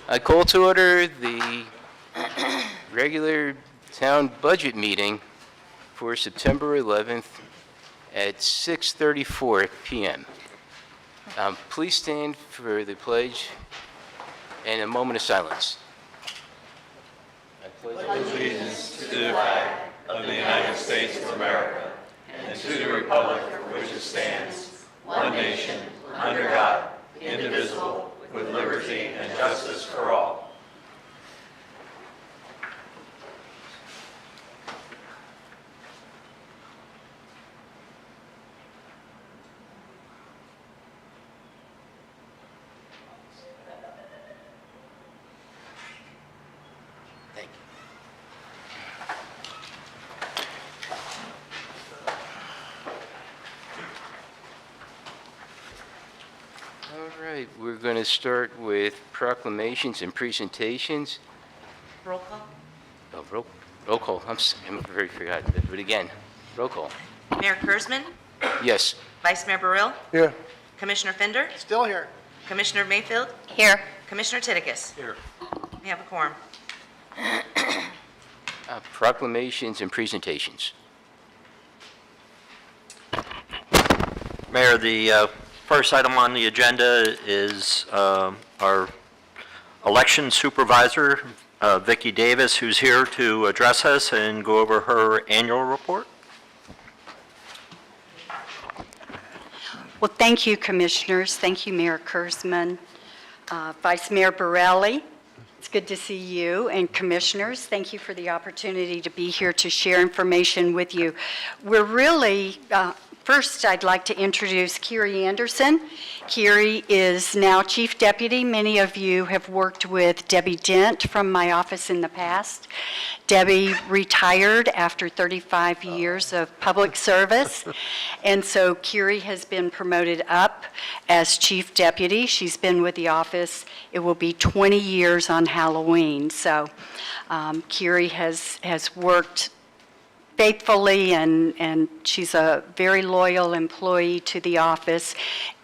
I call to order the regular town budget meeting for September 11th at 6:34 p.m. Please stand for the pledge and a moment of silence. I pledge allegiance to the flag of the United States of America and to the republic for which it stands, one nation, under God, indivisible, with liberty and justice for all. Thank you. All right, we're going to start with proclamations and presentations. Roll call. Oh, roll call. I'm very forgotten to do it again. Roll call. Mayor Kurzman, Yes. Vice Mayor Burrill, Here. Commissioner Fender, Still here. Commissioner Mayfield. Here. Commissioner Titicus. Here. We have a quorum. Proclamations and presentations. Mayor, the first item on the agenda is our election supervisor, Vicki Davis, who's here to address us and go over her annual report. Well, thank you, Commissioners. Thank you, Mayor Kurzman, Vice Mayor Borelli. It's good to see you, and Commissioners. Thank you for the opportunity to be here to share information with you. We're really, first I'd like to introduce Kiri Anderson. Kiri is now Chief Deputy. Many of you have worked with Debbie Dent from my office in the past. Debbie retired after 35 years of public service, and so Kiri has been promoted up as Chief Deputy. She's been with the office, it will be 20 years on Halloween. So Kiri has worked faithfully, and she's a very loyal employee to the office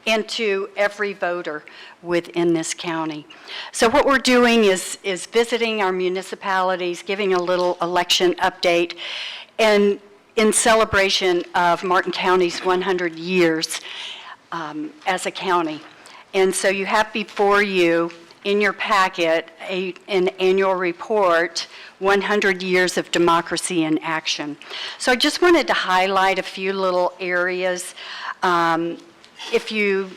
and to every voter within this county. So what we're doing is visiting our municipalities, giving a little election update, and in celebration of Martin County's 100 years as a county. And so you have before you in your packet an annual report, 100 Years of Democracy in Action. So I just wanted to highlight a few little areas. If you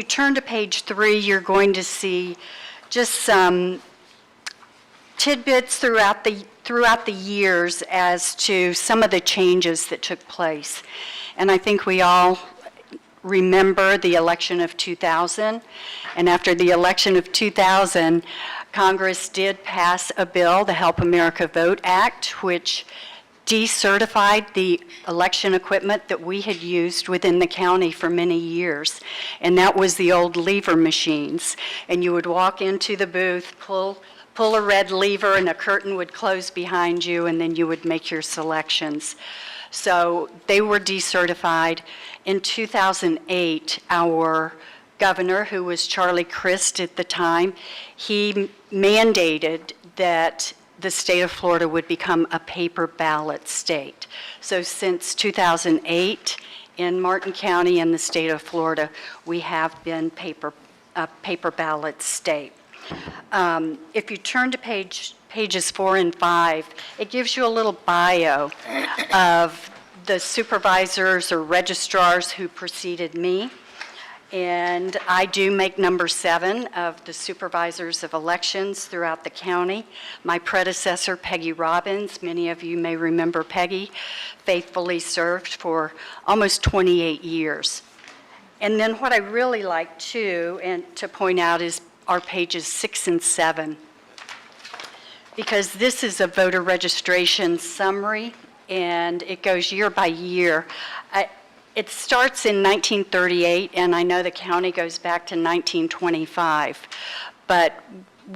turn to page 3, you're going to see just some tidbits throughout the years as to some of the changes that took place. And I think we all remember the election of 2000. And after the election of 2000, Congress did pass a bill, the Help America Vote Act, which decertified the election equipment that we had used within the county for many years. And that was the old lever machines. And you would walk into the booth, pull a red lever, and a curtain would close behind you, and then you would make your selections. So they were decertified. In 2008, our governor, who was Charlie Crist at the time, he mandated that the state of Florida would become a paper ballot state. So since 2008, in Martin County and the state of Florida, we have been a paper ballot state. If you turn to pages 4 and 5, it gives you a little bio of the supervisors or registrars who preceded me. And I do make number 7 of the supervisors of elections throughout the county. My predecessor, Peggy Robbins, many of you may remember Peggy, faithfully served for almost 28 years. And then what I really like too, and to point out, is our pages 6 and 7. Because this is a voter registration summary, and it goes year by year. It starts in 1938, and I know the county goes back to 1925, but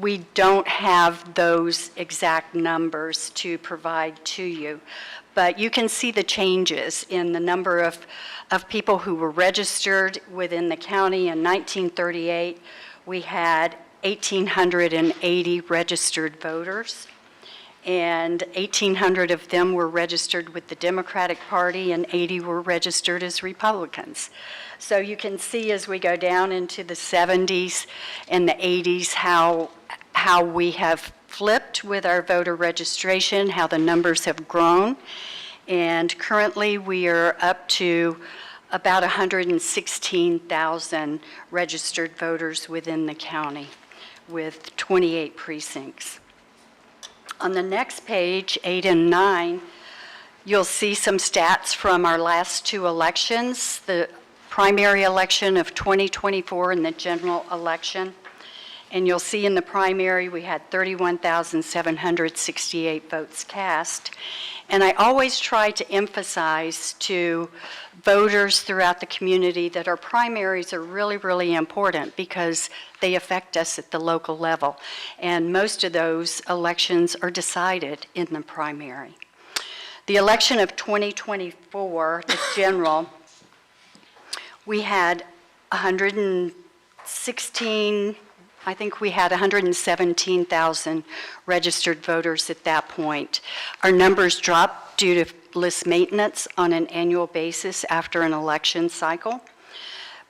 we don't have those exact numbers to provide to you. But you can see the changes in the number of people who were registered within the county. In 1938, we had 1,880 registered voters, and 1,800 of them were registered with the Democratic Party and 80 were registered as Republicans. So you can see as we go down into the 70s and the 80s how we have flipped with our voter registration, how the numbers have grown. And currently we are up to about 116,000 registered voters within the county with 28 precincts. On the next page, 8 and 9, you'll see some stats from our last two elections, the primary election of 2024 and the general election. And you'll see in the primary we had 31,768 votes cast. And I always try to emphasize to voters throughout the community that our primaries are really, really important because they affect us at the local level. And most of those elections are decided in the primary. The election of 2024, the general, we had 117,000 registered voters at that point. Our numbers dropped due to list maintenance on an annual basis after an election cycle,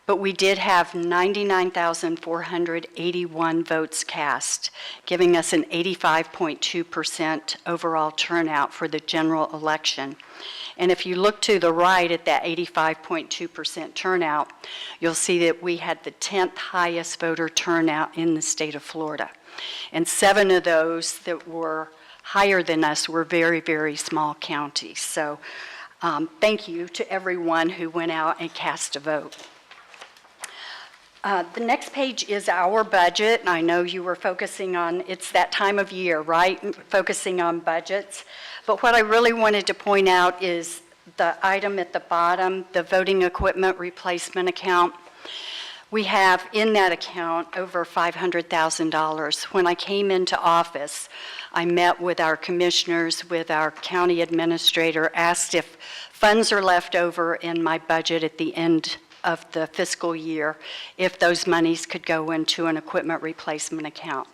but we did have 99,481 votes cast, giving us an 85.2% overall turnout for the general election. And if you look to the right at that 85.2% turnout, you'll see that we had the 10th highest voter turnout in the state of Florida. And 7 of those that were higher than us were very, very small counties. So thank you to everyone who went out and cast a vote. The next page is our budget. I know you were focusing on, it's that time of year, right? Focusing on budgets. But what I really wanted to point out is the item at the bottom, the voting equipment replacement account. We have in that account over $500,000. When I came into office, I met with our commissioners, with our county administrator, asked if funds are left over in my budget at the end of the fiscal year, if those monies could go into an equipment replacement account.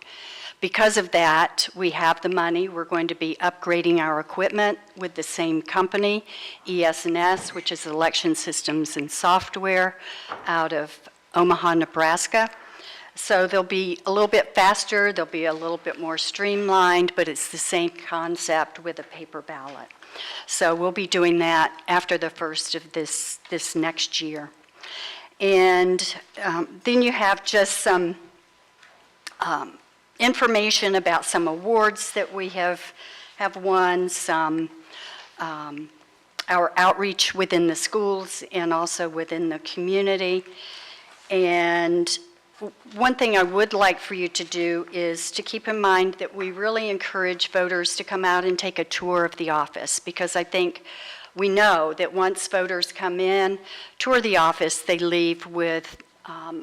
Because of that, we have the money. We're going to be upgrading our equipment with the same company, ES&S, which is Election Systems and Software, out of Omaha, Nebraska. So they'll be a little bit faster, they'll be a little bit more streamlined, but it's the same concept with a paper ballot. So we'll be doing that after the first of this next year. And then you have just some information about some awards that we have won, some our outreach within the schools and also within the community. And one thing I would like for you to do is to keep in mind that we really encourage voters to come out and take a tour of the office, because I think we know that once voters come in, tour the office, they leave with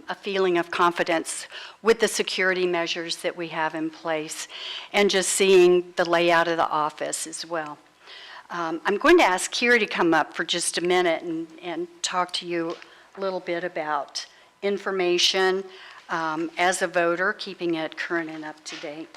a feeling of confidence with the security measures that we have in place and just seeing the layout of the office as well. I'm going to ask Kira to come up for just a minute and talk to you a little bit about information as a voter, keeping it current and up to date.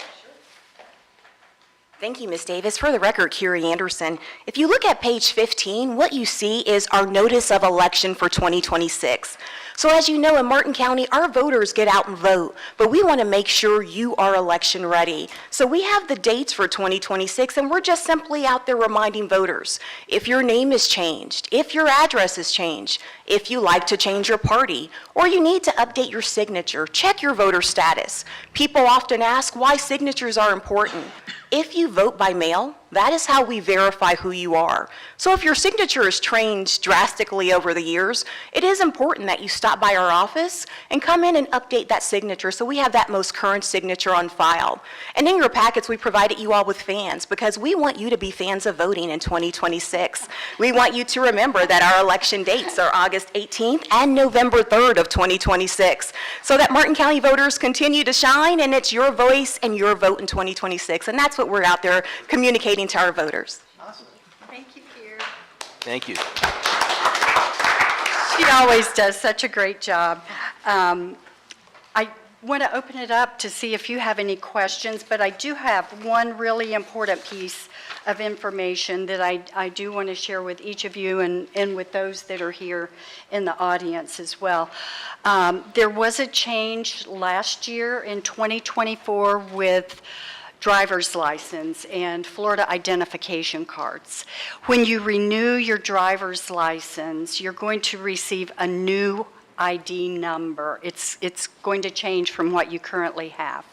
Thank you, Ms. Davis. For the record, Kiri Anderson, if you look at page 15, what you see is our notice of election for 2026. So as you know, in Martin County, our voters get out and vote, but we want to make sure you are election ready. So we have the dates for 2026, and we're just simply out there reminding voters, if your name is changed, if your address is changed, if you like to change your party, or you need to update your signature, check your voter status. People often ask why signatures are important. If you vote by mail, that is how we verify who you are. So if your signature has changed drastically over the years, it is important that you stop by our office and come in and update that signature so we have that most current signature on file. And in your packets, we provided you all with fans because we want you to be fans of voting in 2026. We want you to remember that our election dates are August 18th and November 3rd of 2026 so that Martin County voters continue to shine, and it's your voice and your vote in 2026. And that's what we're out there communicating to our voters. Awesome. Thank you, Kier. Thank you. She always does such a great job. I want to open it up to see if you have any questions, but I do have one really important piece of information that I do want to share with each of you and with those that are here in the audience as well. There was a change last year in 2024 with driver's license and Florida identification cards. When you renew your driver's license, you're going to receive a new ID number. It's going to change from what you currently have.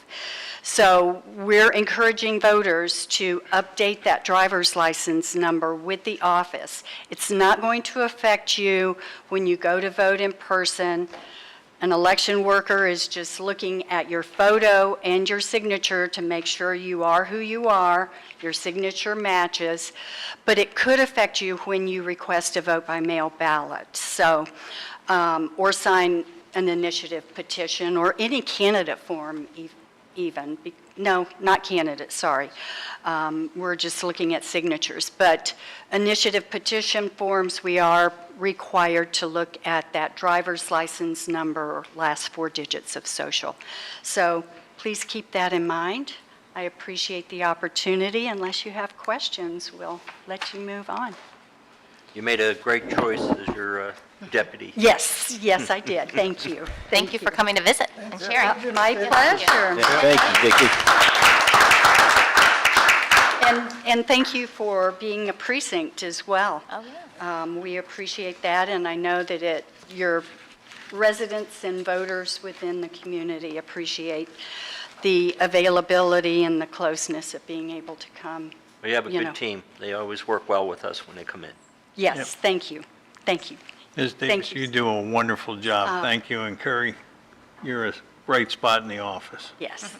So we're encouraging voters to update that driver's license number with the office. It's not going to affect you when you go to vote in person. An election worker is just looking at your photo and your signature to make sure you are who you are, your signature matches, but it could affect you when you request a vote by mail ballot. So, or sign an initiative petition or any candidate form even. No, not candidate, sorry. We're just looking at signatures. But initiative petition forms, we are required to look at that driver's license number or last 4 digits of social. So please keep that in mind. I appreciate the opportunity. Unless you have questions, we'll let you move on. You made a great choice as your deputy. Yes, yes, I did. Thank you. Thank you for coming to visit and sharing. My pleasure. Thank you, Vicki. And thank you for being a precinct as well. Oh, yeah. We appreciate that, and I know that your residents and voters within the community appreciate the availability and the closeness of being able to come. We have a you know. good team. They always work well with us when they come in. Yes, Yep. thank you. Thank you. Ms. Davis, you. you do a wonderful job. Thank you. And Curry, you're a bright spot in the office. Yes.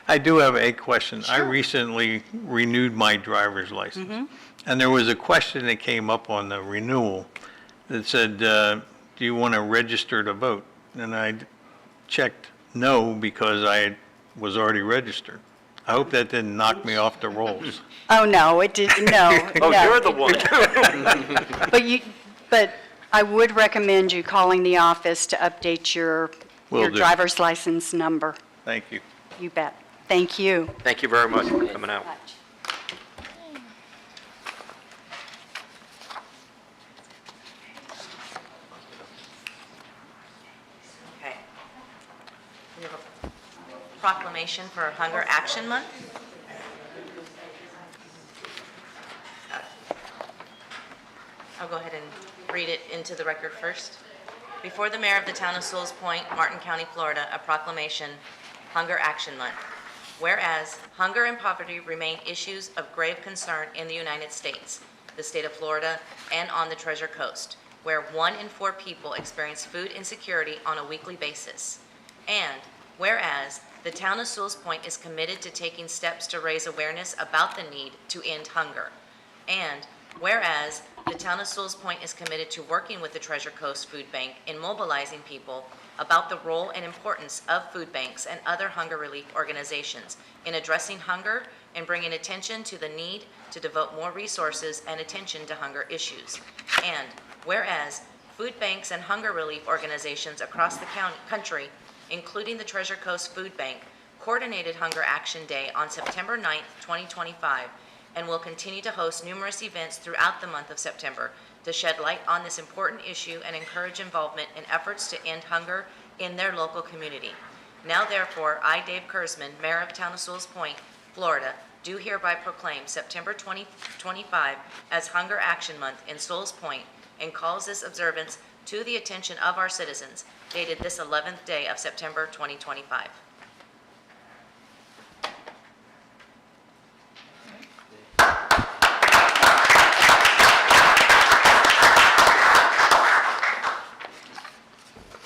I do have a question. I recently renewed my driver's license. And there was a question that came up on the renewal that said, do you want to register to vote? And I checked no because I was already registered. I hope that didn't knock me off the rolls. Oh, no, it didn't, no. Oh, no. you're the one. But I would recommend you calling the office to update your Will do. driver's license number. Thank you. You bet. Thank you. Thank you very much for coming out. Okay. We have a proclamation for Hunger Action Month. I'll go ahead and read it into the record first. Before the mayor of the town of Sewell's Point, Martin County, Florida, a proclamation, Hunger Action Month. Whereas hunger and poverty remain issues of grave concern in the United States, the state of Florida, and on the Treasure Coast, where 1 in 4 people experience food insecurity on a weekly basis. And whereas the town of Sewell's Point is committed to taking steps to raise awareness about the need to end hunger. And whereas the town of Sewell's Point is committed to working with the Treasure Coast Food Bank in mobilizing people about the role and importance of food banks and other hunger relief organizations in addressing hunger and bringing attention to the need to devote more resources and attention to hunger issues. And whereas food banks and hunger relief organizations across the country, including the Treasure Coast Food Bank, coordinated Hunger Action Day on September 9th, 2025, and will continue to host numerous events throughout the month of September to shed light on this important issue and encourage involvement in efforts to end hunger in their local community. Now therefore, I, Dave Kurzman, Mayor of Town of Sewell's Point, Florida, do hereby proclaim September 2025 as Hunger Action Month in Sewell's Point and calls this observance to the attention of our citizens, dated this 11th day of September 2025.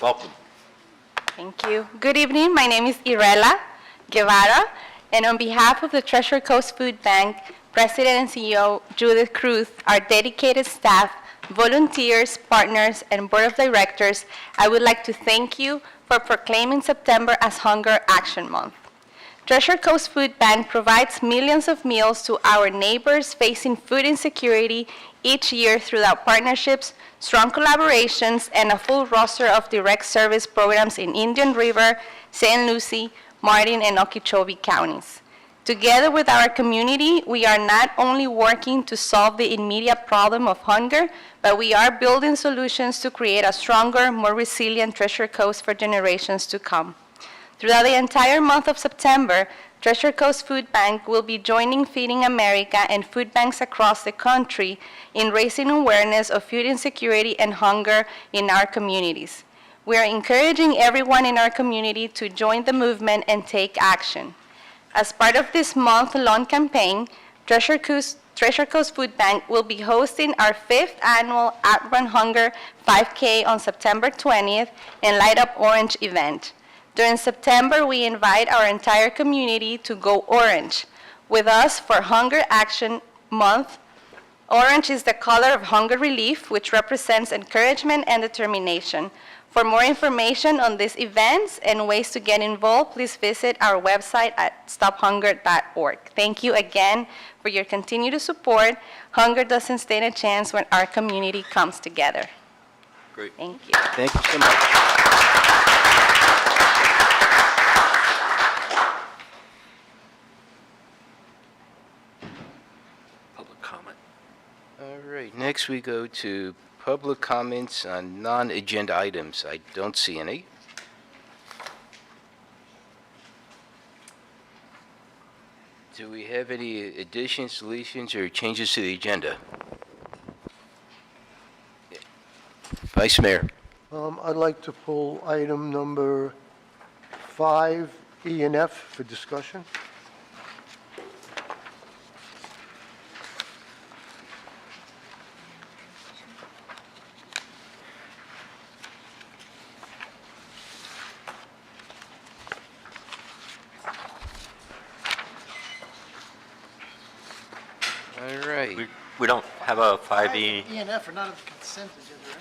Welcome. Thank you. Good evening. My name is Irela Guevara, and on behalf of the Treasure Coast Food Bank, President and CEO Judith Cruz, our dedicated staff, volunteers, partners, and board of directors, I would like to thank you for proclaiming September as Hunger Action Month. Treasure Coast Food Bank provides millions of meals to our neighbors facing food insecurity each year through our partnerships, strong collaborations, and a full roster of direct service programs in Indian River, St. Lucie, Martin, and Okeechobee counties. Together with our community, we are not only working to solve the immediate problem of hunger, but we are building solutions to create a stronger, more resilient Treasure Coast for generations to come. Throughout the entire month of September, Treasure Coast Food Bank will be joining Feeding America and food banks across the country in raising awareness of food insecurity and hunger in our communities. We are encouraging everyone in our community to join the movement and take action. As part of this month-long campaign, Treasure Coast Food Bank will be hosting our 5th annual Outrun Hunger 5K on September 20th and Light Up Orange event. During September, we invite our entire community to go orange with us for Hunger Action Month. Orange is the color of hunger relief, which represents encouragement and determination. For more information on these events and ways to get involved, please visit our website at stophunger.org. Thank you again for your continued support. Hunger doesn't stand a chance when our community comes together. Great. Thank you. Thank you so much. Public comment. All right, next we go to public comments on non-agenda items. I don't see any. Do we have any additions, deletions, or changes to the agenda? Vice Mayor. I'd like to pull item number 5, E and F, for discussion. All right. We don't have a 5E. E and F are not on the consent agenda,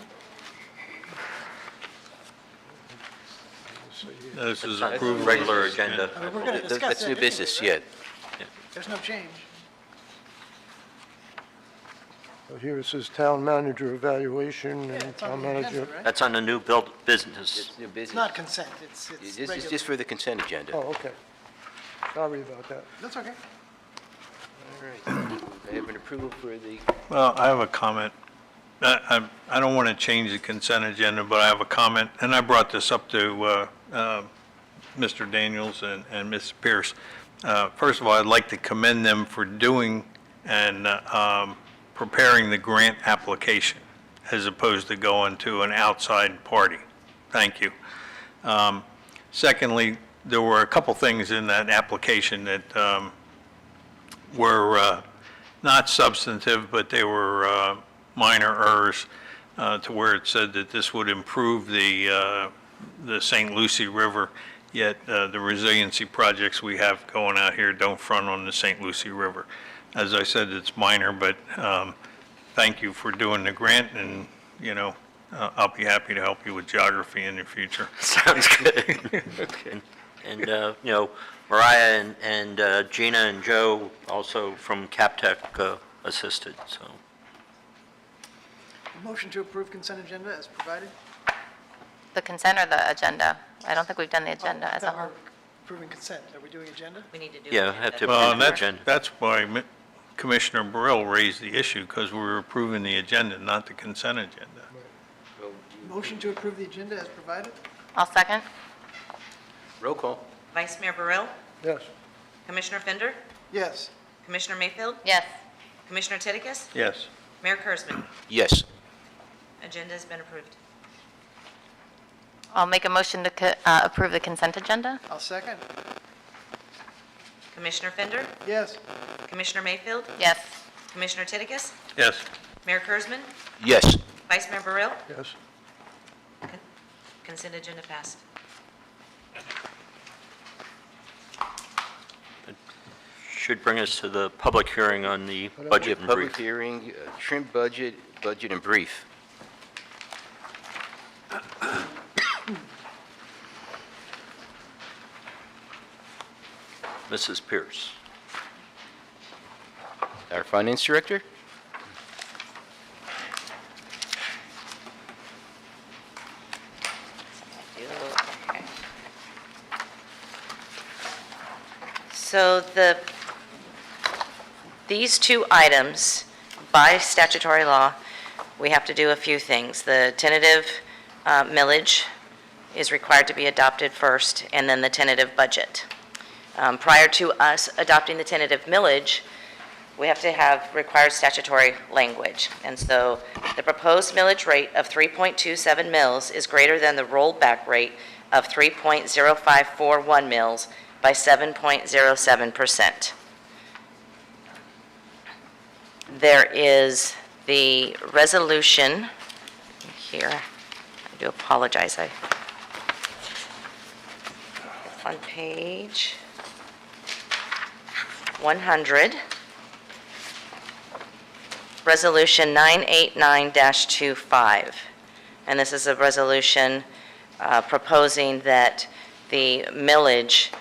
right? This is It's not approved. regular agenda. I mean, we're going to discuss That's that new anyway, business, right? yeah. There's no change. So here it says town manager evaluation Yeah, and it's on town the manager. agenda, right? That's on the new build business. It's new It's business. not consent, it's This regular. is just for the consent agenda. Oh, okay. Sorry about that. That's okay. All right. I have an approval for the, Well, I have a comment. I don't want to change the consent agenda, but I have a comment, and I brought this up to Mr. Daniels and Ms. Pierce. First of all, I'd like to commend them for doing and preparing the grant application as opposed to going to an outside party. Thank you. Secondly, there were a couple things in that application that were not substantive, but they were minor errors to where it said that this would improve the St. Lucie River, yet the resiliency projects we have going out here don't front on the St. Lucie River. As I said, it's minor, but thank you for doing the grant, and, you know, I'll be happy to help you with geography in the future. Sounds good. Okay. And, you know, Mariah and Gina and Joe also from CapTech assisted, so. Motion to approve consent agenda as provided. The consent or the agenda? I don't think we've done the agenda as a Thought whole. we're Approving consent. Are we doing agenda? We need to do. Yeah, agenda. have to Well, approve and the agenda. that's why Commissioner Burrell raised the issue, because we were approving the agenda, not the consent agenda. Motion to approve the agenda as provided. I'll second. roll call. Vice Mayor Burrell? Yes. Commissioner Fender? Yes. Commissioner Mayfield? Yes. Commissioner Titicus? Yes. Mayor Kurzman? Yes. Agenda has been approved. I'll make a motion to approve the consent agenda. I'll second. Commissioner Fender? Yes. Commissioner Mayfield? Yes. Commissioner Titicus? Yes. Mayor Kurzman? Yes. Vice Mayor Burrell? Yes. Consent agenda passed. Should bring us to the public hearing on the budget and Public brief. hearing, trim budget, budget and brief. Mrs. Pierce. Our Finance Director? Okay. So these two items, by statutory law, we have to do a few things. The tentative millage is required to be adopted first, and then the tentative budget. Prior to us adopting the tentative millage, we have to have required statutory language. And so the proposed millage rate of 3.27 mils is greater than the rollback rate of 3.0541 mils by 7.07%. There is the resolution here. I do apologize. On page 100, Resolution 989-25. And this is a resolution proposing that the millage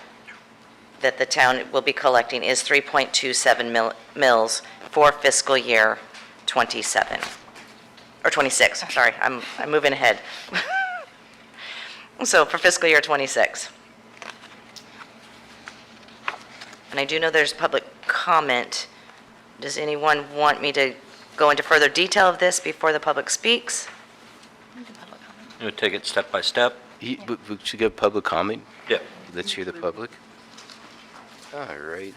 that the town will be collecting is 3.27 mils for fiscal year 27, or 26, sorry, I'm moving ahead. So for fiscal year 26. And I do know there's public comment. Does anyone want me to go into further detail of this before the public speaks? You take it step by step? We should get public comment. Yeah. Let's hear the public. All right.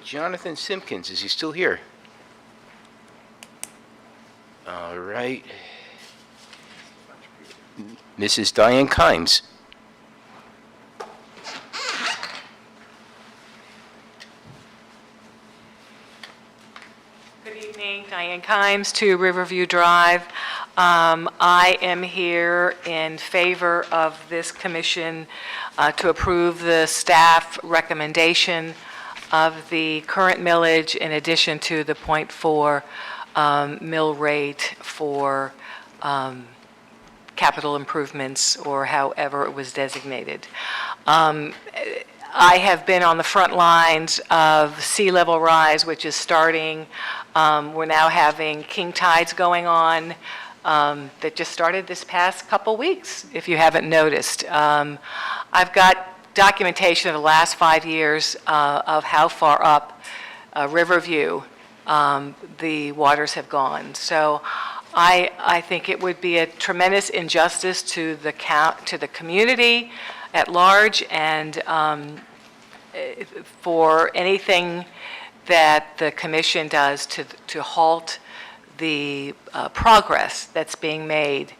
Jonathan Simpkins, is he still here? All right. Mrs. Diane Kimes. Good evening, Diane Kimes, 2 Riverview Drive. I am here in favor of this commission to approve the staff recommendation of the current millage in addition to the .4 mill rate for capital improvements, or however it was designated. I have been on the front lines of sea level rise, which is starting. We're now having king tides going on that just started this past couple weeks, if you haven't noticed. I've got documentation of the last 5 years of how far up Riverview the waters have gone. So I think it would be a tremendous injustice to the community at large, and for anything that the commission does to halt the progress that's being made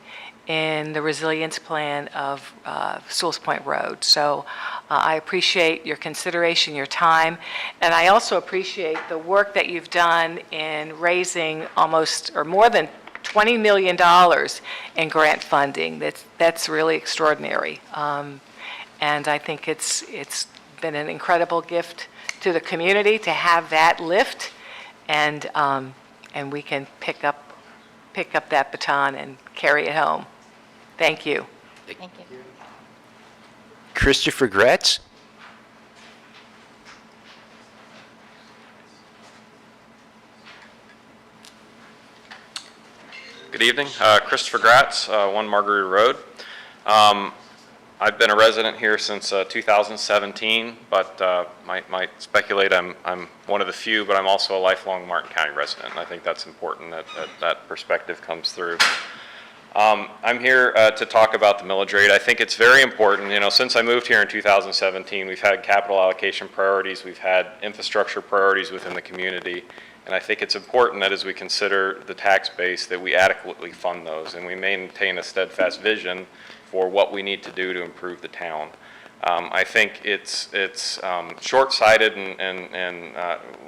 in the resilience plan of Sewell's Point Road. So I appreciate your consideration, your time, and I also appreciate the work that you've done in raising almost, or more than $20 million in grant funding. That's really extraordinary. And I think it's been an incredible gift to the community to have that lift, and we can pick up that baton and carry it home. Thank you. Thank you. Christopher Gratz. Good evening. Christopher Gratz, 1 Margarita Road. I've been a resident here since 2017, but might speculate I'm one of the few, but I'm also a lifelong Martin County resident, and I think that's important that perspective comes through. I'm here to talk about the millage rate. I think it's very important. You know, since I moved here in 2017, we've had capital allocation priorities, we've had infrastructure priorities within the community, and I think it's important that as we consider the tax base that we adequately fund those and we maintain a steadfast vision for what we need to do to improve the town. I think it's short-sighted, and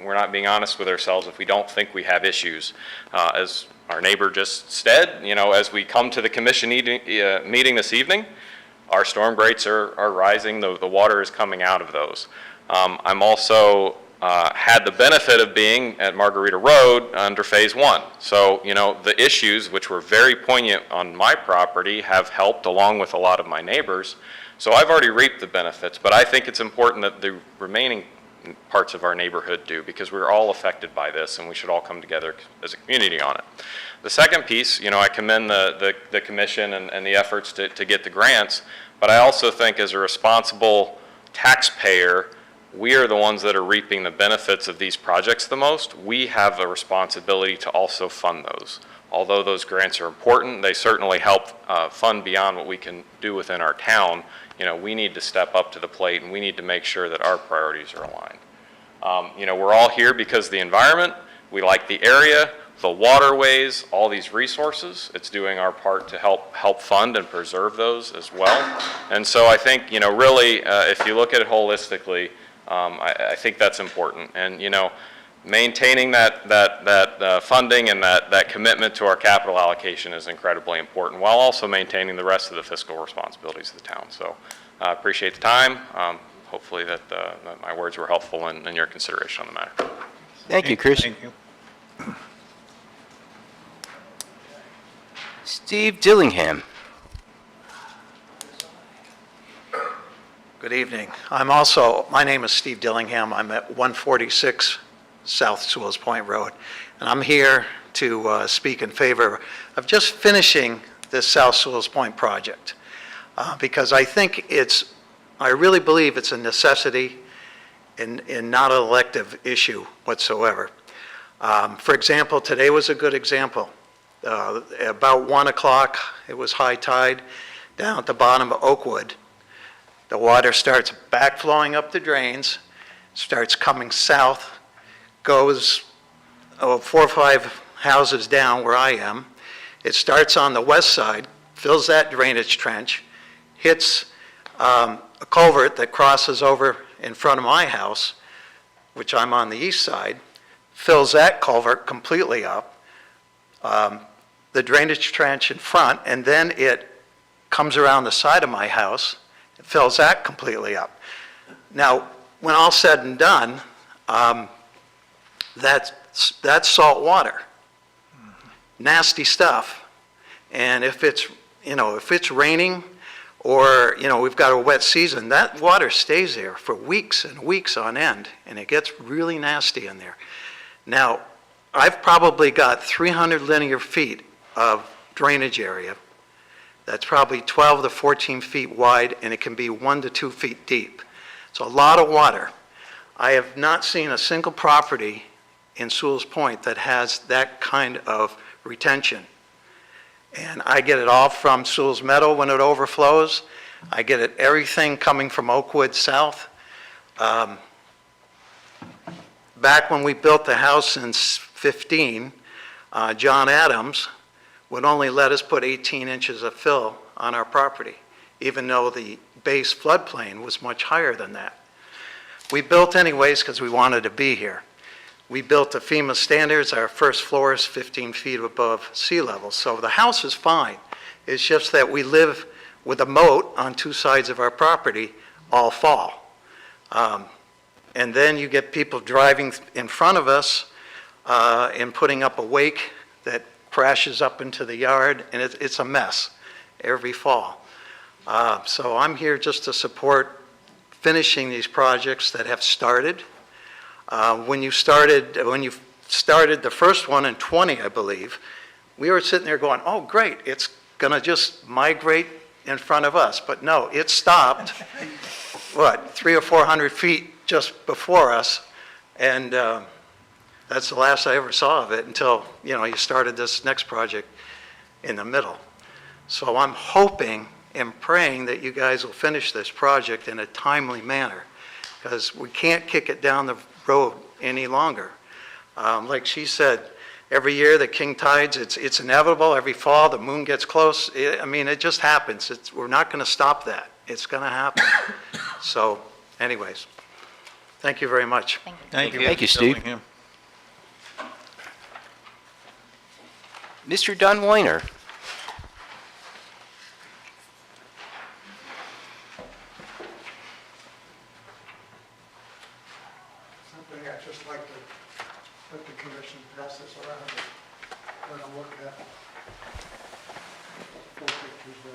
we're not being honest with ourselves if we don't think we have issues. As our neighbor just said, you know, as we come to the commission meeting this evening, our storm rates are rising. The water is coming out of those. I'm also had the benefit of being at Margarita Road under Phase 1. So, you know, the issues, which were very poignant on my property, have helped along with a lot of my neighbors. So I've already reaped the benefits, but I think it's important that the remaining parts of our neighborhood do, because we're all affected by this and we should all come together as a community on it. The second piece, you know, I commend the commission and the efforts to get the grants, but I also think as a responsible taxpayer, we are the ones that are reaping the benefits of these projects the most. We have a responsibility to also fund those. Although those grants are important, they certainly help fund beyond what we can do within our town. You know, we need to step up to the plate and we need to make sure that our priorities are aligned. You know, we're all here because of the environment. We like the area, the waterways, all these resources. It's doing our part to help fund and preserve those as well. And so I think, you know, really, if you look at it holistically, I think that's important. And, you know, maintaining that funding and that commitment to our capital allocation is incredibly important, while also maintaining the rest of the fiscal responsibilities of the town. So I appreciate the time. Hopefully that my words were helpful in your consideration on the matter. Thank you, Chris. Thank you. Steve Dillingham. Good evening. My name is Steve Dillingham. I'm at 146 South Sewalls Point Road, and I'm here to speak in favor of just finishing this South Sewalls Point project, because I really believe it's a necessity and not an elective issue whatsoever. For example, today was a good example. About 1 o'clock, it was high tide down at the bottom of Oakwood. The water starts backflowing up the drains, starts coming south, goes 4 or 5 houses down where I am. It starts on the west side, fills that drainage trench, hits a culvert that crosses over in front of my house, which I'm on the east side, fills that culvert completely up, the drainage trench in front, and then it comes around the side of my house, it fills that completely up. Now, when all said and done, that's salt water, nasty stuff. And if it's raining or, we've got a wet season, that water stays there for weeks and weeks on end, and it gets really nasty in there. Now, I've probably got 300 linear feet of drainage area. That's probably 12 to 14 feet wide, and it can be 1 to 2 feet deep. It's a lot of water. I have not seen a single property in Sewalls Point that has that kind of retention. And I get it all from Sewalls Meadow when it overflows. I get it everything coming from Oakwood south. Back when we built the house in 15, John Adams would only let us put 18 inches of fill on our property, even though the base floodplain was much higher than that. We built anyways because we wanted to be here. We built to FEMA standards. Our first floor is 15 feet above sea level, so the house is fine. It's just that we live with a moat on 2 sides of our property all fall. And then you get people driving in front of us and putting up a wake that crashes up into the yard, and it's a mess every fall. So I'm here just to support finishing these projects that have started. When you started the first one in 20, I believe, we were sitting there going, oh, great, it's going to just migrate in front of us. But no, it stopped, 300 or 400 feet just before us, and that's the last I ever saw of it until, you started this next project in the middle. So I'm hoping and praying that you guys will finish this project in a timely manner, because we can't kick it down the road any longer. Like she said, every year the king tides, it's inevitable. Every fall the moon gets close. It just happens. We're not going to stop that. It's going to happen. So anyways, thank you very much. Thank you. Thank you, Steve. Mr. Don Weiner. thing, I'd just like to let the commission pass this around and let them look at four pictures there.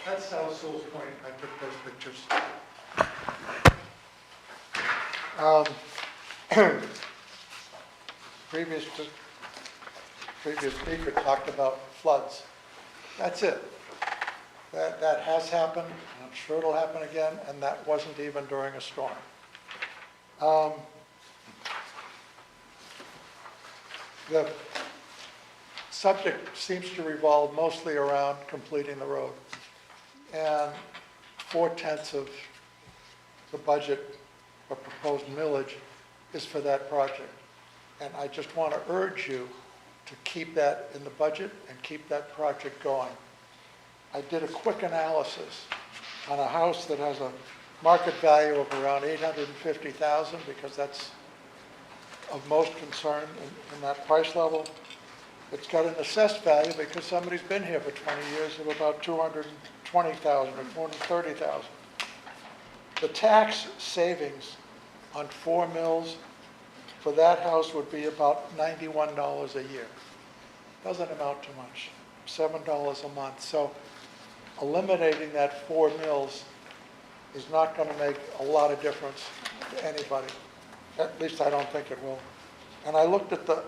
That's South Sewell's Point, I took those pictures. Previous speaker talked about floods. That's it. That has happened, and I'm sure it'll happen again, and that wasn't even during a storm. The subject seems to revolve mostly around completing the road. And 4/10 of the budget or proposed millage is for that project. And I just want to urge you to keep that in the budget and keep that project going. I did a quick analysis on a house that has a market value of around $850,000 because that's of most concern in that price level. It's got an assessed value because somebody's been here for 20 years of about $220,000 or $230,000. The tax savings on 4 mills for that house would be about $91 a year. Doesn't amount to much, $7 a month. So eliminating that 4 mills is not going to make a lot of difference to anybody. At least I don't think it will. And I looked at the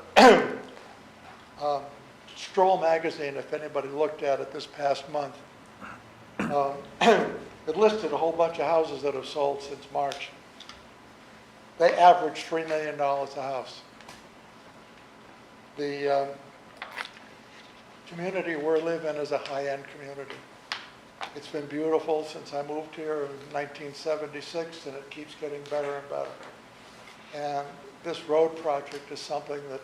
Stroll magazine, if anybody looked at it this past month. It listed a whole bunch of houses that have sold since March. They average $3 million a house. The community we're living in is a high-end community. It's been beautiful since I moved here in 1976, and it keeps getting better and better. And this road project is something that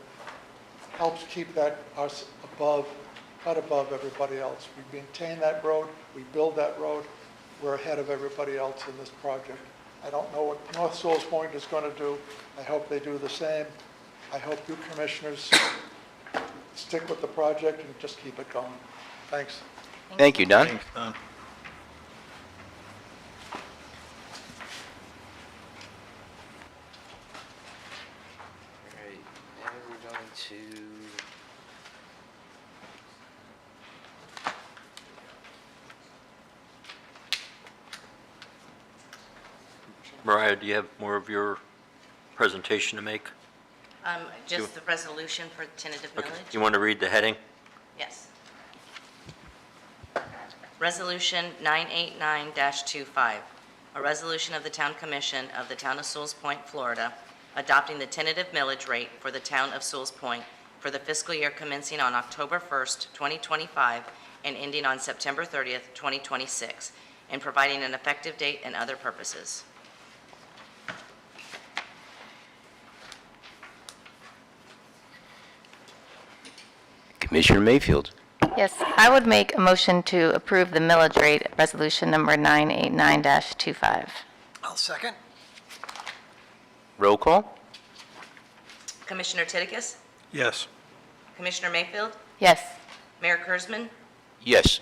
helps keep that us above, cut above everybody else. We maintain that road, we build that road, we're ahead of everybody else in this project. I don't know what North Sewell's Point is going to do. I hope they do the same. I hope you commissioners stick with the project and just keep it going. Thanks. Thank you, Don. Thanks, Don. All right, now we're going to... Mariah, do you have more of your presentation to make? Just the resolution for tentative Okay. millage? You want to read the heading? Yes. Resolution 989-25, a resolution of the Town Commission of the Town of Sewell's Point, Florida, adopting the tentative millage rate for the Town of Sewell's Point for the fiscal year commencing on October 1st, 2025, and ending on September 30th, 2026, and providing an effective date and other purposes. Commissioner Mayfield. Yes, I would make a motion to approve the millage rate, resolution number 989-25. I'll second. Roll call? Commissioner Titicus? Yes. Commissioner Mayfield? Yes. Mayor Kurzman? Yes.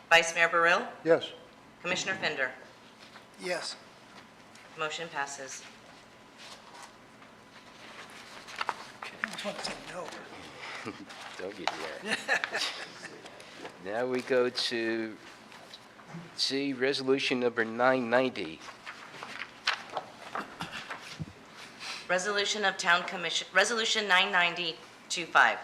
Vice Mayor Burrill? Yes. Commissioner Fender? Yes. Motion passes. I just want to say no. Don't get that. Now we go to C, resolution number 990. Resolution of Town Commission, Resolution 990-25,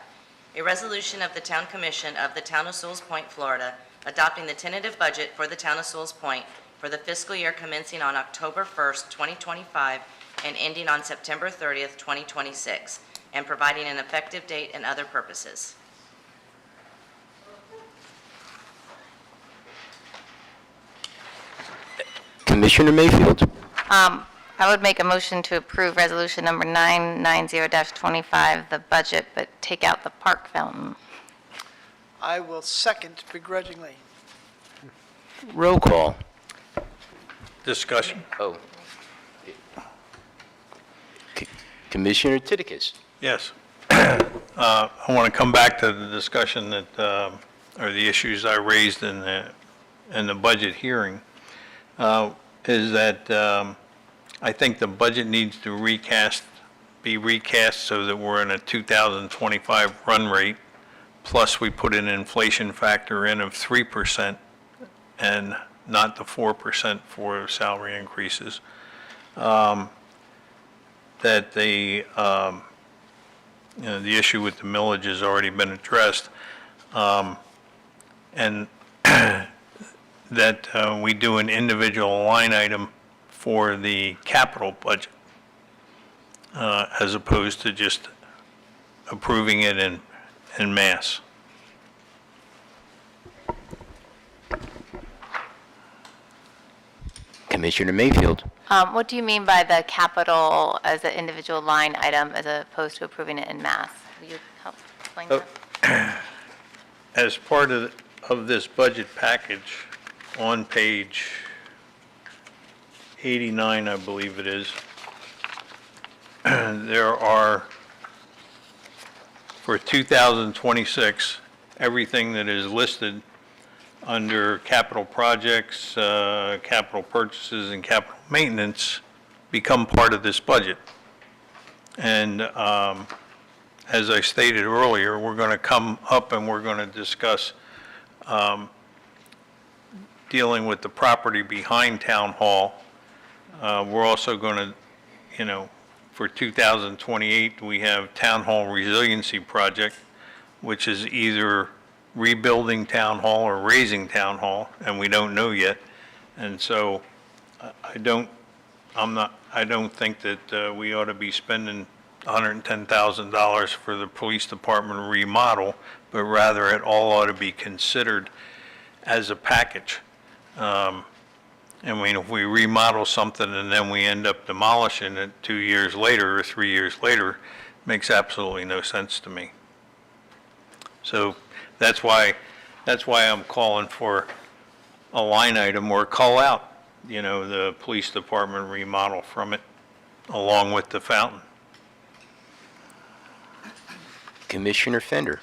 a resolution of the Town Commission of the Town of Sewell's Point, Florida, adopting the tentative budget for the Town of Sewell's Point for the fiscal year commencing on October 1st, 2025, and ending on September 30th, 2026, and providing an effective date and other purposes. Commissioner Mayfield. I would make a motion to approve resolution number 990-25, the budget, but take out the park fountain. I will second begrudgingly. Roll call. Discussion? Oh. Commissioner Titicus. Yes. I want to come back to the discussion that, or the issues I raised in the in the budget hearing, is that I think the budget needs to be recast so that we're in a 2025 run rate, plus we put an inflation factor in of 3% and not the 4% for salary increases. That the issue with the millage has already been addressed, and that we do an individual line item for the capital budget, as opposed to just approving it in mass. Commissioner Mayfield. What do you mean by the capital as an individual line item as opposed to approving it in mass? Will you help explain that? As part of this budget package, on page 89, I believe it is, there are, for 2026, everything that is listed under capital projects, capital purchases, and capital maintenance become part of this budget. And as I stated earlier, we're going to come up and we're going to discuss dealing with the property behind Town Hall. We're also going to, for 2028, we have Town Hall Resiliency Project, which is either rebuilding Town Hall or raising Town Hall, and we don't know yet. And so I don't think that we ought to be spending $110,000 for the police department remodel, but rather it all ought to be considered as a package. I mean, if we remodel something and then we end up demolishing it 2 years later or 3 years later, makes absolutely no sense to me. So that's why I'm calling for a line item or call out, the police department remodel from it along with the fountain. Commissioner Fender.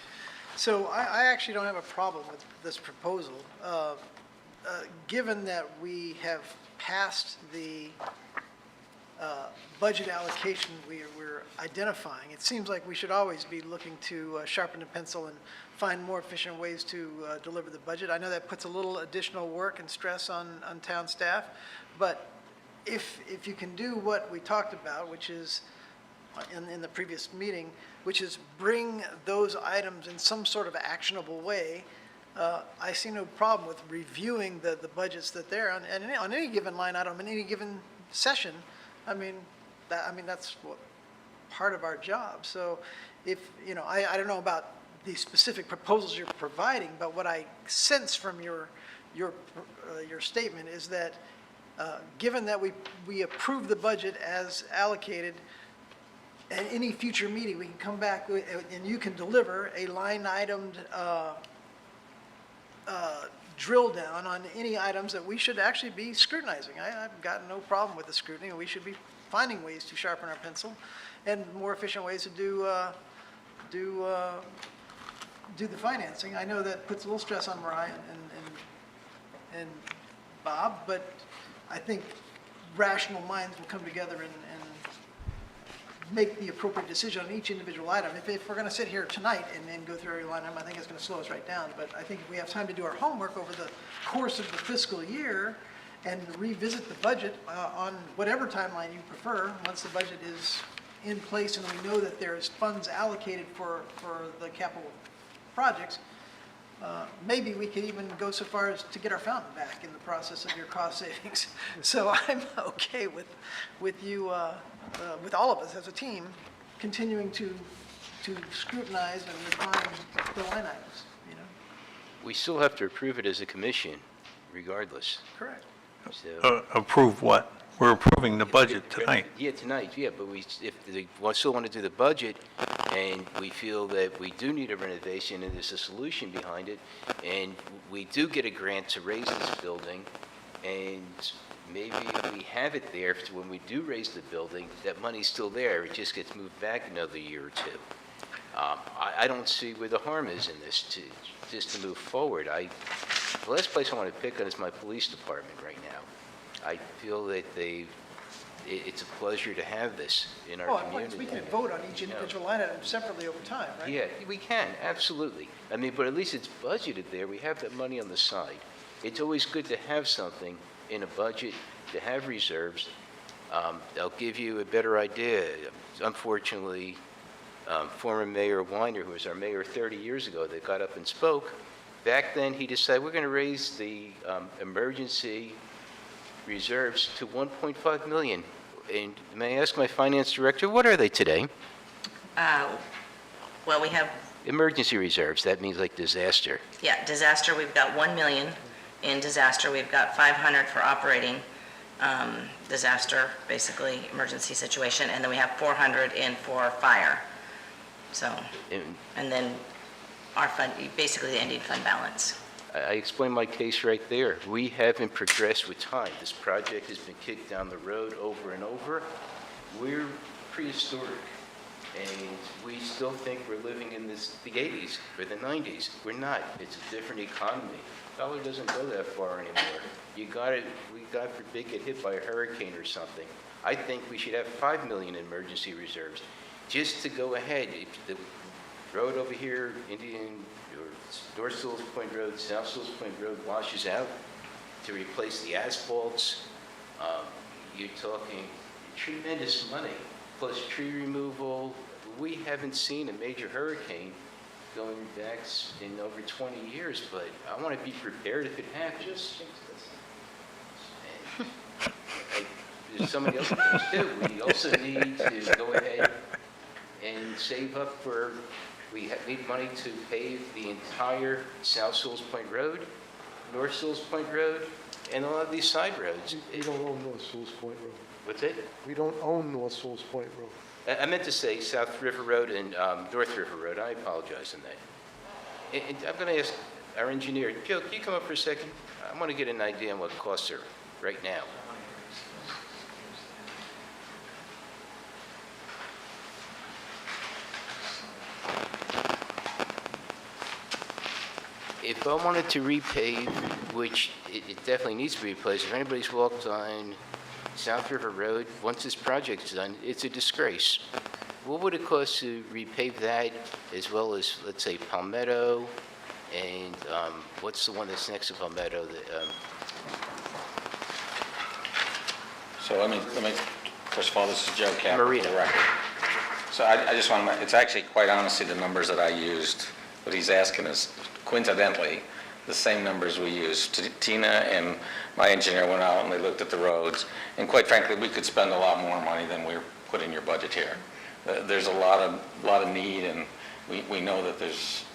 So I actually don't have a problem with this proposal. Given that we have passed the budget allocation we're identifying, it seems like we should always be looking to sharpen the pencil and find more efficient ways to deliver the budget. I know that puts a little additional work and stress on town staff, but if you can do what we talked about, which is in the previous meeting, which is bring those items in some sort of actionable way, I see no problem with reviewing the budgets that they're on, and on any given line item, in any given session. I mean, that's what part of our job. So if, I don't know about the specific proposals you're providing, but what I sense from your statement is that given that we approve the budget as allocated, at any future meeting, we can come back and you can deliver a line-itemed drill down on any items that we should actually be scrutinizing. I've got no problem with the scrutiny, and we should be finding ways to sharpen our pencil and more efficient ways to do the financing. I know that puts a little stress on Mariah and Bob, but I think rational minds will come together and make the appropriate decision on each individual item. If we're going to sit here tonight and go through every line item, I think it's going to slow us right down. But I think if we have time to do our homework over the course of the fiscal year and revisit the budget on whatever timeline you prefer, once the budget is in place and we know that there's funds allocated for the capital projects, maybe we could even go so far as to get our fountain back in the process of your cost savings. So I'm okay with you, with all of us as a team, continuing to scrutinize and refine the line items, We still have to approve it as a commission, regardless. Correct. So, Approve what? We're approving the budget tonight. Yeah, tonight, yeah, but if we still want to do the budget, and we feel that we do need a renovation, and there's a solution behind it, and we do get a grant to raise this building, and maybe we have it there when we do raise the building, that money's still there, it just gets moved back another year or two. I don't see where the harm is in this, just to move forward. The last place I want to pick on is my police department right now. I feel that it's a pleasure to have this in our Oh, community. we can vote on each individual line item separately over time, right? Yeah, we can, absolutely. I mean, but at least it's budgeted there. We have that money on the side. It's always good to have something in a budget, to have reserves. I'll give you a better idea. Unfortunately, former Mayor Weiner, who was our mayor 30 years ago, that got up and spoke, back then he decided we're going to raise the emergency reserves to 1.5 million. And may I ask my finance director, what are they today? Well, we have, Emergency reserves, that means like disaster. yeah, disaster, we've got 1 million in disaster, we've got 500 for operating disaster, basically emergency situation, and then we have 400 in for fire. So, and then our fund, basically the ending fund balance. I explained my case right there. We haven't progressed with time. This project has been kicked down the road over and over. We're prehistoric, and we still think we're living in the 80s or the 90s. We're not. It's a different economy. Dollar doesn't go that far anymore. We, God forbid, get hit by a hurricane or something. I think we should have 5 million in emergency reserves just to go ahead. If the road over here, Indian or North Sewell's Point Road, South Sewell's Point Road washes out, to replace the asphalts, you're talking tremendous money, plus tree removal. We haven't seen a major hurricane going back in over 20 years, but I want to be prepared if it happens. And there's so many other things too. We also need to go ahead and save up for, need money to pave the entire South Sewell's Point Road, North Sewell's Point Road, and a lot of these side roads. We don't own North Sewell's Point Road. What's it? We don't own North Sewell's Point Road. I meant to say South River Road and North River Road. I apologize on that. And I'm going to ask our engineer, Joe, can you come up for a second? I want to get an idea on what costs are right now. If I wanted to repave, which it definitely needs to be replaced, if anybody's walked on South River Road, once this project's done, it's a disgrace. What would it cost to repave that, as well as, let's say, Palmetto, and what's the one that's next to Palmetto? So let me, first of all, this is Joe Capper for Marina. the record. So I just want to, it's actually quite honestly the numbers that I used. What he's asking is coincidentally the same numbers we used. Tina and my engineer went out and they looked at the roads, and quite frankly, we could spend a lot more money than we're put in your budget here. There's a lot of need, and we know that there's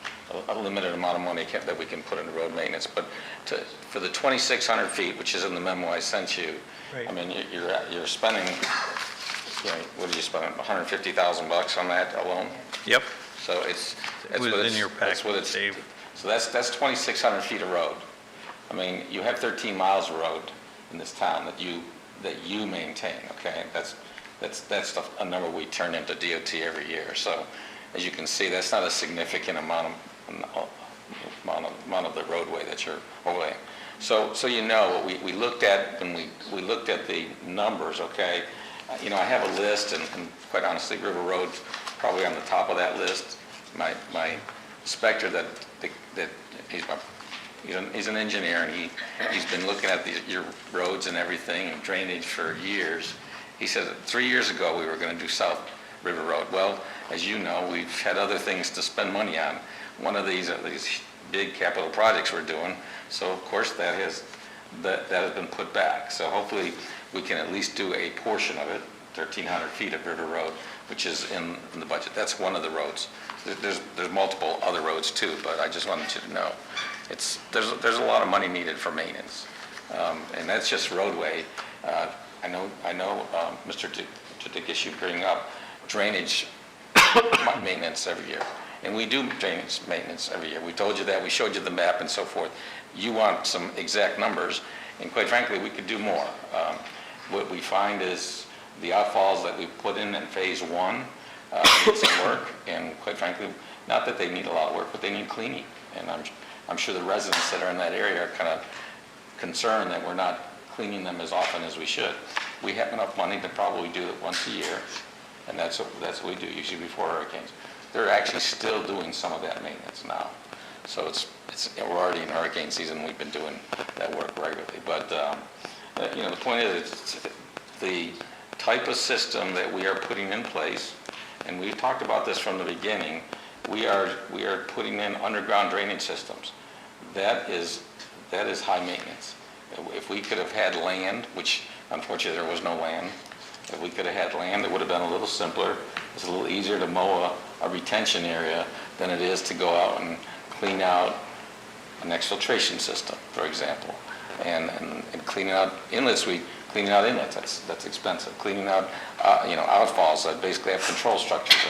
a limited amount of money that we can put into road maintenance. But for the 2,600 feet, which is in the memo I sent you, Right. I mean, you're spending, you know, what are you spending, $150,000 on that alone? Yep. So it's Within your that's what packet, it's. Dave. So that's 2,600 feet of road. I mean, you have 13 miles of road in this town that you maintain. Okay, that's a number we turn into DOT every year. So as you can see, that's not a significant amount of the roadway that you're overlaying. So you know what we looked at when we looked at the numbers. Okay, you know, I have a list, and quite honestly, River Road's probably on the top of that list. My inspector that he's an engineer, and he's been looking at your roads and everything and drainage for years. He said that 3 years ago we were going to do South River Road. Well, as you know, we've had other things to spend money on. One of these big capital projects we're doing. So of course that has been put back. So hopefully we can at least do a portion of it, 1,300 feet of River Road, which is in the budget. That's one of the roads. There's multiple other roads too, but I just wanted you to know there's a lot of money needed for maintenance, and that's just roadway. I know, Mr. Dickis, you bring up drainage maintenance every year, and we do drainage maintenance every year. We told you that. We showed you the map and so forth. You want some exact numbers, and quite frankly, we could do more. What we find is the outfalls that we put in phase one, need some work, and quite frankly, not that they need a lot of work, but they need cleaning. And I'm sure the residents that are in that area are kind of concerned that we're not cleaning them as often as we should. We have enough money to probably do it once a year, and that's what we do usually before hurricanes. They're actually still doing some of that maintenance now. So we're already in hurricane season. We've been doing that work regularly. But the point is, the type of system that we are putting in place, and we've talked about this from the beginning. We are putting in underground drainage systems. That is high maintenance. If we could have had land, which unfortunately there was no land, if we could have had land, it would have been a little simpler. It's a little easier to mow a retention area than it is to go out and clean out an exfiltration system, for example. And cleaning out inlets, cleaning out inlets, that's expensive. Cleaning out, outfalls that basically have control structures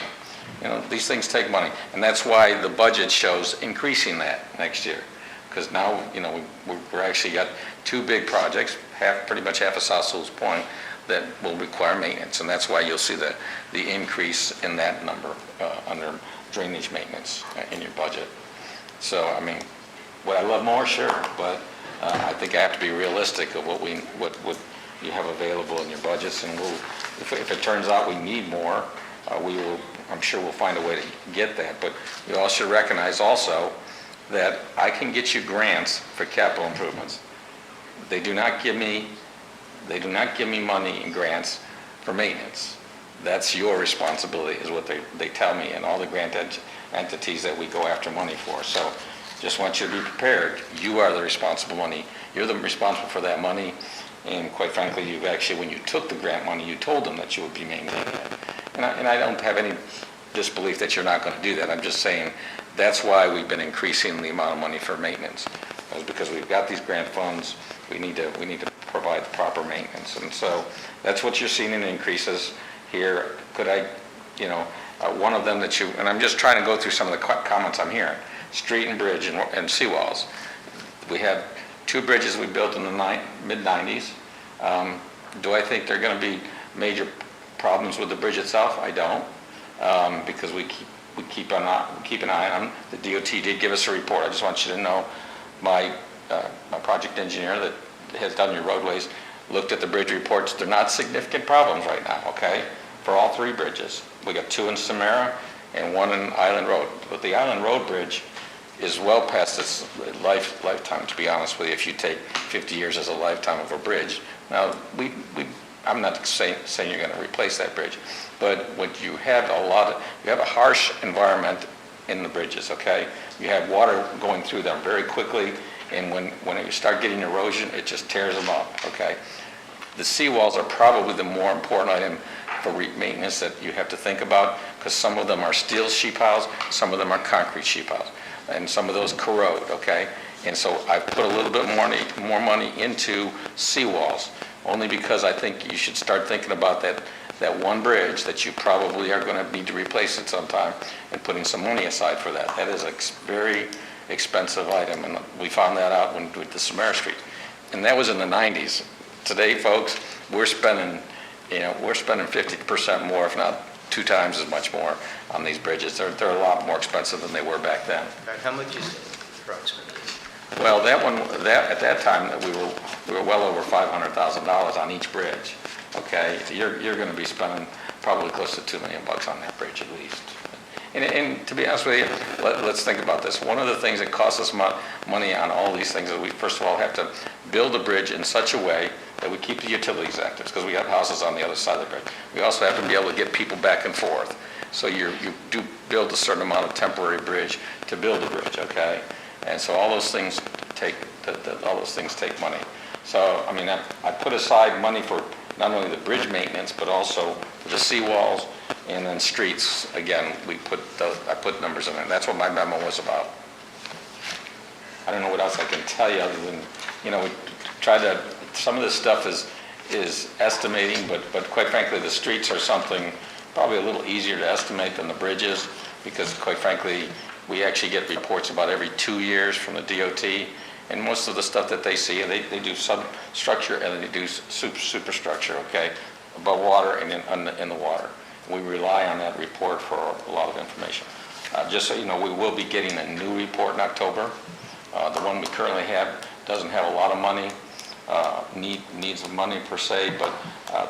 in them. These things take money. And that's why the budget shows increasing that next year. Because now, we're actually got two big projects, pretty much half of South Sewell's Point, that will require maintenance. And that's why you'll see the increase in that number under drainage maintenance in your budget. So, would I love more? Sure. But I think I have to be realistic of what you have available in your budgets. And if it turns out we need more, I'm sure we'll find a way to get that. But you all should recognize also that I can get you grants for capital improvements. They do not give me money in grants for maintenance. That's your responsibility, is what they tell me, and all the grant entities that we go after money for. So just want you to be prepared. You are the responsible money. You're the responsible for that money. And quite frankly, you've actually, when you took the grant money, you told them that you would be maintaining it. And I don't have any disbelief that you're not going to do that. I'm just saying that's why we've been increasing the amount of money for maintenance. It's because we've got these grant funds. We need to provide proper maintenance. And so that's what you're seeing in increases here. Could I, one of them that and I'm just trying to go through some of the comments I'm hearing. Street and bridge and seawalls. We have two bridges we built in the mid-90s. Do I think there are going to be major problems with the bridge itself? I don't, because we keep an eye on them. The DOT did give us a report. I just want you to know my project engineer that has done your roadways looked at the bridge reports. They're not significant problems right now, okay, for all three bridges. We got two in Samara and one in Island Road. But the Island Road Bridge is well past its lifetime, to be honest with you, if you take 50 years as a lifetime of a bridge. Now, I'm not saying you're going to replace that bridge, but what you have you have a harsh environment in the bridges, okay? You have water going through them very quickly, and when you start getting erosion, it just tears them up, okay? The seawalls are probably the more important item for maintenance that you have to think about, because some of them are steel sheet piles, some of them are concrete sheet piles, and some of those corrode, okay? And so I've put a little bit more money into seawalls, only because I think you should start thinking about that one bridge that you probably are going to need to replace at some time, and putting some money aside for that. That is a very expensive item, and we found that out when we did the Samara Street. And that was in the 90s. Today, folks, we're spending 50% more, if not 2 times as much more on these bridges. They're a lot more expensive than they were back then. How much is it approximately? Well, at that time, we were well over $500,000 on each bridge. Okay, you're going to be spending probably close to $2 million on that bridge at least. And to be honest with you, let's think about this. One of the things that costs us money on all these things is we first of all have to build a bridge in such a way that we keep the utilities active, because we have houses on the other side of the bridge. We also have to be able to get people back and forth. So you do build a certain amount of temporary bridge to build a bridge, okay? And so all those things take money. So I put aside money for not only the bridge maintenance, but also the seawalls, and then streets. Again, I put numbers in there. That's what my memo was about. I don't know what else I can tell you other than, we try to, some of this stuff is estimating, but quite frankly, the streets are something probably a little easier to estimate than the bridges, because quite frankly, we actually get reports about every 2 years from the DOT, and most of the stuff that they see, they do substructure and they do superstructure, okay, above water and in the water. We rely on that report for a lot of information. Just so you know, we will be getting a new report in October. The one we currently have doesn't have a lot of money, needs of money per se, but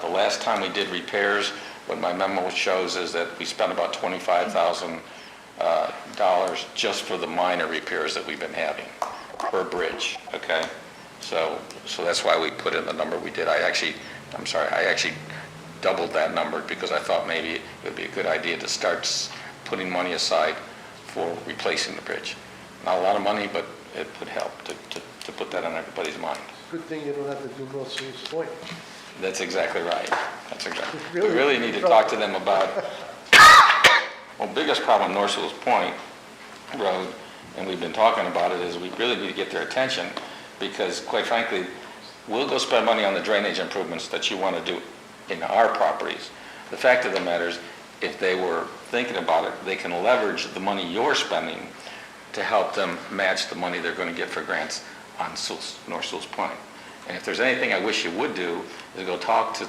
the last time we did repairs, what my memo shows is that we spent about $25,000 just for the minor repairs that we've been having per bridge, okay? So that's why we put in the number we did. I actually doubled that number because I thought maybe it would be a good idea to start putting money aside for replacing the bridge. Not a lot of money, but it would help to put that on everybody's mind. Good thing you don't have to do North Sewell's Point. That's exactly right. That's exactly. We really need to talk to them about, well, biggest problem North Sewell's Point Road, and we've been talking about it, is we really need to get their attention because, quite frankly, we'll go spend money on the drainage improvements that you want to do in our properties. The fact of the matter is, if they were thinking about it, they can leverage the money you're spending to help them match the money they're going to get for grants on North Sewell's Point. And if there's anything I wish you would do, is go talk to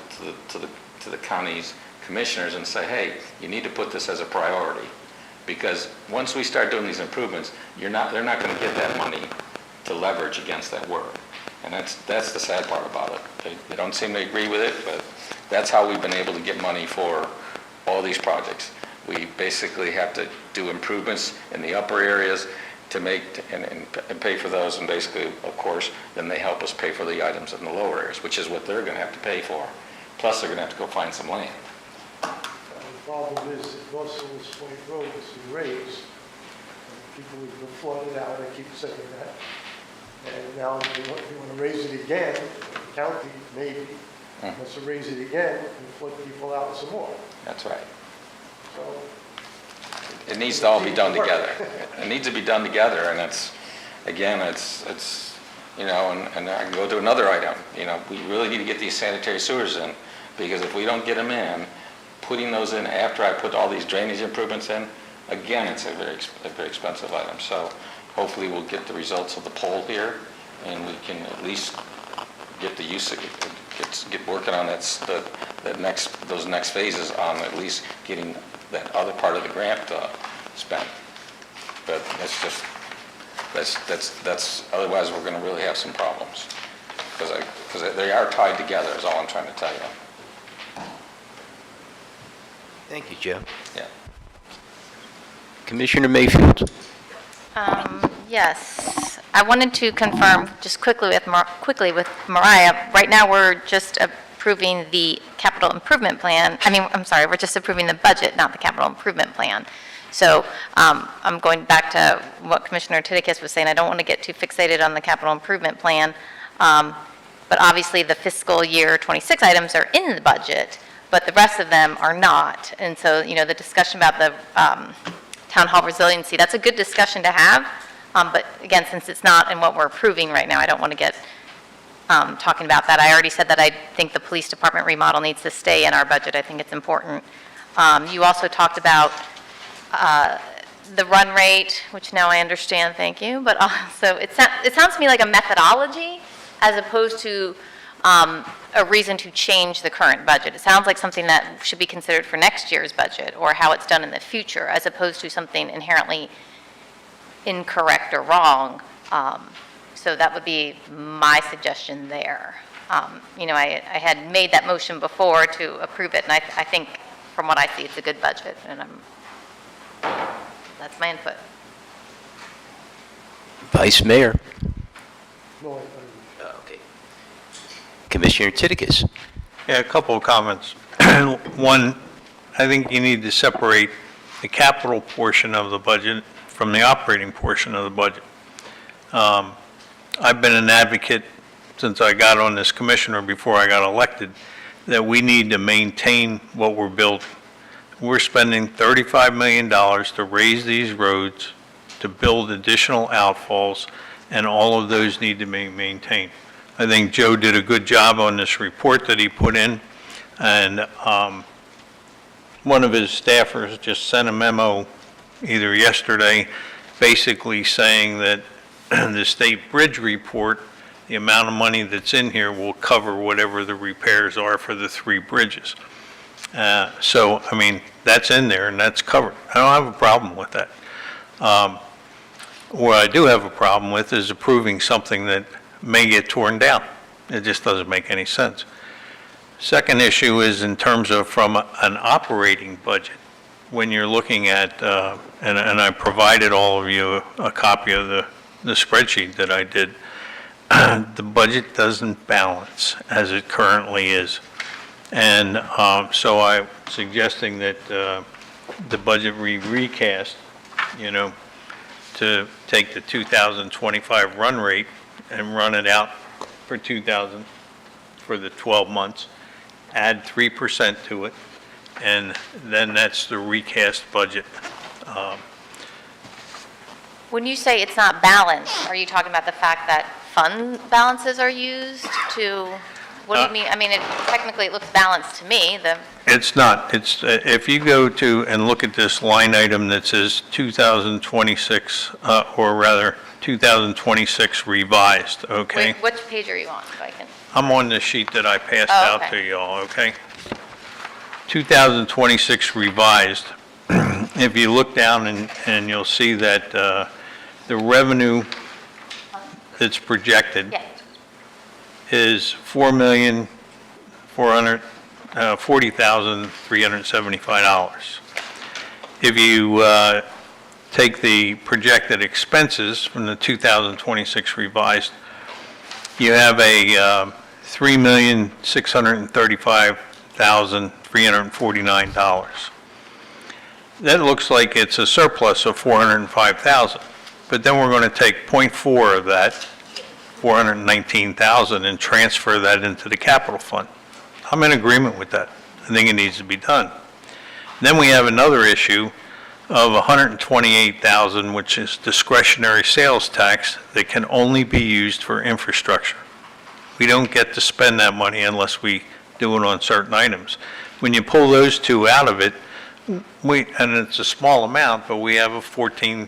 the county's commissioners and say, hey, you need to put this as a priority. Because once we start doing these improvements, they're not going to get that money to leverage against that work. And that's the sad part about it. They don't seem to agree with it, but that's how we've been able to get money for all these projects. We basically have to do improvements in the upper areas to make and pay for those, and basically, of course, then they help us pay for the items in the lower areas, which is what they're going to have to pay for. Plus, they're going to have to go find some land. The problem is that North Sewell's Point Road is being raised, and people have been flooded out, I keep saying that. And now they want to raise it again, the county maybe wants to raise it again and flood people out some more. That's right. So It needs to all be done together. It needs to be done together, and it's you know, and I can go to another item. You know, we really need to get these sanitary sewers in, because if we don't get them in, putting those in after I put all these drainage improvements in, again, it's a very expensive item. So hopefully we'll get the results of the poll here, and we can at least get the use of get working on those next phases on at least getting that other part of the grant spent. But that's otherwise we're going to really have some problems, because they are tied together is all I'm trying to tell you. Thank you, Joe. Yeah. Commissioner Mayfield. Yes, I wanted to confirm just quickly with Mariah. Right now, we're just approving the capital improvement plan. I'm sorry, we're just approving the budget, not the capital improvement plan. So I'm going back to what Commissioner Titikas was saying. I don't want to get too fixated on the capital improvement plan, but obviously the fiscal year 26 items are in the budget, but the rest of them are not. And so, you know, the discussion about the town hall resiliency, that's a good discussion to have. But again, since it's not in what we're approving right now, I don't want to get talking about that. I already said that I think the police department remodel needs to stay in our budget. I think it's important. You also talked about the run rate, which now I understand, thank you. But also, it sounds to me like a methodology as opposed to a reason to change the current budget. It sounds like something that should be considered for next year's budget or how it's done in the future, as opposed to something inherently incorrect or wrong. So that would be my suggestion there. You know, I had made that motion before to approve it, and I think from what I see, it's a good budget, and that's my input. Vice Mayor. no, Okay. Commissioner Titikas. Yeah, a couple of comments. One, I think you need to separate the capital portion of the budget from the operating portion of the budget. I've been an advocate since I got on this commission or before I got elected that we need to maintain what we're building. We're spending $35 million to raise these roads, to build additional outfalls, and all of those need to be maintained. I think Joe did a good job on this report that he put in, and one of his staffers just sent a memo either yesterday basically saying that the state bridge report, the amount of money that's in here will cover whatever the repairs are for the 3 bridges. So, I mean, that's in there and that's covered. I don't have a problem with that. What I do have a problem with is approving something that may get torn down. It just doesn't make any sense. Second issue is in terms of from an operating budget, when you're looking at, and I provided all of you a copy of the spreadsheet that I did, the budget doesn't balance as it currently is. And so I'm suggesting that the budget recast, to take the 2025 run rate and run it out for for the 12 months, add 3% to it, and then that's the recast budget. When you say it's not balanced, are you talking about the fact that fund balances are used to, what do you mean? I mean, technically it looks balanced to me, It's not. It's, if you go to and look at this line item that says 2026, or rather 2026 revised, okay? wait, which page are you on, if I can? I'm on the sheet that I passed Oh, out okay. to y'all, okay? 2026 revised, if you look down and you'll see that the revenue that's projected Yeah. is $4,440,375. If you take the projected expenses from the 2026 revised, you have a $3,635,349. That looks like it's a surplus of $405,000, but then we're going to take 0.4 of that, $419,000, and transfer that into the capital fund. I'm in agreement with that. I think it needs to be done. Then we have another issue of $128,000, which is discretionary sales tax that can only be used for infrastructure. We don't get to spend that money unless we do it on certain items. When you pull those two out of it, and it's a small amount, but we have a $14,000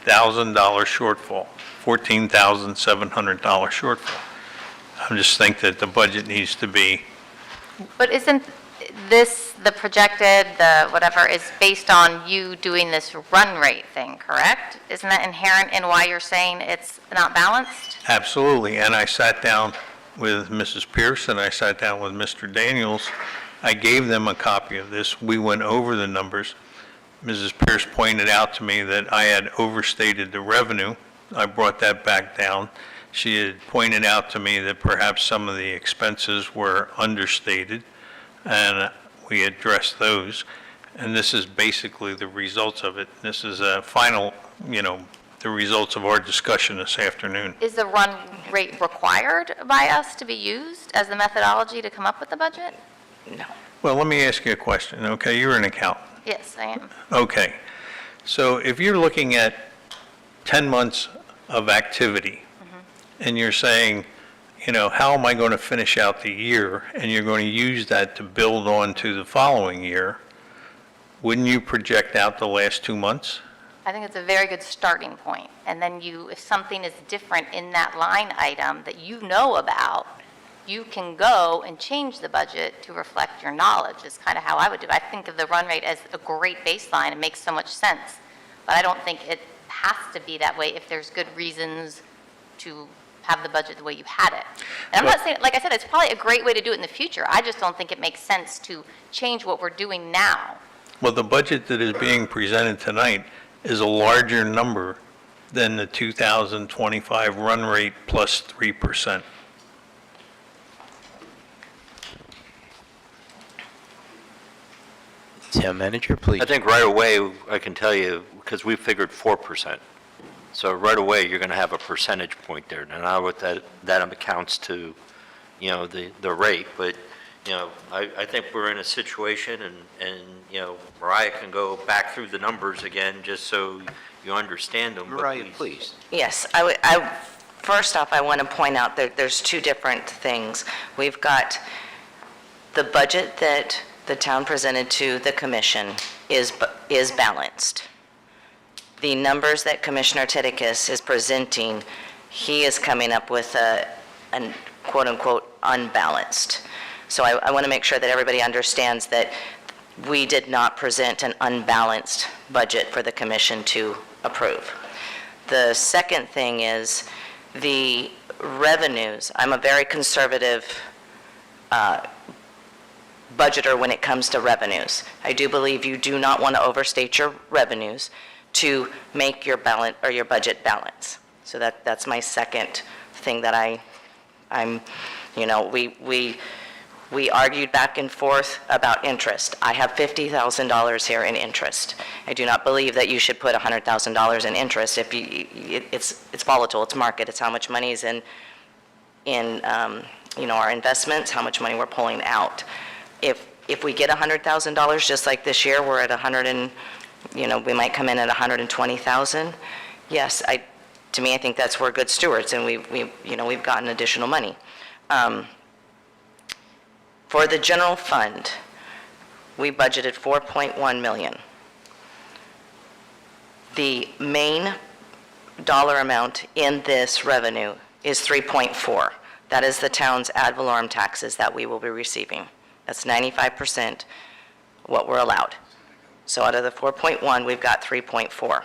shortfall, $14,700 shortfall. I just think that the budget needs to be, But isn't this, the projected, the whatever, is based on you doing this run rate thing, correct? Isn't that inherent in why you're saying it's not balanced? absolutely. And I sat down with Mrs. Pierce and I sat down with Mr. Daniels. I gave them a copy of this. We went over the numbers. Mrs. Pierce pointed out to me that I had overstated the revenue. I brought that back down. She had pointed out to me that perhaps some of the expenses were understated, and we addressed those. And this is basically the results of it. This is a final, the results of our discussion this afternoon. Is the run rate required by us to be used as the methodology to come up with the budget? No. Well, let me ask you a question, okay? You're an accountant. Yes, I am. Okay. So if you're looking at 10 months of activity, and you're saying, how am I going to finish out the year? And you're going to use that to build on to the following year, wouldn't you project out the last 2 months? I think it's a very good starting point. And then if something is different in that line item that you know about, you can go and change the budget to reflect your knowledge, is kind of how I would do it. I think of the run rate as a great baseline. It makes so much sense. But I don't think it has to be that way if there's good reasons to have the budget the way you had it. And I'm not saying, like I said, it's probably a great way to do it in the future. I just don't think it makes sense to change what we're doing now. Well, the budget that is being presented tonight is a larger number than the 2025 run rate plus 3%. Town manager, please. I think right away, I can tell you, because we figured 4%. So right away, you're going to have a percentage point there. Now, not what that accounts to, the rate, but, I think we're in a situation, and Mariah can go back through the numbers again, just so you understand them. but Mariah, please. Yes, first off, I want to point out that there's two different things. We've got the budget that the town presented to the commission is balanced. The numbers that Commissioner Tidicus is presenting, he is coming up with a quote-unquote unbalanced. So I want to make sure that everybody understands that we did not present an unbalanced budget for the commission to approve. The second thing is the revenues. I'm a very conservative budgeter when it comes to revenues. I do believe you do not want to overstate your revenues to make your balance or your budget balance. So that's my second thing that I'm, you know, we argued back and forth about interest. I have $50,000 here in interest. I do not believe that you should put $100,000 in interest. If it's volatile, it's market, it's how much money is in you know, our investments, how much money we're pulling out. If we get $100,000, just like this year, we're at 100 and, you know, we might come in at 120,000. Yes, to me, I think that's we're good stewards, and you know, we've gotten additional money. For the general fund, we budgeted $4.1 million. The main dollar amount in this revenue is $3.4. That is the town's ad valorem taxes that we will be receiving. That's 95% what we're allowed. So out of the 4.1, we've got 3.4.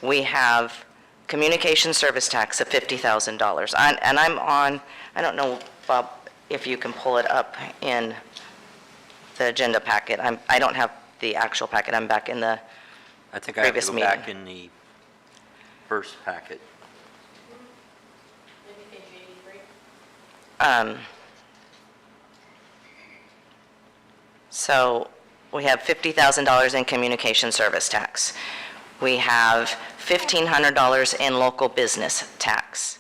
We have communication service tax of $50,000. And I'm on, I don't know, Bob, if you can pull it up in the agenda packet. I don't have the actual packet. I'm back in the I think I have to previous go meeting. back in the first packet. So we have $50,000 in communication service tax. We have $1,500 in local business tax.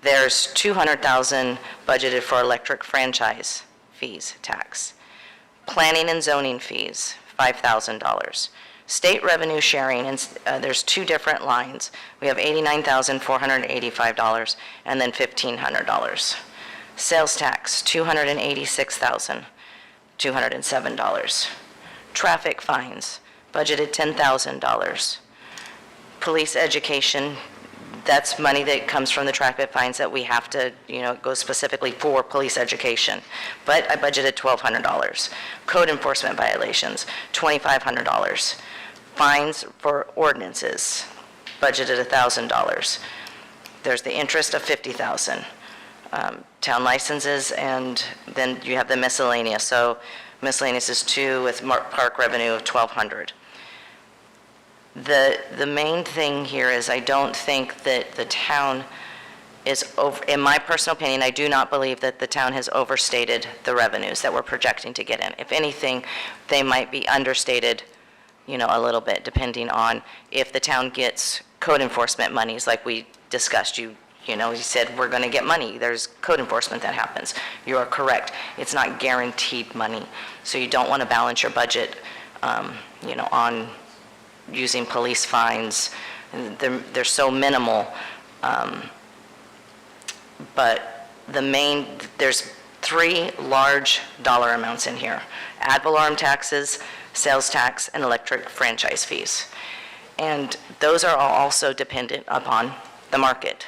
There's $200,000 budgeted for electric franchise fees tax. Planning and zoning fees, $5,000. State revenue sharing, and there's two different lines. We have $89,485 and then $1,500. Sales tax, $286,207. Traffic fines, budgeted $10,000. Police education, that's money that comes from the traffic fines that we have to, you know, go specifically for police education. But I budgeted $1,200. Code enforcement violations, $2,500. Fines for ordinances, budgeted $1,000. There's the interest of $50,000. Town licenses, and then you have the miscellaneous. So miscellaneous is 2 with park revenue of $1,200. The main thing here is I don't think that the town is over, in my personal opinion, I do not believe that the town has overstated the revenues that we're projecting to get in. If anything, they might be understated, you know, a little bit, depending on if the town gets code enforcement monies like we discussed. You know, you said we're going to get money. There's code enforcement that happens. You are correct. It's not guaranteed money. So you don't want to balance your budget, you know, on using police fines. They're so minimal. But there's 3 large dollar amounts in here: ad valorem taxes, sales tax, and electric franchise fees. And those are all also dependent upon the market.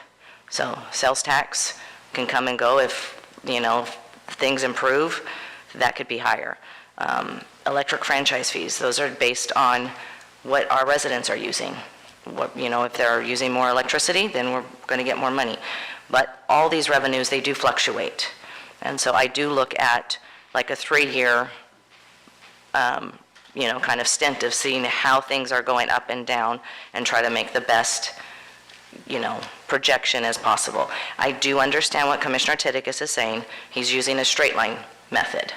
So sales tax can come and go if, you know, things improve, that could be higher. Electric franchise fees, those are based on what our residents are using. What, you know, if they're using more electricity, then we're going to get more money. But all these revenues, they do fluctuate. And so I do look at like a 3-year, you know, kind of stint of seeing how things are going up and down and try to make the best, you know, projection as possible. I do understand what Commissioner Titicus is saying. He's using a straight line method.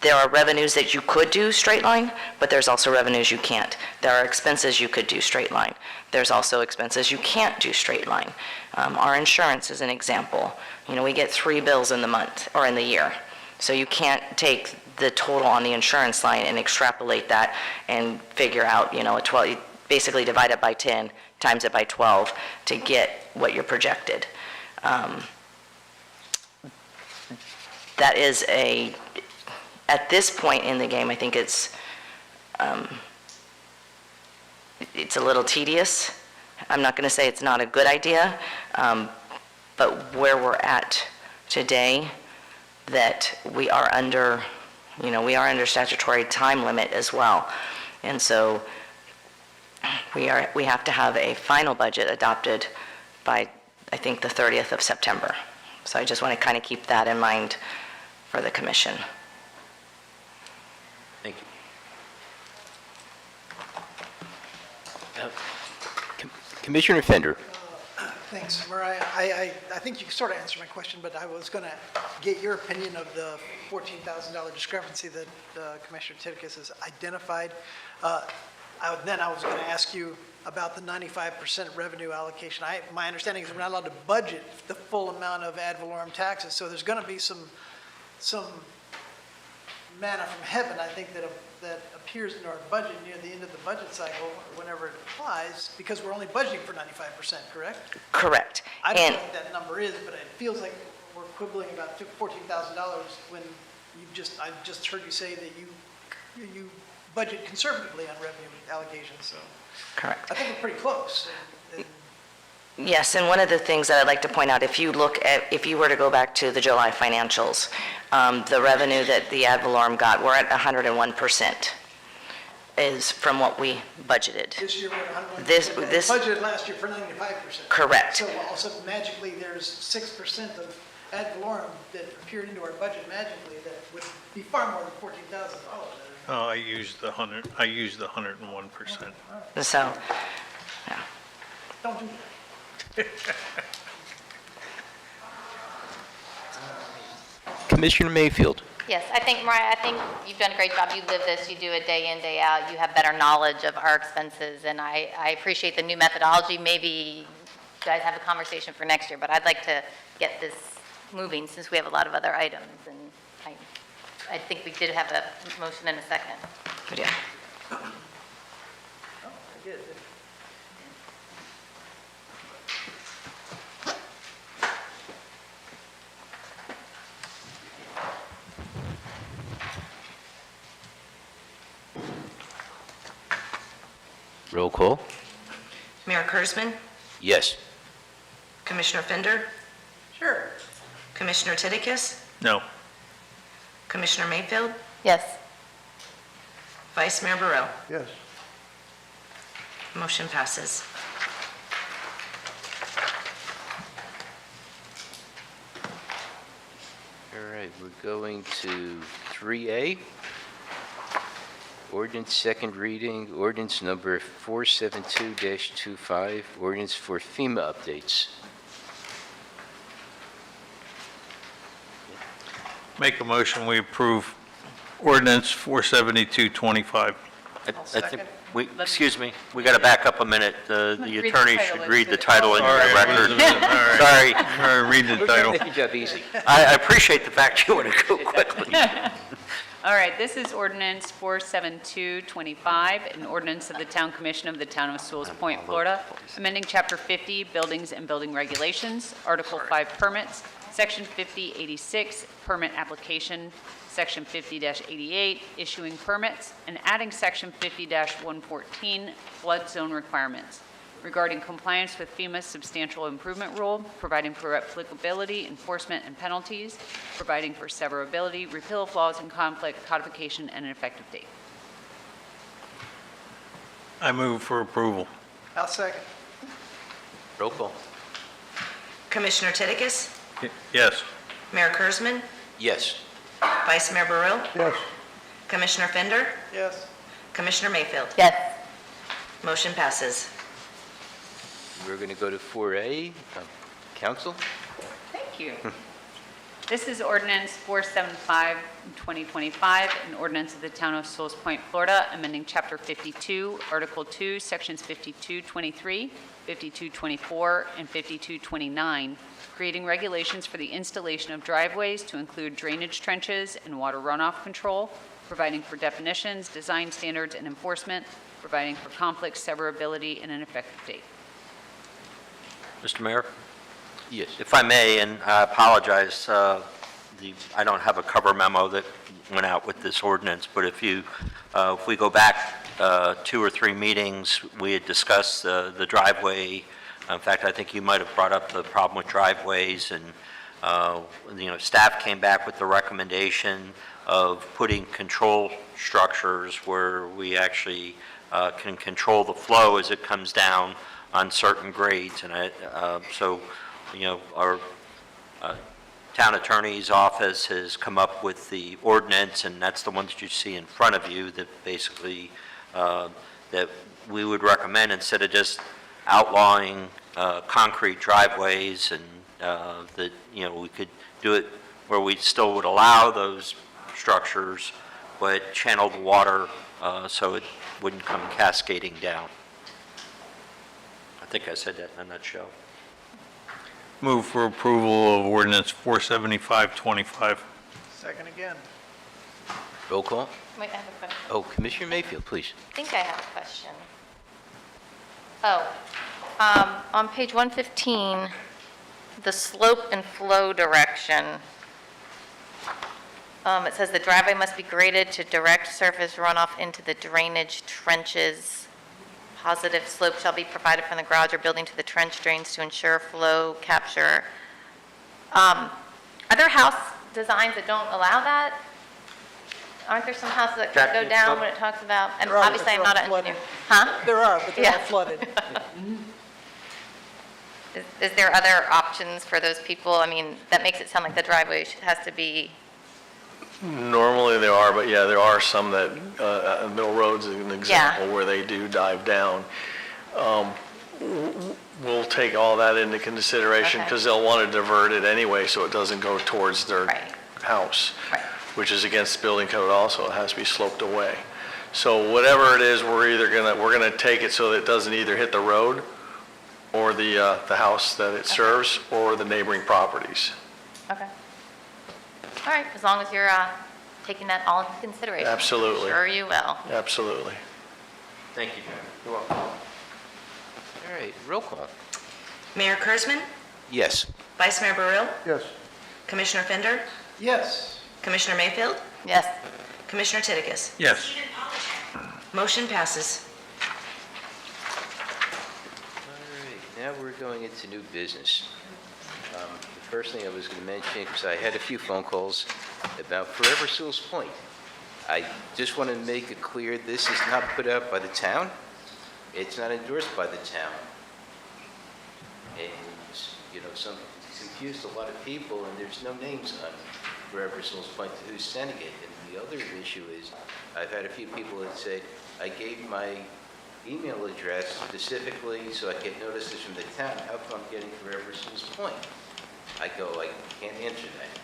There are revenues that you could do straight line, but there's also revenues you can't. There are expenses you could do straight line. There's also expenses you can't do straight line. Our insurance is an example. You know, we get 3 bills in the month or in the year. So you can't take the total on the insurance line and extrapolate that and figure out, you know, basically divide it by 10, times it by 12 to get what you're projected. That is at this point in the game, I think it's a little tedious. I'm not going to say it's not a good idea, but where we're at today, that we are under, we are under statutory time limit as well. And so we have to have a final budget adopted by, I think, the 30th of September. So I just want to kind of keep that in mind for the commission. Thank you. Commissioner Fender. Thanks, Mariah. I think you sort of answered my question, but I was going to get your opinion of the $14,000 discrepancy that Commissioner Titkus has identified. Then I was going to ask you about the 95% revenue allocation. My understanding is we're not allowed to budget the full amount of ad valorem taxes, so there's going to be some manna from heaven, I think, that appears in our budget near the end of the budget cycle, or whenever it applies, because we're only budgeting for 95%, correct? Correct. I don't know what that number is, but it feels like we're quibbling about $14,000 when I just heard you say that you budget conservatively on revenue allocation, so. Correct. I think we're pretty close. Yes, and one of the things that I'd like to point out, if you were to go back to the July financials, the revenue that the ad valorem got, we're at 101% is from what we budgeted. This year we're at 101%. This Budgeted last year for 95%. Correct. So also magically, there's 6% of ad valorem that appeared into our budget magically that would be far more than $14,000. Oh, I used the 101%. So, yeah. Don't do that. Commissioner Mayfield. Yes, I think, Mariah, I think you've done a great job. You live this, you do it day in, day out. You have better knowledge of our expenses, and I appreciate the new methodology. Maybe you guys have a conversation for next year, but I'd like to get this moving since we have a lot of other items, and I think we did have a motion in a second. Yeah. Roll call. Mayor Kurzman, Yes. Commissioner Fender, Sure. Commissioner Titkus, No. Commissioner Mayfield, Yes. Vice Mayor Burrell. Yes. Motion passes. All right, we're going to 3A. Ordinance second reading, ordinance number 472-25, ordinance for FEMA updates. Make a motion, we approve ordinance 47225. I think excuse me, we got to back up a minute. The attorney should read the title into the record. Sorry. All right, read the title. Make your job easy. I appreciate the fact you want to go quickly. All right, this is ordinance 47225, an ordinance of the Town Commission of the Town of Sewell Point, Florida, amending Chapter 50, Buildings and Building Regulations, Article 5, Permits, Section 5086, Permit Application, Section 50-88, Issuing Permits, and adding Section 50-114, Flood Zone Requirements, regarding compliance with FEMA's Substantial Improvement Rule, providing for applicability, enforcement, and penalties, providing for severability, repeal of laws in conflict, codification, and an effective date. I move for approval. I'll second. Roll call. Commissioner Titkus, Yes. Mayor Kurzman, Yes. Vice Mayor Burrell, Yes. Commissioner Fender, Yes. Commissioner Mayfield. Yes. Motion passes. We're going to go to 4A. Council? Thank you. This is ordinance 475-2025, an ordinance of the Town of Sewell Point, Florida, amending Chapter 52, Article 2, Sections 5223, 5224, and 5229, creating regulations for the installation of driveways to include drainage trenches and water runoff control, providing for definitions, design standards, and enforcement, providing for conflict severability and an effective date. Mr. Mayor? Yes. If I may, and I apologize, I don't have a cover memo that went out with this ordinance, but if we go back 2 or 3 meetings, we had discussed the driveway. In fact, I think you might have brought up the problem with driveways, and Staff came back with the recommendation of putting control structures where we actually can control the flow as it comes down on certain grades. And our town attorney's office has come up with the ordinance, and that's the one that you see in front of you, that basically that we would recommend, instead of just outlawing concrete driveways, and that we could do it where we still would allow those structures, but channel the water so it wouldn't come cascading down. I think I said that in a nutshell. Move for approval of ordinance 47525. Second again. Roll call. Wait, I have a question. Oh, Commissioner Mayfield, please. I think I have a question. On page 115, the slope and flow direction, it says the driveway must be graded to direct surface runoff into the drainage trenches. Positive slope shall be provided from the garage or building to the trench drains to ensure flow capture. Are there house designs that don't allow that? Aren't there some houses that could go down when it talks about, and There are, obviously I'm but not they're an engineer. Huh? There are, but they're Yeah. all flooded. Is there other options for those people? I mean, that makes it sound like the driveway has to be, Normally there are, but yeah, there are some that, Middle Road's an example where they do dive down. We'll take all that into consideration Okay. because they'll want to divert it anyway so it doesn't go towards their house, which is against building code also. It has to be sloped away. So whatever it is, we're gonna take it so that it doesn't either hit the road or the house that it serves or the neighboring properties. okay. All right, as long as you're taking that all into consideration. Absolutely. Sure you will. Absolutely. Thank you, Jeremy. You're welcome. All right, roll call. Mayor Kurzman, Yes. Vice Mayor Burrill, Yes. Commissioner Fender, Yes. Commissioner Mayfield, Yes. Commissioner Titicus. Yes. Motion passes. All right, now we're going into new business. The first thing I was going to mention, because I had a few phone calls about Forever Sewell's Point. I just want to make it clear, this is not put out by the town. It's not endorsed by the town. And, some confused a lot of people, and there's no names on Forever Sewell's Point to who's sending it. And the other issue is, I've had a few people that said, I gave my email address specifically so I get notices from the town. How come I'm getting Forever Sewell's Point? I go, I can't answer that.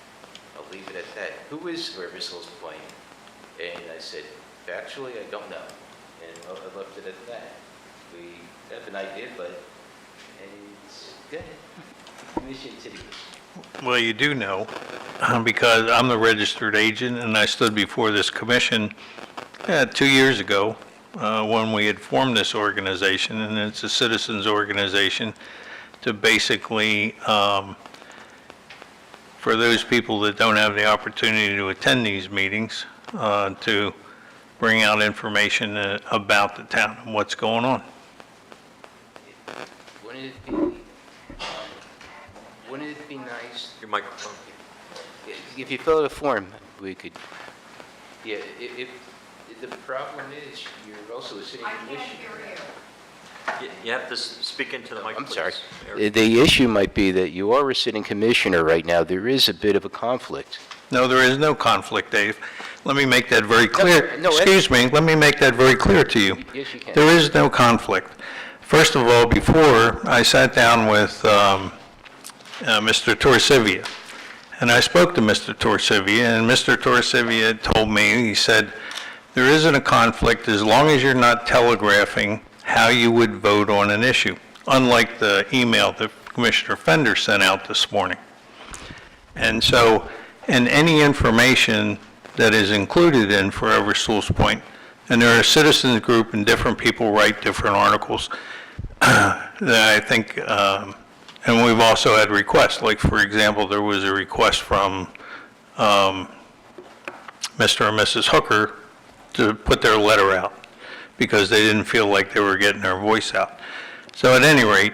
I'll leave it at that. Who is Forever Sewell's Point? And I said, factually, I don't know. And I left it at that. We have an idea, but it's good. Commissioner Titicus. Well, you do know, because I'm the registered agent, and I stood before this commission 2 years ago when we had formed this organization, and it's a citizens organization to basically, for those people that don't have the opportunity to attend these meetings, to bring out information about the town and what's going on. Wouldn't it be nice, Your microphone. if you fill out a form, we could, if the problem is, you're also a city commissioner. You have to speak into the mic, I'm please. sorry. The issue might be that you are a sitting commissioner right now. There is a bit of a conflict. No, there is no conflict, Dave. Let me make that very clear. No, Excuse me, let me make that very clear to you. Yes, you can. There is no conflict. First of all, before, I sat down with Mr. Torsivia, and I spoke to Mr. Torsivia, and Mr. Torsivia told me, he said, there isn't a conflict as long as you're not telegraphing how you would vote on an issue, unlike the email that Commissioner Fender sent out this morning. And so, and any information that is included in Forever Sewell's Point, and there are a citizens group and different people write different articles that I think, and we've also had requests, like for example, there was a request from Mr. and Mrs. Hooker to put their letter out because they didn't feel like they were getting their voice out. So at any rate,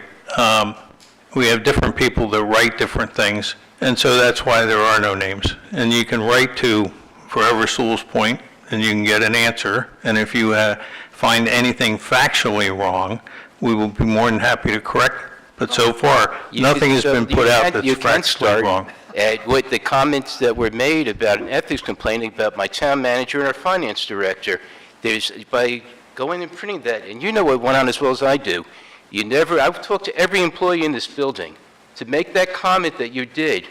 we have different people that write different things, And so that's why there are no names. And you can write to Forever Sewell's Point, and you can get an answer. And if you find anything factually wrong, we will be more than happy to correct it. But so far, nothing has been put out that's factually wrong. With the comments that were made about an ethics complaint about my town manager and our finance director, by going and printing that, and you know what went on as well as I do, I've talked to every employee in this building. To make that comment that you did,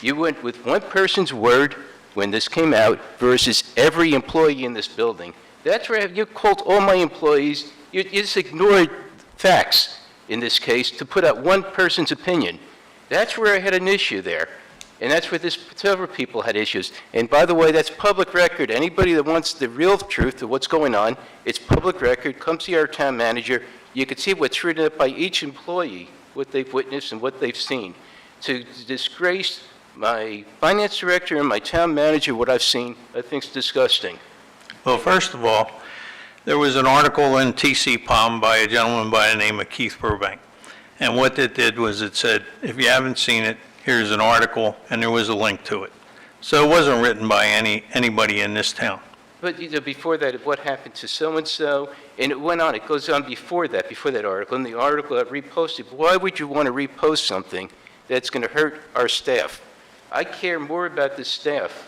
you went with one person's word when this came out versus every employee in this building. That's where you called all my employees, you just ignored facts in this case to put out one person's opinion. That's where I had an issue there. And that's where several people had issues. And by the way, that's public record. Anybody that wants the real truth of what's going on, it's public record. Come see our town manager. You can see what's written up by each employee, what they've witnessed and what they've seen. To disgrace my finance director and my town manager, what I've seen, I think is disgusting. Well, first of all, there was an article in TC Palm by a gentleman by the name of Keith Burbank. And what it did was it said, if you haven't seen it, here's an article, and there was a link to it. So it wasn't written by anybody in this town. But before that, what happened to so-and-so, and it went on. It goes on before that article. And the article that reposted, why would you want to repost something that's going to hurt our staff? I care more about the staff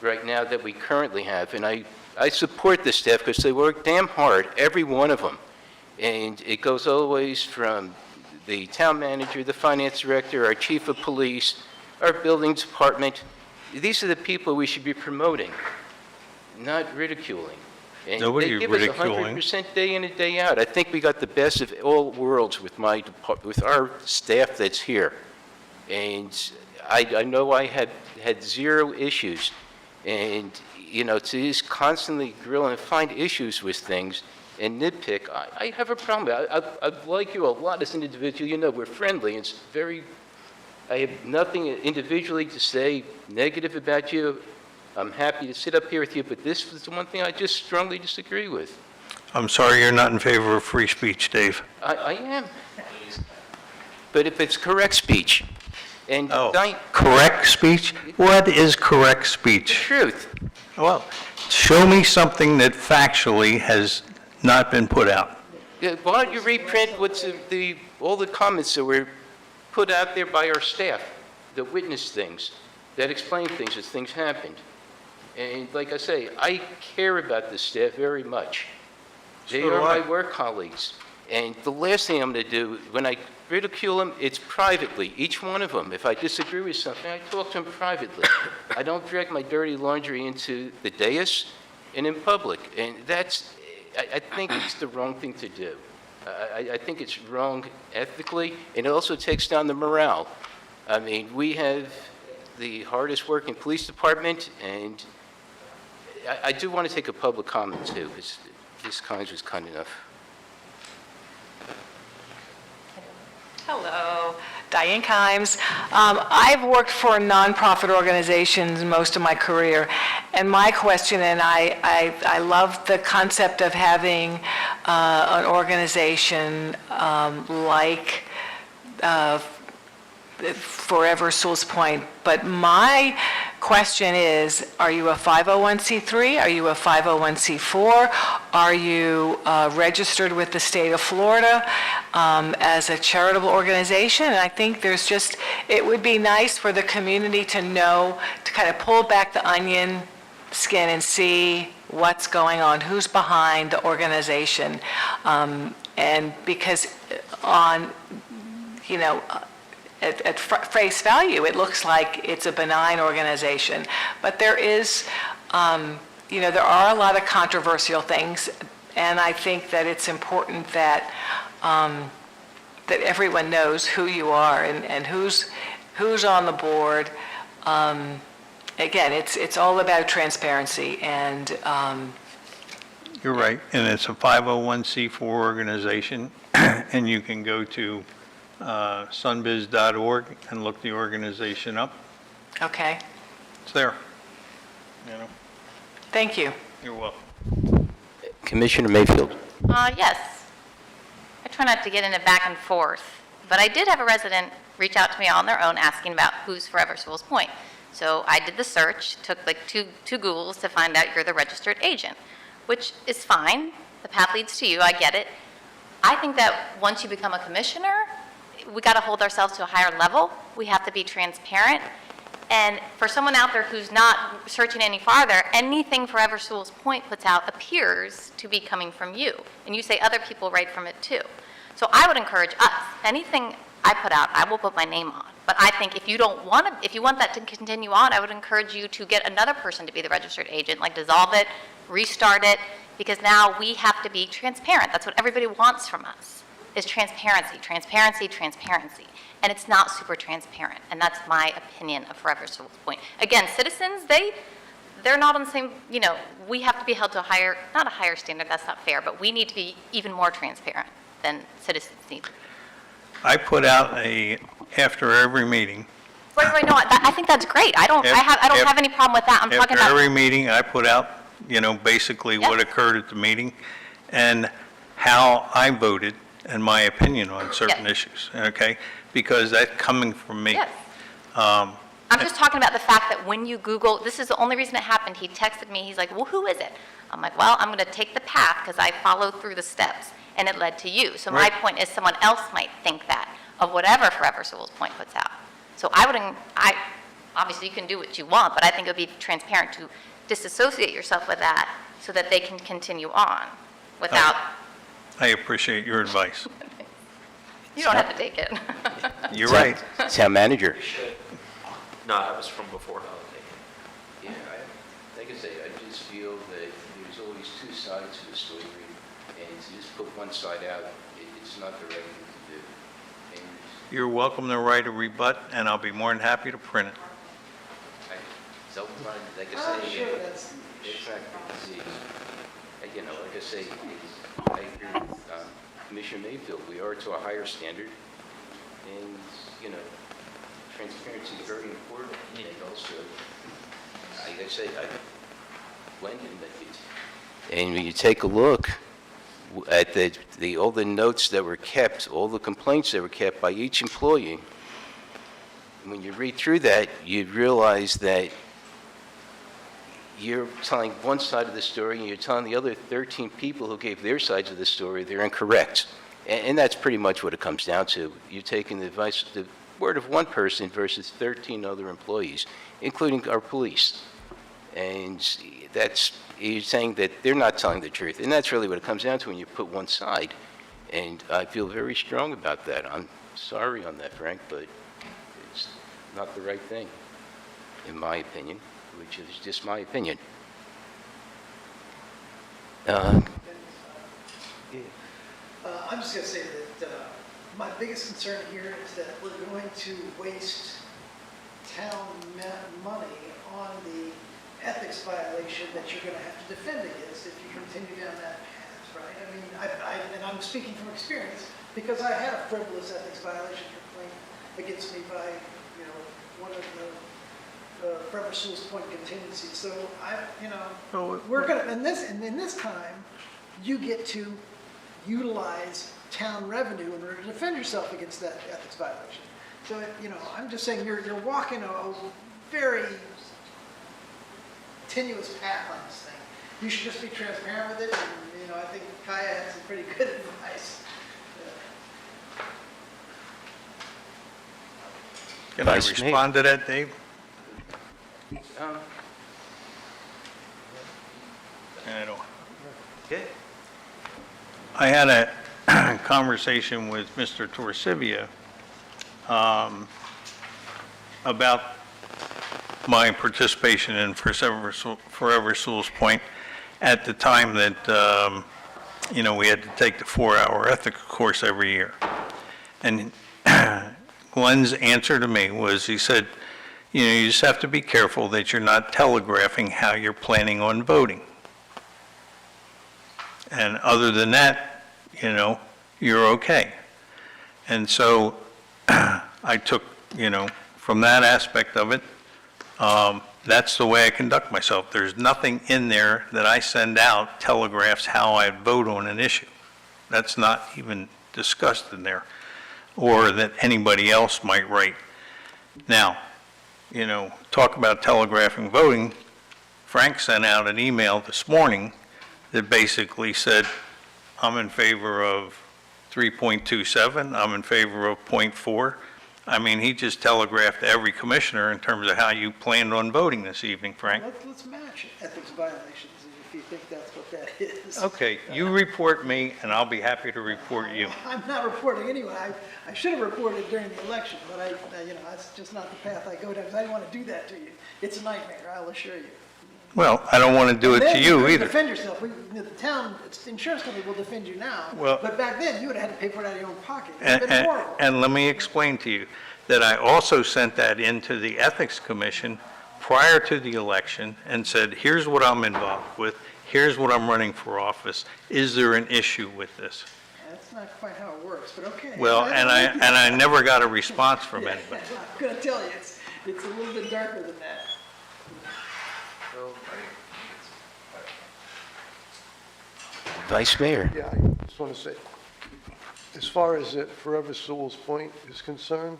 right now that we currently have, and I support the staff because they work damn hard, every one of them. And it goes always from the town manager, the finance director, our chief of police, our building department. These are the people we should be promoting, not ridiculing. And Nobody they give ridiculing. us 100% day in and day out. I think we got the best of all worlds with with our staff that's here. And I know I had zero issues. And, to just constantly grill and find issues with things and nitpick, I have a problem. I like you a lot as an individual. We're friendly. I have nothing individually to say negative about you. I'm happy to sit up here with you, but this is the one thing I just strongly disagree with. I'm sorry you're not in favor of free speech, Dave. I am. But if it's correct speech, and Correct speech? What is correct speech? truth, Well, show me something that factually has not been put out. why don't you reprint what's all the comments that were put out there by our staff that witnessed things, that explained things as things happened? And like I say, I care about the staff very much. They So do are I. my work colleagues. And the last thing I'm going to do, when I ridicule them, it's privately, each one of them. If I disagree with something, I talk to them privately. I don't drag my dirty laundry into the dais and in public. And I think it's the wrong thing to do. I think it's wrong ethically, and it also takes down the morale. I mean, we have the hardest working police department, and I do want to take a public comment too, because this Kynes was kind enough. Hello, Diane Kimes. I've worked for nonprofit organizations most of my career, and my question, and I love the concept of having an organization like Forever Sewell's Point, but my question is, are you a 501c3? Are you a 501c4? Are you registered with the state of Florida as a charitable organization? And I think it would be nice for the community to know, to kind of pull back the onion skin and see what's going on, who's behind the organization. And because at face value, it looks like it's a benign organization. But there is, there are a lot of controversial things, and I think that it's important that that everyone knows who you are and who's on the board. Again, it's all about transparency, and You're right, and it's a 501c4 organization, and you can go to sunbiz.org and look the organization up. okay, It's there. thank you. You're welcome. Commissioner Mayfield. Yes. I try not to get into back and forth, But I did have a resident reach out to me on their own asking about who's Forever Sewell's Point. So I did the search, took like two Googles to find out you're the registered agent, which is fine. The path leads to you, I get it. I think that once you become a commissioner, we got to hold ourselves to a higher level. We have to be transparent. And for someone out there who's not searching any farther, anything Forever Sewell's Point puts out appears to be coming from you. And you say other people write from it too. So I would encourage us, anything I put out, I will put my name on. But I think if you want that to continue on, I would encourage you to get another person to be the registered agent, like dissolve it, restart it, because now we have to be transparent. That's what everybody wants from us, is transparency, transparency, transparency. And it's not super transparent, and that's my opinion of Forever Sewell's Point. Again, citizens, they're not on the same, we have to be held to a higher, not a higher standard, that's not fair, but we need to be even more transparent than citizens need. I put out after every meeting. Right, no, I think that's great. I don't have any problem with that. I'm talking about. After every meeting, I put out, basically what occurred at the meeting and how I voted and my opinion on certain issues, okay? Because that's coming from me. Yes. I'm just talking about the fact that when you Google, this is the only reason it happened. He texted me, he's like, well, who is it? I'm like, well, I'm going to take the path because I followed through the steps and it led to you. So my point is someone else might think that of whatever Forever Sewell's Point puts out. So obviously you can do what you want, but I think it would be transparent to disassociate yourself with that so that they can continue on without. I appreciate your advice. You don't have to take it. You're right. Town manager. No, that was from before. Yeah, like I say, I just feel that there's always two sides to the story, and to just put one side out, it's not the right thing to do. And You're welcome to write a rebut, and I'll be more than happy to print it. like I say, Sure, that's, exactly. Like I say, I agree with Commissioner Mayfield. We are to a higher standard, and, transparency is very important, and also, like I say, I blend in that. And when you take a look at all the notes that were kept, all the complaints that were kept by each employee, when you read through that, you realize that you're telling one side of the story and you're telling the other 13 people who gave their sides of the story they're incorrect. And that's pretty much what it comes down to. You're taking the word of one person versus 13 other employees, including our police. And you're saying that they're not telling the truth. And that's really what it comes down to when you put one side. And I feel very strong about that. I'm sorry on that, Frank, but it's not the right thing, in my opinion, which is just my opinion. I'm just going to say that my biggest concern here is that we're going to waste town money on the ethics violation that you're going to have to defend against if you continue down that path, right? I mean, and I'm speaking from experience because I had a frivolous ethics violation complaint against me by, one of the Forever Sewell's Point contingencies. So we're going to, and in this time, you get to utilize town revenue in order to defend yourself against that ethics violation. So, I'm just saying you're walking a very tenuous path on this thing. You should just be transparent with it, and, I think Kaya had some pretty good advice. Can I respond to that, Dave? I don't. Yeah. I had a conversation with Mr. Torsivia about my participation in Forever Sewell's Point at the time that, we had to take the 4-hour ethics course every year. And Glenn's answer to me was, he said, you just have to be careful that you're not telegraphing how you're planning on voting. And other than that, you're okay. And so I took, from that aspect of it, that's the way I conduct myself. There's nothing in there that I send out telegraphs how I vote on an issue. That's not even discussed in there. or that anybody else might write. Now, talk about telegraphing voting. Frank sent out an email this morning that basically said, I'm in favor of 3.27, I'm in favor of .4. I mean, he just telegraphed to every commissioner in terms of how you planned on voting this evening, Frank. Let's match ethics violations if you think that's what that is. Okay, you report me, and I'll be happy to report you. I'm not reporting anyway. I should have reported during the election, but that's just not the path I go down, because I didn't want to do that to you. It's a nightmare, I'll assure you. Well, I don't want to do it to you Then either. defend yourself. The town, the insurance company will defend you now. Well- But back then, you would have had to pay for it out of your own pocket. It would have been horrible. And let me explain to you that I also sent that into the Ethics Commission prior to the election and said, here's what I'm involved with, here's what I'm running for office, is there an issue with this? That's not quite how it works, but okay. Well, and I never got a response from Yeah, anybody. I'm going to tell you, it's a little bit darker than that. Vice Mayor. Yeah, I just want to say, as far as Forever Sewell's Point is concerned,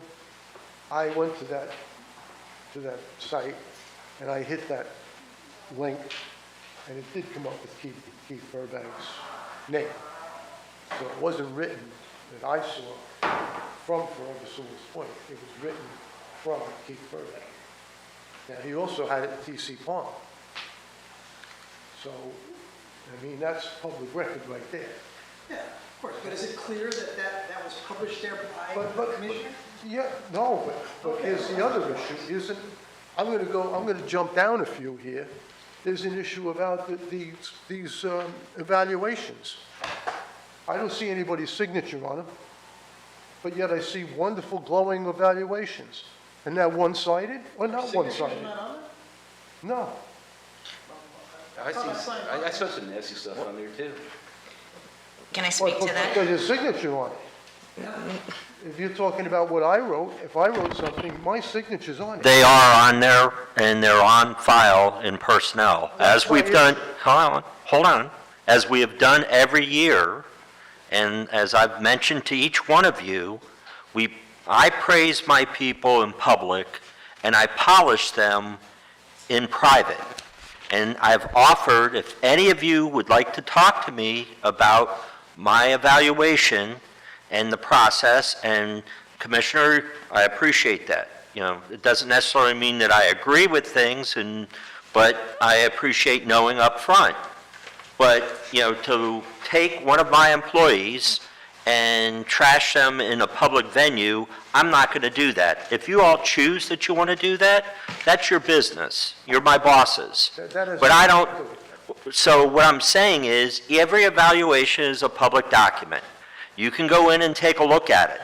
I went to that site, and I hit that link, and it did come up with Keith Burbank's name. So it wasn't written that I saw from Forever Sewell's Point. It was written from Keith Burbank. Now, he also had it at TC Pond. So, I mean, that's public record right there. Yeah, of course, but is it clear that that was published there by But- the commissioner? Yeah, no, but here's the other issue, I'm gonna jump down a few here. There's an issue about these evaluations. I don't see anybody's signature on them, but yet I see wonderful glowing evaluations. And that one-sided, or not Signature's one-sided? not on it? No. I saw some nasty stuff on there, too. Can I speak to But that? there's a signature on it. If you're talking about what I wrote, if I wrote something, my signature's on it. They are on there, and they're on file in personnel. As we've done, hold on. As we have done every year, and as I've mentioned to each one of you, I praise my people in public, and I polish them in private. And I've offered, if any of you would like to talk to me about my evaluation and the process, and Commissioner, I appreciate that. It doesn't necessarily mean that I agree with things, but I appreciate knowing up front. But, to take one of my employees and trash them in a public venue, I'm not going to do that. If you all choose that you want to do that, that's your business. You're my bosses. But I don't, so what I'm saying is, every evaluation is a public document. You can go in and take a look at it.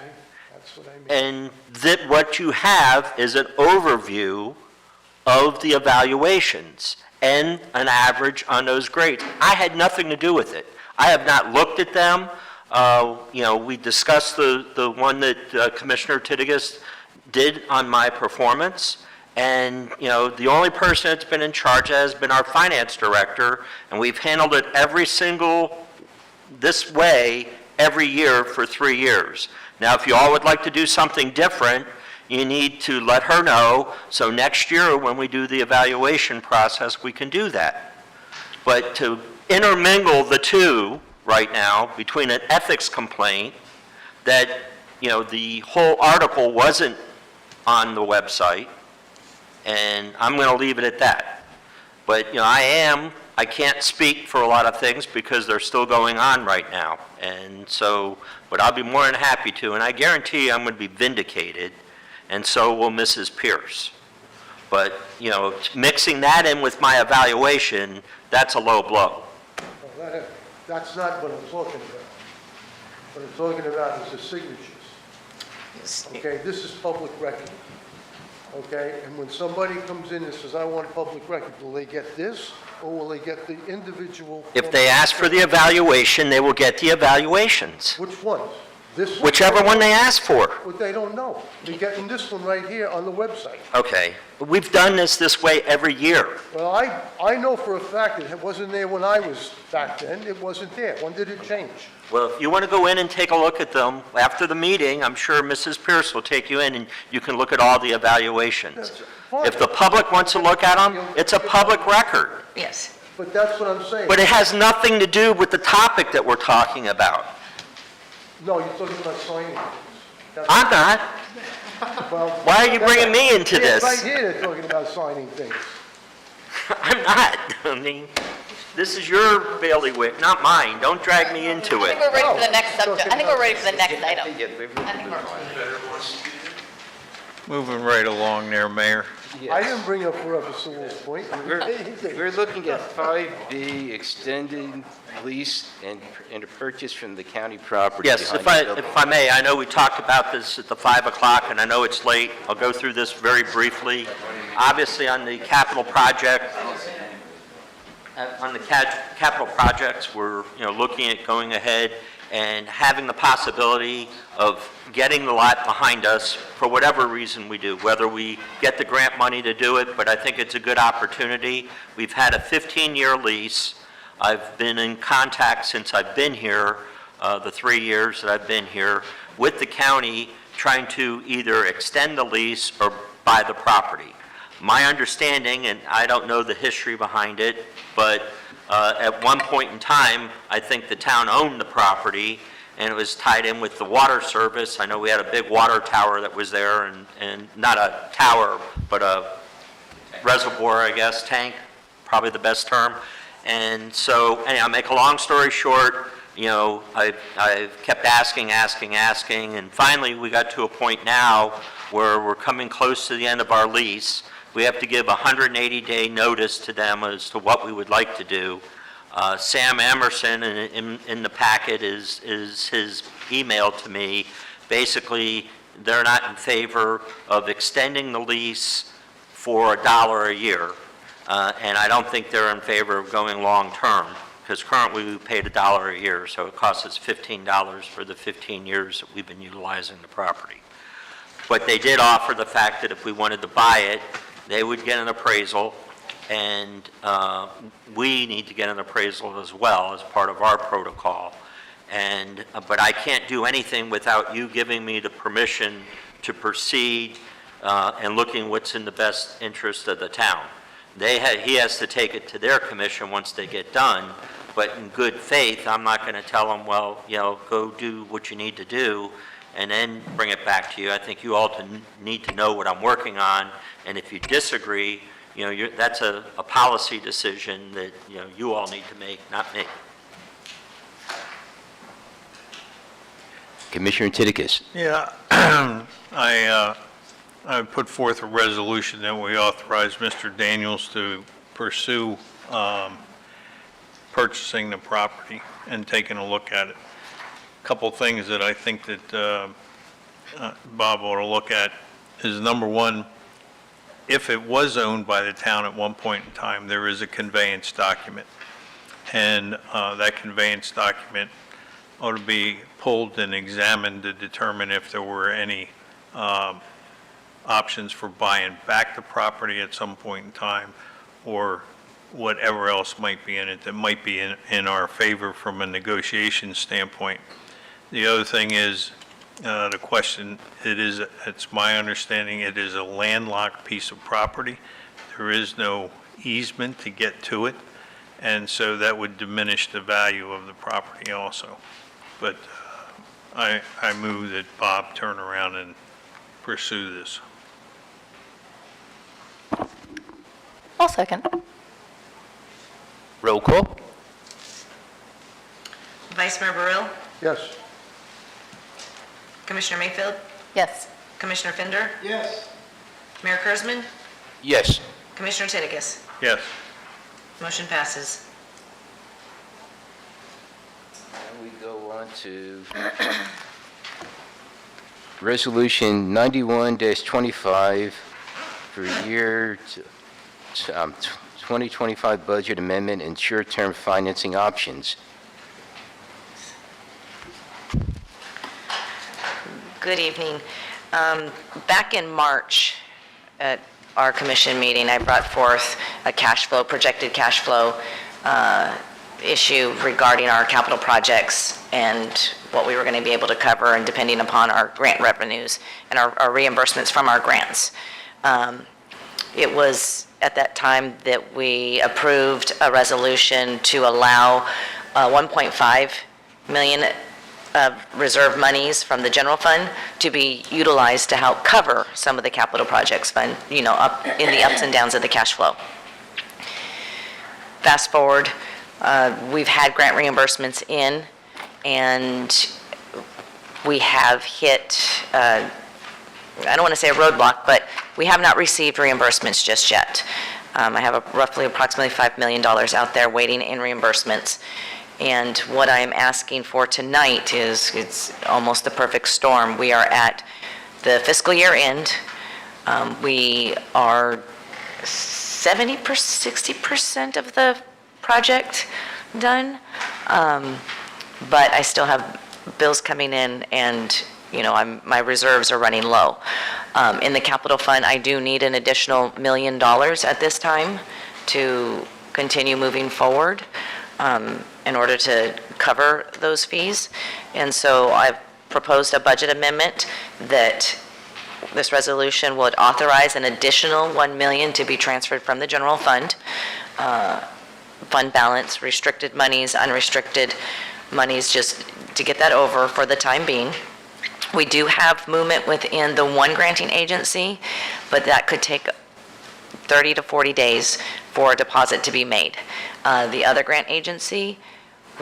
That's what I mean. And that what you have is an overview of the evaluations and an average on those grades. I had nothing to do with it. I have not looked at them. We discussed the one that Commissioner Titigus did on my performance. And, the only person that's been in charge has been our finance director, and we've handled it this way every year for 3 years. Now, if you all would like to do something different, you need to let her know, so next year when we do the evaluation process, we can do that. But to intermingle the two right now between an ethics complaint that, the whole article wasn't on the website, and I'm going to leave it at that. But, I can't speak for a lot of things because they're still going on right now. And so, but I'll be more than happy to, and I guarantee I'm going to be vindicated, and so will Mrs. Pierce. But, mixing that in with my evaluation, that's a low blow. Well, that's not what I'm talking about. What I'm talking about is the signatures. Okay, this is public record. Okay, and when somebody comes in and says, I want public record, will they get this, or will they get the individual? If they ask for the evaluation, they will get the evaluations. Which ones? This. Whichever one they ask for. But they don't know. They're getting this one right here on the website. Okay, we've done this way every year. Well, I know for a fact that it wasn't there when I was back then. It wasn't there. When did it change? Well, if you want to go in and take a look at them, after the meeting, I'm sure Mrs. Pierce will take you in and you can look at all the evaluations. Fine. If the public wants to look at them, it's a public record. Yes. But that's what I'm saying. But it has nothing to do with the topic that we're talking about. No, you're talking about signing. That's- I'm not. well, Why are you bringing me into it's this? right here they're talking about signing things. I'm not. I mean, this is your bailiwick, not mine. Don't drag me into I it. think we're ready for the next subject. I think we're ready for the next item. I think we're Moving right along there, Mayor. I didn't bring up forever Sewell's point. We're looking at 5B, extending lease and a purchase from the county property. Yes, behind the building. if I may, I know we talked about this at the 5 o'clock, and I know it's late. I'll go through this very briefly. Obviously, on the capital project, capital projects, we're, looking at going ahead and having the possibility of getting the lot behind us for whatever reason we do, whether we get the grant money to do it, but I think it's a good opportunity. We've had a 15-year lease. I've been in contact since I've been here, the 3 years that I've been here, with the county trying to either extend the lease or buy the property. My understanding, and I don't know the history behind it, but at one point in time, I think the town owned the property, and it was tied in with the water service. I know we had a big water tower that was there, and not a tower, but a reservoir, I guess, tank, probably the best term. And so, anyhow, make a long story short, I've kept asking, and finally we got to a point now where we're coming close to the end of our lease. We have to give a 180-day notice to them as to what we would like to do. Sam Emerson, in the packet is his email to me. Basically, they're not in favor of extending the lease for $1 a year. And I don't think they're in favor of going long-term, because currently we paid $1 a year, so it costs us $15 for the 15 years that we've been utilizing the property. But they did offer the fact that if we wanted to buy it, they would get an appraisal, and we need to get an appraisal as well as part of our protocol. But I can't do anything without you giving me the permission to proceed and looking what's in the best interest of the town. He has to take it to their commission once they get done, but in good faith, I'm not going to tell them, well, go do what you need to do and then bring it back to you. I think you all need to know what I'm working on, and if you disagree, that's a policy decision that, you all need to make, not me. Commissioner Titicus. Yeah, I put forth a resolution that we authorize Mr. Daniels to pursue purchasing the property and taking a look at it. Couple things that I think that Bob ought to look at is, number one, if it was owned by the town at one point in time, there is a conveyance document. And that conveyance document ought to be pulled and examined to determine if there were any options for buying back the property at some point in time, or whatever else might be in it that might be in our favor from a negotiation standpoint. The other thing is, the question, it's my understanding, it is a landlocked piece of property. There is no easement to get to it, and so that would diminish the value of the property also. But I move that Bob turn around and pursue this. I'll second. Roll call. Vice Mayor Burrill? Yes. Commissioner Mayfield? Yes. Commissioner Fender? Yes. Mayor Kurzman? Yes. Commissioner Titicus? Yes. Motion passes. And we go on to Resolution 91-25 for year 2025 budget amendment and short-term financing options. Good evening. Back in March, at our commission meeting, I brought forth a projected cash flow issue regarding our capital projects and what we were going to be able to cover, and depending upon our grant revenues and our reimbursements from our grants. It was at that time that we approved a resolution to allow 1.5 million of reserve monies from the general fund to be utilized to help cover some of the capital projects fund, up in the ups and downs of the cash flow. Fast forward, we've had grant reimbursements in, and we have hit, I don't want to say a roadblock, but we have not received reimbursements just yet. I have approximately $5 million out there waiting in reimbursements. And what I'm asking for tonight is, it's almost the perfect storm. We are at the fiscal year end. We are 60% of the project done. But I still have bills coming in, and my reserves are running low. In the capital fund, I do need an additional $1 million at this time to continue moving forward in order to cover those fees. And so I've proposed a budget amendment that this resolution would authorize an additional $1 million to be transferred from the general fund, fund balance, restricted monies, unrestricted monies, just to get that over for the time being. We do have movement within the one granting agency, but that could take 30 to 40 days for a deposit to be made. The other grant agency,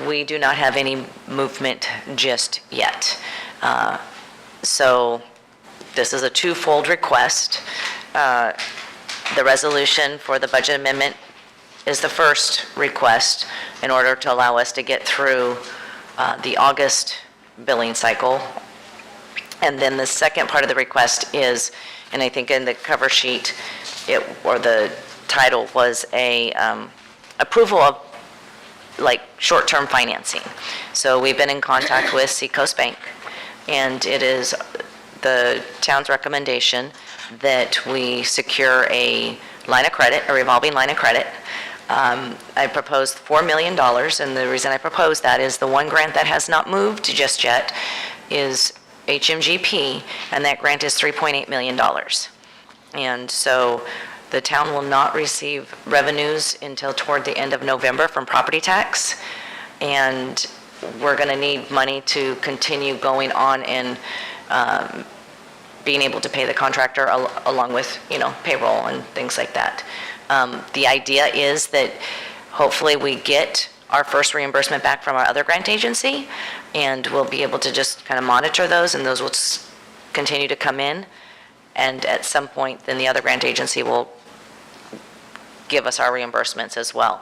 we do not have any movement just yet. So this is a twofold request. The resolution for the budget amendment is the first request in order to allow us to get through the August billing cycle. And then the second part of the request is, and I think in the cover sheet, or the title was a approval of short-term financing. So we've been in contact with Seacoast Bank, and it is the town's recommendation that we secure a line of credit, a revolving line of credit. I proposed $4 million, and the reason I proposed that is the one grant that has not moved just yet is HMGP, and that grant is $3.8 million. And so the town will not receive revenues until toward the end of November from property tax, and we're going to need money to continue going on and being able to pay the contractor along with, payroll and things like that. The idea is that hopefully we get our first reimbursement back from our other grant agency, and we'll be able to just kind of monitor those, and those will continue to come in. And at some point, then the other grant agency will give us our reimbursements as well.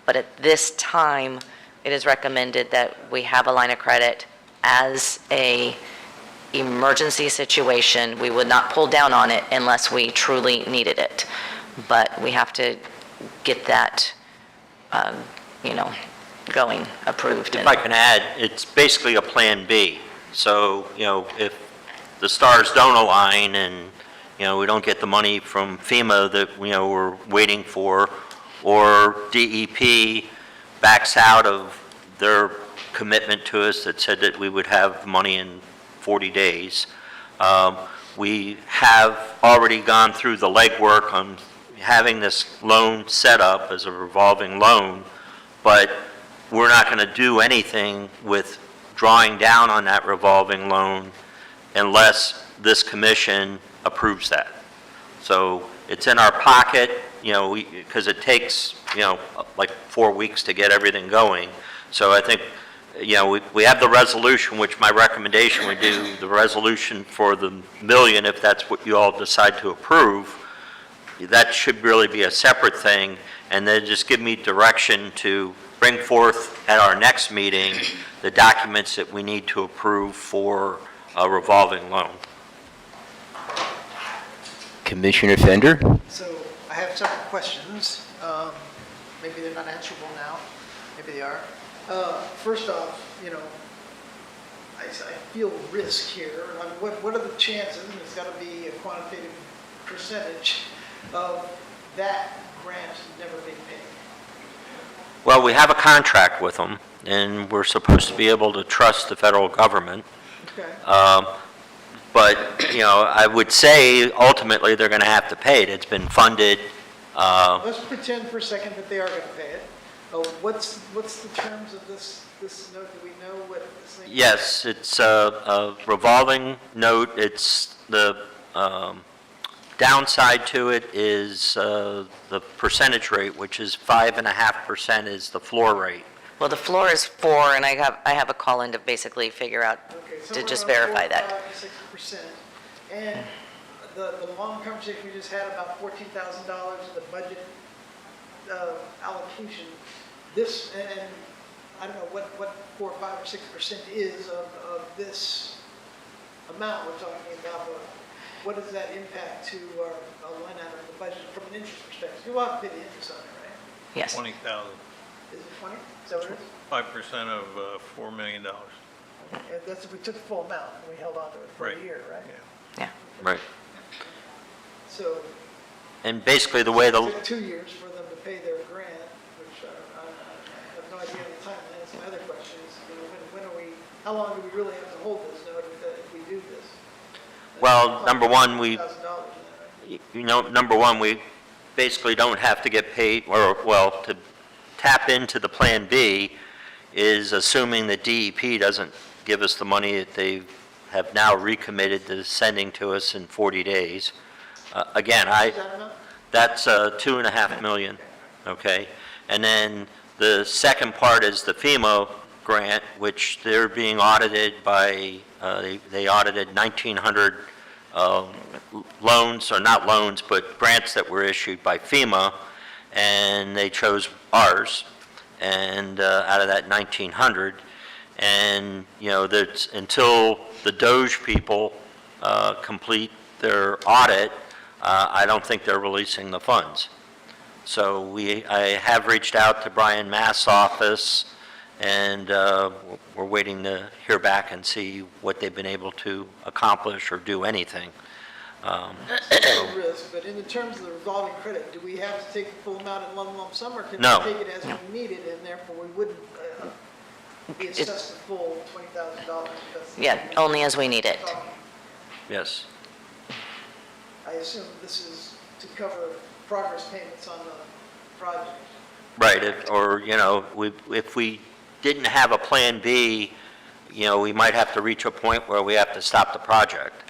But at this time, it is recommended that we have a line of credit as a emergency situation. We would not pull down on it unless we truly needed it. But we have to get that, going, approved. If I can add, it's basically a Plan B. So, if the stars don't align and, we don't get the money from FEMA that, we're waiting for, or DEP backs out of their commitment to us that said that we would have money in 40 days. We have already gone through the legwork on having this loan set up as a revolving loan, but we're not going to do anything with drawing down on that revolving loan unless this commission approves that. So it's in our pocket, because it takes, like 4 weeks to get everything going. So I think, we have the resolution, which my recommendation would do, the resolution for the $1 million, if that's what you all decide to approve. That should really be a separate thing, and then just give me direction to bring forth at our next meeting the documents that we need to approve for a revolving loan. Commissioner Fender? So I have several questions. Maybe they're not answerable now. Maybe they are. First off, I feel risk here. I mean, what are the chances, and it's got to be a quantitative percentage, of that grant never being paid? Well, we have a contract with them, and we're supposed to be able to trust the federal government. Okay. But, you know, I would say ultimately they're going to have to pay it. It's been funded. Let's pretend for a second that they are going to pay it. What's the terms of this note? Do we know what this thing is? Yes, it's a revolving note. It's the downside to it is the percentage rate, which is 5.5% is the floor rate. Well, the floor is 4, and I have a call in to basically figure out, to just verify that. 6%. And the long conversation we just had about $14,000 in the budget allocation, this, and I don't know what 4, 5, or 6% is of this amount we're talking about, but what does that impact to our line item of the budget from an interest perspective? You will have to pay the interest on it, right? Yes. 20,000, Is it 20? Is that what it is? 5% of $4 million. And that's if we took the full amount and we held on to it for Right. a year, right? Yeah. Right. So And basically the way it the, took 2 years for them to pay their grant, which I have no idea of the timeline. That's my other question is, you know, when are we, how long do we really have to hold this note if we do this? well, number one, we, $1,000 in that, right? you know, number one, we basically don't have to get paid, or, well, to tap into the Plan B is assuming that DEP doesn't give us the money that they have now recommitted to sending to us in 40 days. Again, Is that enough? that's 2.5 million, okay? And then the second part is the FEMA grant, which they're being audited by, they audited 1,900 loans, or not loans, but grants that were issued by FEMA, and they chose ours, and out of that 1,900, and, you know, that's until the Doge people complete their audit, I don't think they're releasing the funds. So I have reached out to Brian Mass' office, and we're waiting to hear back and see what they've been able to accomplish or do anything. Risk, but in the terms of the revolving credit, do we have to take the full amount in one lump sum, or can we No. take it as we need it, and therefore we wouldn't be assessed the full $20,000? Yeah, only as we need it. Yes. I assume this is to cover progress payments on the project. Right, or, you know, if we didn't have a Plan B, you know, we might have to reach a point where we have to stop the project.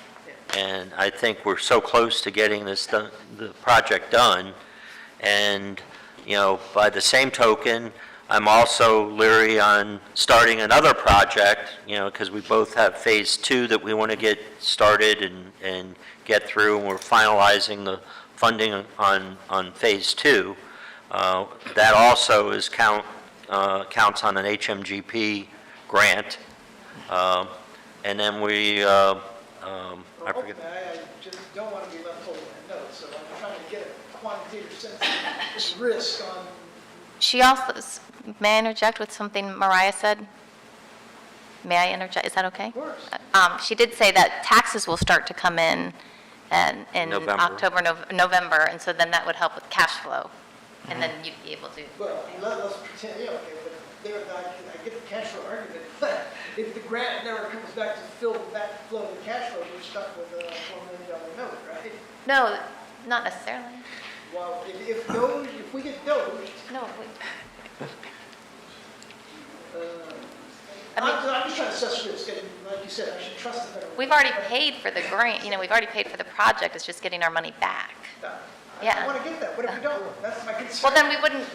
And I think we're so close to getting this done, the project done, and, you know, by the same token, I'm also leery on starting another project, you know, because we both have Phase 2 that we want to get started and get through, and we're finalizing the funding on Phase 2. That also is counts on an HMGP grant. And then we, I forget. I just don't want to be left holding my notes, so I'm trying to get a quantitative sense of this risk on. She also, may I interject with something Mariah said? May I interject, is that okay? Of course. She did say that taxes will start to come in November. October, November, and so then that would help with cash flow, and then you'd be able to. Well, let's pretend, yeah, okay, but there, I get the cash flow argument, but if the grant never comes back to fill that flow of the cash flow, we're stuck with a $4 million note, right? No, not necessarily. Well, if we get Doge, No, I'm just trying to assess risk, and like you said, I should trust the federal. we've already paid for the grant, you know, we've already paid for the project, it's just getting our money back. I Yeah. want to get that, what if we don't? That's my concern. Well, then we wouldn't,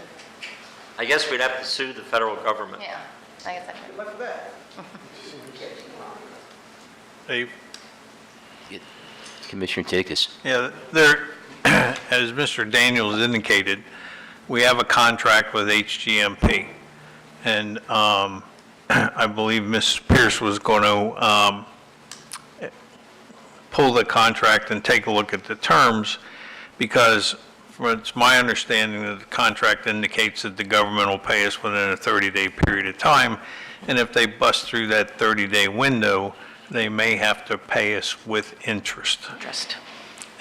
I guess we'd have to sue the federal government. yeah, I guess that Good luck with that. Dave? Commissioner Tikas. Yeah, there, as Mr. Daniels indicated, we have a contract with HGMP. And I believe Ms. Pierce was going to pull the contract and take a look at the terms, because it's my understanding that the contract indicates that the government will pay us within a 30-day period of time, And if they bust through that 30-day window, they may have to pay us with interest.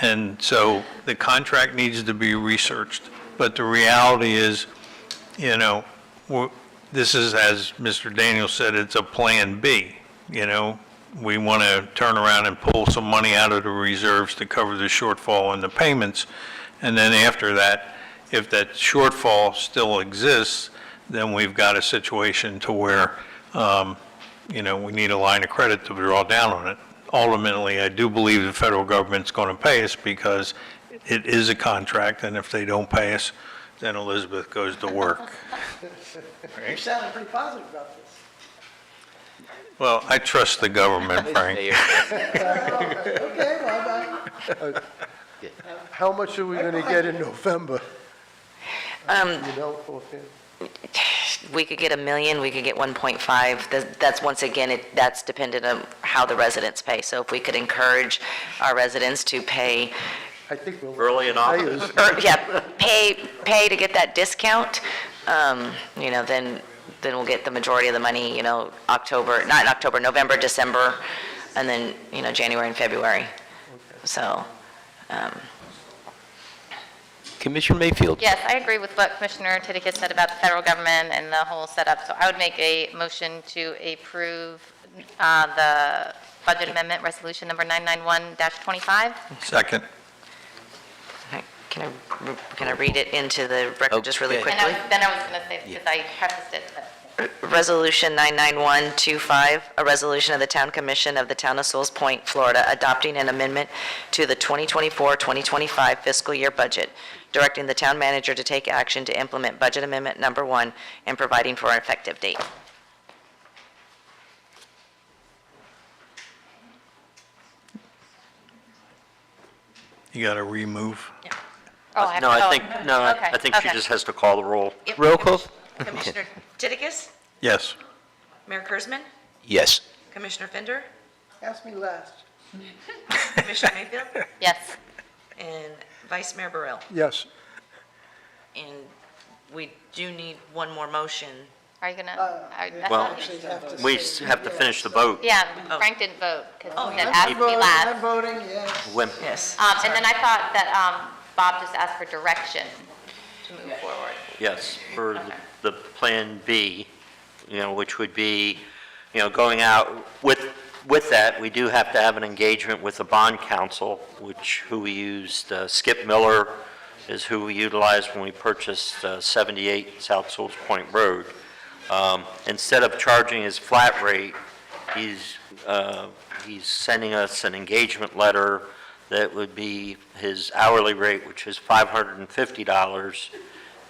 And so the contract needs to be researched. But the reality is, you know, this is, as Mr. Daniels said, it's a Plan B, you know? We want to turn around and pull some money out of the reserves to cover the shortfall in the payments. And then after that, if that shortfall still exists, then we've got a situation to where, you know, we need a line of credit to draw down on it. Ultimately, I do believe the federal government's going to pay us because it is a contract, and if they don't pay us, then Elizabeth goes to work. You're sounding pretty positive about this. Well, I trust the government, Frank. Okay, well, How much are we going to get in November? You know, offhand? We could get 1 million, we could get 1.5. That's, once again, that's dependent on how the residents pay. So if we could encourage our residents to pay, I think we'll. Early and often. pay to get that discount, you know, then we'll get the majority of the money, you know, November, December, and then, you know, January and February. So, Commissioner Mayfield? Yes, I agree with what Commissioner Titicus said about the federal government and the whole setup. So I would make a motion to approve the budget amendment resolution number 991-25. Second. can I read it into the record just really Okay. quickly? Then I was going to say, because I prefaced it, but. Resolution 99125, a resolution of the Town Commission of the Town of Sewell Point, Florida, adopting an amendment to the 2024-2025 fiscal year budget, directing the town manager to take action to implement budget amendment number 1 and providing for an effective date. You got to remove. Oh, I have No, to- I oh, think, no, okay, I think she okay. just has to call the roll. Roll call? Commissioner Titicus? Yes. Mayor Kurzman? Yes. Commissioner Fender? ask me last. Commissioner Mayfield? Yes. And Vice Mayor Burrell? Yes. And we do need one more motion. Are you going to? Well, Actually, you have to we say have to finish the vote. Yeah, Frank didn't vote, because Oh, he yeah. said ask me last. I'm voting yes. When- Yes. And then I thought that Bob just asked for direction to move forward. Yes, for Okay. the Plan B, you know, which would be, you know, going out with that, we do have to have an engagement with the bond council, who we used, Skip Miller is who we utilized when we purchased 78 South Sewell Point Road. Instead of charging his flat rate, he's sending us an engagement letter that would be his hourly rate, which is $550,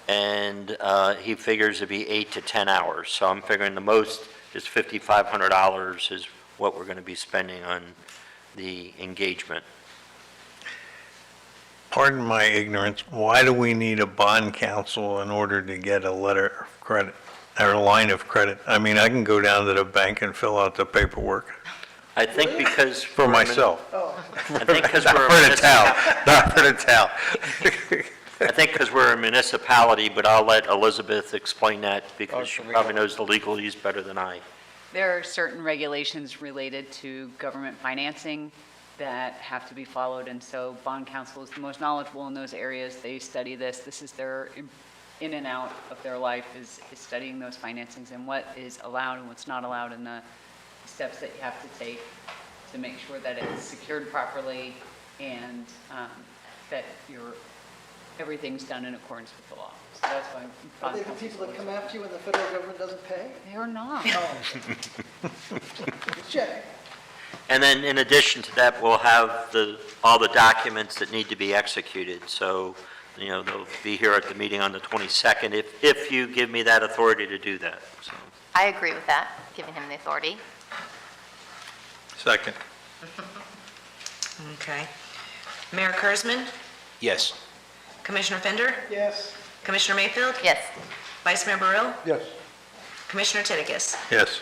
and he figures it'd be 8 to 10 hours. So I'm figuring the most is $5,500 is what we're going to be spending on the engagement. Pardon my ignorance, why do we need a bond counsel in order to get a letter of credit, or a line of credit? I mean, I can go down to the bank and fill out the paperwork I think because. for myself. I think because we're. Not for the town, not for the town. I think because we're a municipality, but I'll let Elizabeth explain that because she probably knows the legalese better than I. There are certain regulations related to government financing that have to be followed, and so bond counsel is the most knowledgeable in those areas. They study this. This is their in and out of their life is studying those financings and what is allowed and what's not allowed, and the steps that you have to take to make sure that it's secured properly and that everything's done in accordance with the law. So that's why Are bond they the counsel is people that come important. after you when the federal government doesn't pay? They are not. Just checking. And then in addition to that, we'll have all the documents that need to be executed. So, you know, they'll be here at the meeting on the 22nd if you give me that authority to do that. So, I agree with that, giving him the authority. Second. Okay. Mayor Kurzman? Yes. Commissioner Fender? Yes. Commissioner Mayfield? Yes. Vice Mayor Burrell? Yes. Commissioner Titicus? Yes.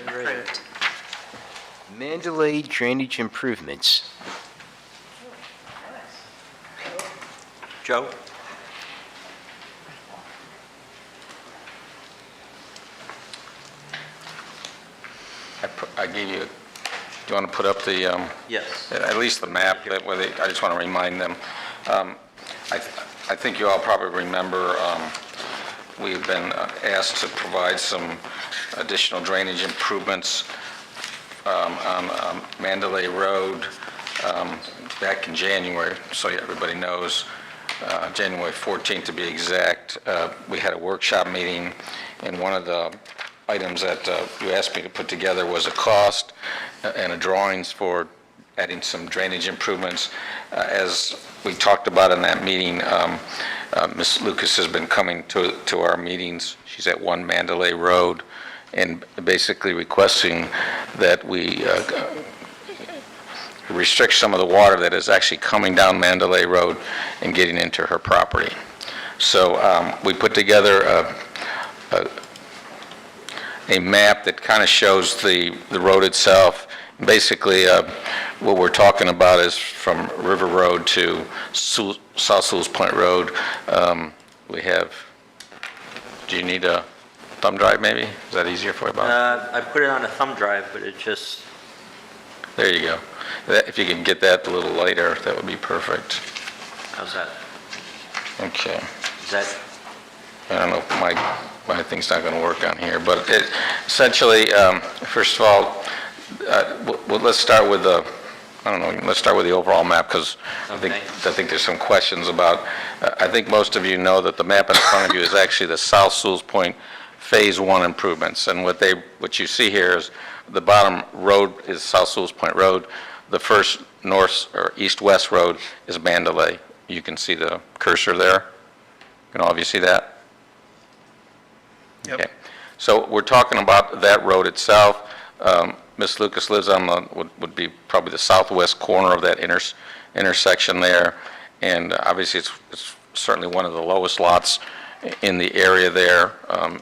Approved. Mandalay drainage improvements. Joe? I gave you, do you want to put up the, Yes. at least the map, that way I just want to remind them. I think you all probably remember, we've been asked to provide some additional drainage improvements on Mandalay Road back in January, so everybody knows, January 14th to be exact. We had a workshop meeting, and one of the items that you asked me to put together was a cost and a drawings for adding some drainage improvements. As we talked about in that meeting, Ms. Lucas has been coming to our meetings. She's at 1 Mandalay Road, and basically requesting that we restrict some of the water that is actually coming down Mandalay Road and getting into her property. So we put together a map that kind of shows the road itself. Basically, what we're talking about is from River Road to South Sewell's Point Road. We have, do you need a thumb drive maybe? Is that easier for you, Bob? I put it on a thumb drive, but it just... There you go. If you can get that a little lighter, that would be perfect. How's that? Okay. Is that... I don't know, my thing's not going to work on here, but essentially, first of all, well, let's start with the, I don't know, let's start with the overall map, because I think there's some questions about, I think most of you know that the map in front of you is actually the South Sewell's Point Phase 1 improvements, and what you see here is the bottom road is South Sewell's Point Road. The first north or east-west road is Mandalay. You can see the cursor there. Can all of you see that? Yep. Okay. So we're talking about that road itself. Ms. Lucas lives on the, would be probably the southwest corner of that intersection there. And obviously it's certainly one of the lowest lots in the area there,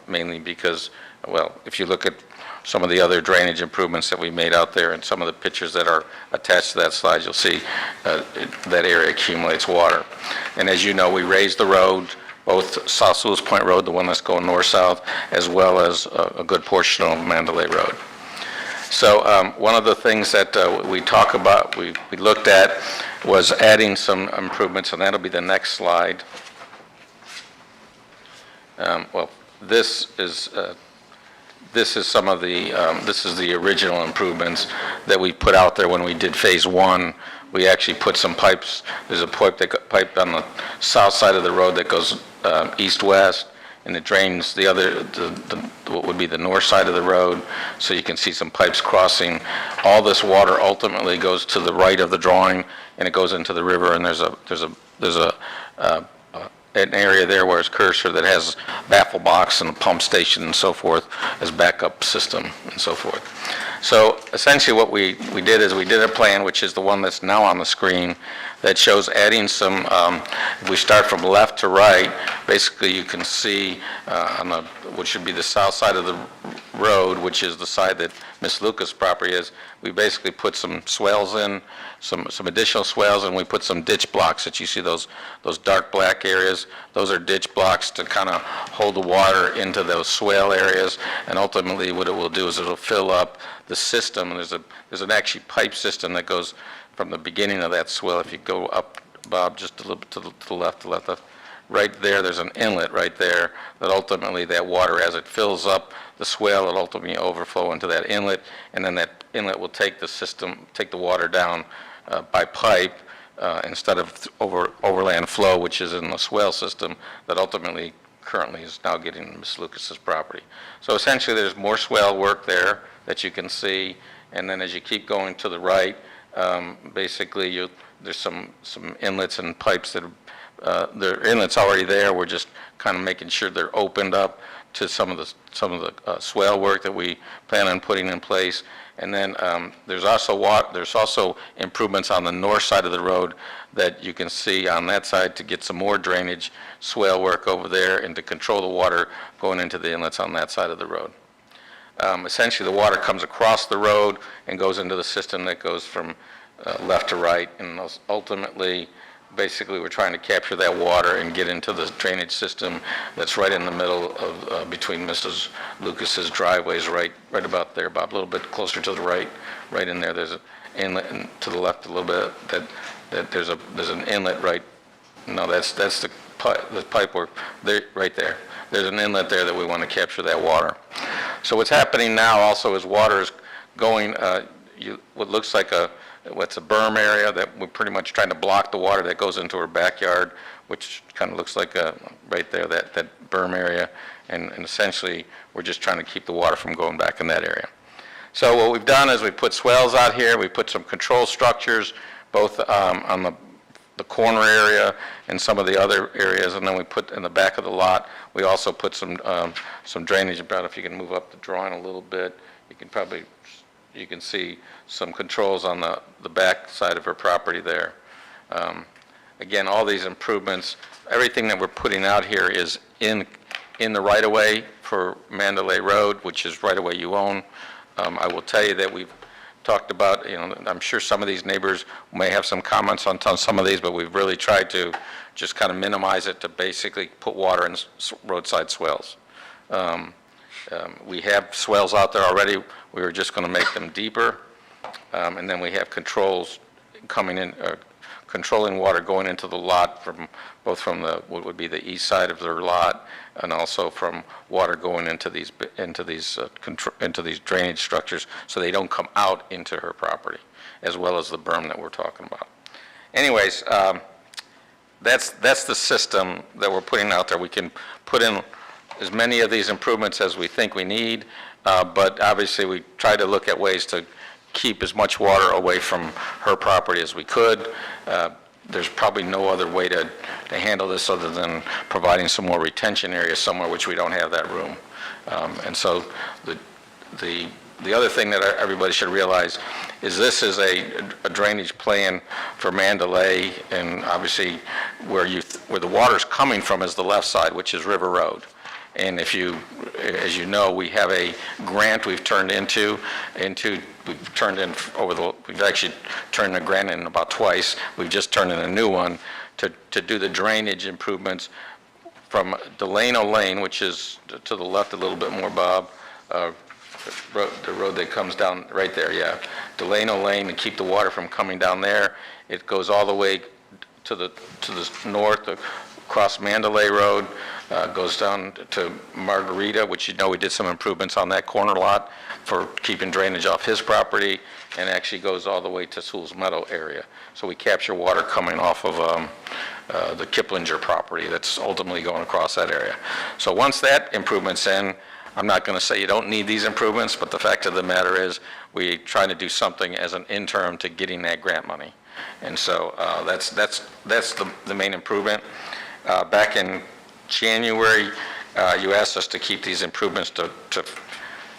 mainly because, well, if you look at some of the other drainage improvements that we made out there and some of the pictures that are attached to that slide, you'll see that area accumulates water. And as you know, we raised the road, both South Sewell's Point Road, the one that's going north-south, as well as a good portion of Mandalay Road. So one of the things that we talk about, we looked at, was adding some improvements, and that'll be the next slide. Well, this is some of the, this is the original improvements that we put out there when we did Phase 1. We actually put some pipes, there's a pipe on the south side of the road that goes east-west, and it drains the other, what would be the north side of the road, so you can see some pipes crossing. All this water ultimately goes to the right of the drawing, and it goes into the river, and there's an area there where it's cursor that has baffle box and a pump station and so forth as backup system and so forth. So essentially what we did is we did a plan, which is the one that's now on the screen, that shows adding some, if we start from left to right, basically you can see on the, what should be the south side of the road, which is the side that Ms. Lucas' property is, we basically put some swales in, some additional swales, and we put some ditch blocks that you see, those dark black areas. Those are ditch blocks to kind of hold the water into those swale areas, and ultimately what it will do is it'll fill up the system. And there's an actually pipe system that goes from the beginning of that swale. If you go up, Bob, just a little bit to the left, right there, there's an inlet right there that ultimately that water, as it fills up the swale, will ultimately overflow into that inlet, and then that inlet will take the water down by pipe instead of overland flow, which is in the swale system that ultimately currently is now getting Ms. Lucas's property. So essentially there's more swale work there that you can see, and then as you keep going to the right, basically there's some inlets and pipes that the inlet's already there. We're just kind of making sure they're opened up to some of the swale work that we plan on putting in place. And then there's also improvements on the north side of the road that you can see on that side to get some more drainage swale work over there and to control the water going into the inlets on that side of the road. Essentially, the water comes across the road and goes into the system that goes from left to right, and ultimately basically, we're trying to capture that water and get into the drainage system that's right in the middle of, between Mrs. Lucas's driveways, right about there, Bob, a little bit closer to the right in there. There's an inlet, and to the left a little bit, that there's an inlet right, no, that's the pipe work, there, right there. There's an inlet there that we want to capture that water. So what's happening now also is water is going, what looks like what's a berm area that we're pretty much trying to block the water that goes into her backyard, which kind of looks like right there, that berm area. And essentially, we're just trying to keep the water from going back in that area. So what we've done is we put swales out here, we put some control structures, both on the corner area and some of the other areas, and then we put in the back of the lot, we also put some drainage. About, if you can move up the drawing a little bit, you can see some controls on the back side of her property there. Again, all these improvements, everything that we're putting out here is in the right-of-way for Mandalay Road, which is right-of-way you own. I will tell you that we've talked about, I'm sure some of these neighbors may have some comments on some of these, but we've really tried to just kind of minimize it to basically put water in roadside swales. We have swales out there already. We were just going to make them deeper. And then we have controls coming in, controlling water going into the lot both from what would be the east side of their lot, and also from water going into these drainage structures, so they don't come out into her property, as well as the berm that we're talking about. Anyways, that's the system that we're putting out there. We can put in as many of these improvements as we think we need, but obviously we try to look at ways to keep as much water away from her property as we could. There's probably no other way to handle this other than providing some more retention areas somewhere, which we don't have that room. And so the other thing that everybody should realize is this is a drainage plan for Mandalay, and obviously where the water's coming from is the left side, which is River Road. And as you know, we have a grant we've turned we've actually turned the grant in about twice. We've just turned in a new one to do the drainage improvements from Delano Lane, which is to the left a little bit more, Bob, the road that comes down right there, yeah. Delano Lane, to keep the water from coming down there. It goes all the way to the north, across Mandalay Road, goes down to Margarita, which we did some improvements on that corner lot for keeping drainage off his property, and actually goes all the way to Sewell's Meadow area. So we capture water coming off of the Kiplinger property that's ultimately going across that area. So once that improvement's in, I'm not going to say you don't need these improvements, but the fact of the matter is we try to do something as an interim to getting that grant money. And so that's the main improvement. Back in January, you asked us to keep these improvements to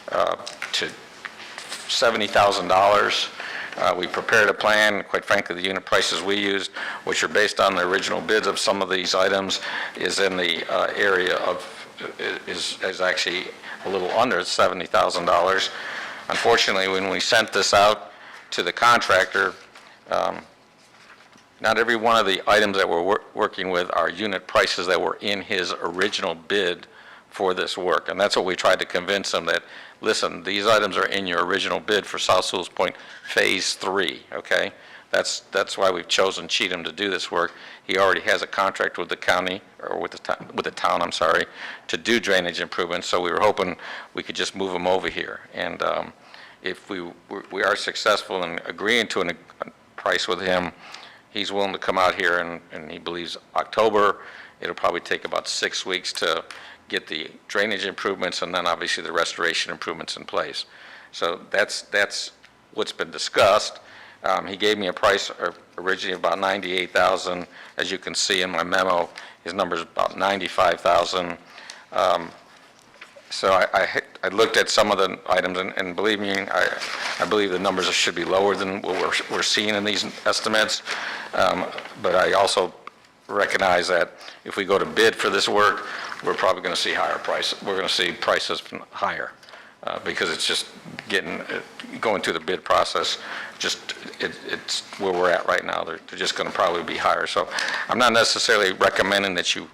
$70,000. We prepared a plan. Quite frankly, the unit prices we used, which are based on the original bids of some of these items, is in the area of is actually a little under $70,000. Unfortunately, when we sent this out to the contractor, not every one of the items that we're working with are unit prices that were in his original bid for this work. And that's what we tried to convince him, that, listen, these items are in your original bid for South Sewell's Point Phase 3, okay? That's why we've chosen Cheatham to do this work. He already has a contract with the county, or with the town, I'm sorry, to do drainage improvements, so we were hoping we could just move them over here. And if we are successful in agreeing to a price with him, he's willing to come out here, and he believes October. It'll probably take about 6 weeks to get the drainage improvements and then obviously the restoration improvements in place. So that's what's been discussed. He gave me a price originally of about $98,000. As you can see in my memo, his number is about $95,000. So I looked at some of the items, and believe me, I believe the numbers should be lower than what we're seeing in these estimates. But I also recognize that if we go to bid for this work, we're probably going to see higher prices. We're going to see prices higher. because it's just going through the bid process, it's where we're at right now. They're just going to probably be higher. So I'm not necessarily recommending that you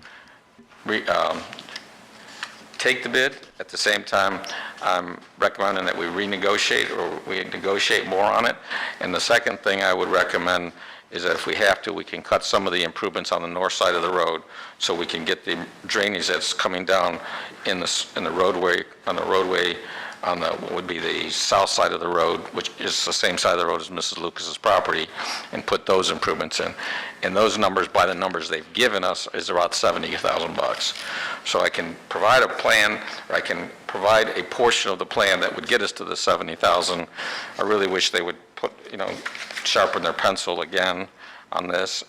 take the bid. At the same time, I'm recommending that we renegotiate or we negotiate more on it. And the second thing I would recommend is that if we have to, we can cut some of the improvements on the north side of the road so we can get the drainage that's coming down in the roadway, on what would be the south side of the road, which is the same side of the road as Mrs. Lucas's property, and put those improvements in. And those numbers, by the numbers they've given us, is about $70,000. So I can provide a plan, or I can provide a portion of the plan that would get us to the $70,000. I really wish they would sharpen their pencil again on this.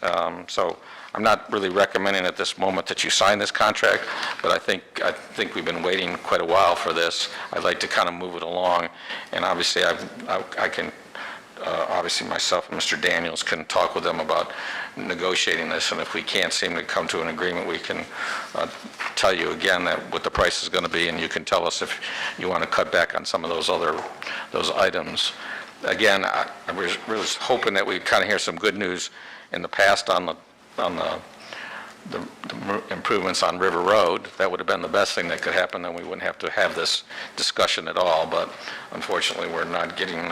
So I'm not really recommending at this moment that you sign this contract, but I think we've been waiting quite a while for this. I'd like to kind of move it along, and obviously I can, obviously myself and Mr. Daniels can talk with them about negotiating this, and if we can't seem to come to an agreement, we can tell you again that what the price is going to be, and you can tell us if you want to cut back on some of those items. Again, I was hoping that we'd kind of hear some good news in the past on the improvements on River Road. That would have been the best thing that could happen, then we wouldn't have to have this discussion at all. But unfortunately, we're not getting,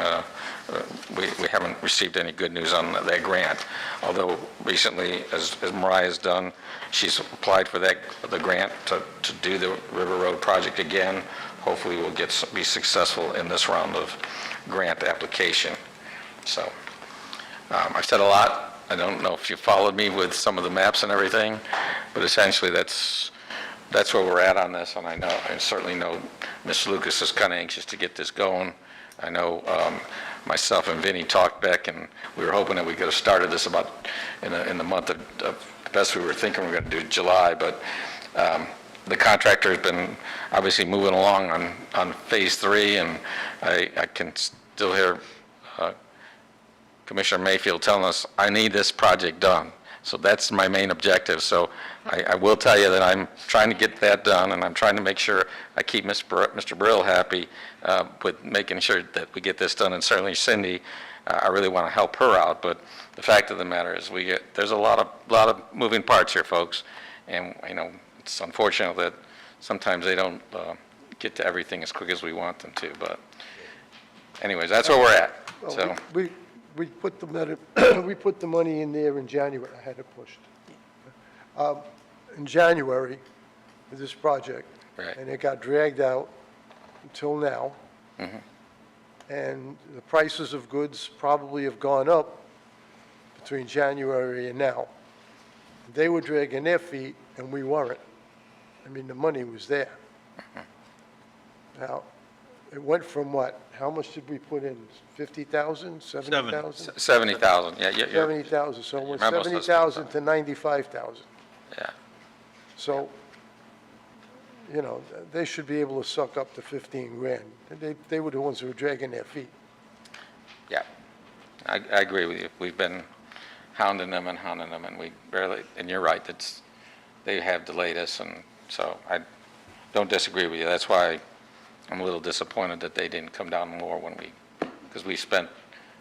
we haven't received any good news on that grant. Although recently, as Mariah's done, she's applied for the grant to do the River Road project again. Hopefully, we'll be successful in this round of grant application. So I've said a lot. I don't know if you followed me with some of the maps and everything, but essentially that's where we're at on this. And I certainly know Ms. Lucas is kind of anxious to get this going. I know myself and Vinnie talked back, and we were hoping that we could have started this about in the month of the best we were thinking we were going to do July, but the contractor has been obviously moving along on phase 3, and I can still hear Commissioner Mayfield telling us, I need this project done. So that's my main objective. So I will tell you that I'm trying to get that done, and I'm trying to make sure I keep Mr. Brill happy with making sure that we get this done. And certainly Cindy, I really want to help her out. But the fact of the matter is there's a lot of moving parts here, folks. And it's unfortunate that sometimes they don't get to everything as quick as we want them to. But anyways, that's where we're at. So. We put the money in there in January. I had it pushed. In January, for this project. Right. And it got dragged out until now. Mm-hmm. And the prices of goods probably have gone up between January and now. They were dragging their feet, and we weren't. I mean, the money was there. Now, it went from what? How much did we put in? 50,000, 70,000? 70,000, yeah. 70,000, so it went Remember, 70,000 to 95,000. Yeah. So, they should be able to suck up to 15 grand. They were the ones who were dragging their feet. Yeah, I agree with you. We've been hounding them, and we barely, and you're right, they have delayed us, and so I don't disagree with you. That's why I'm a little disappointed that they didn't come down more because we spent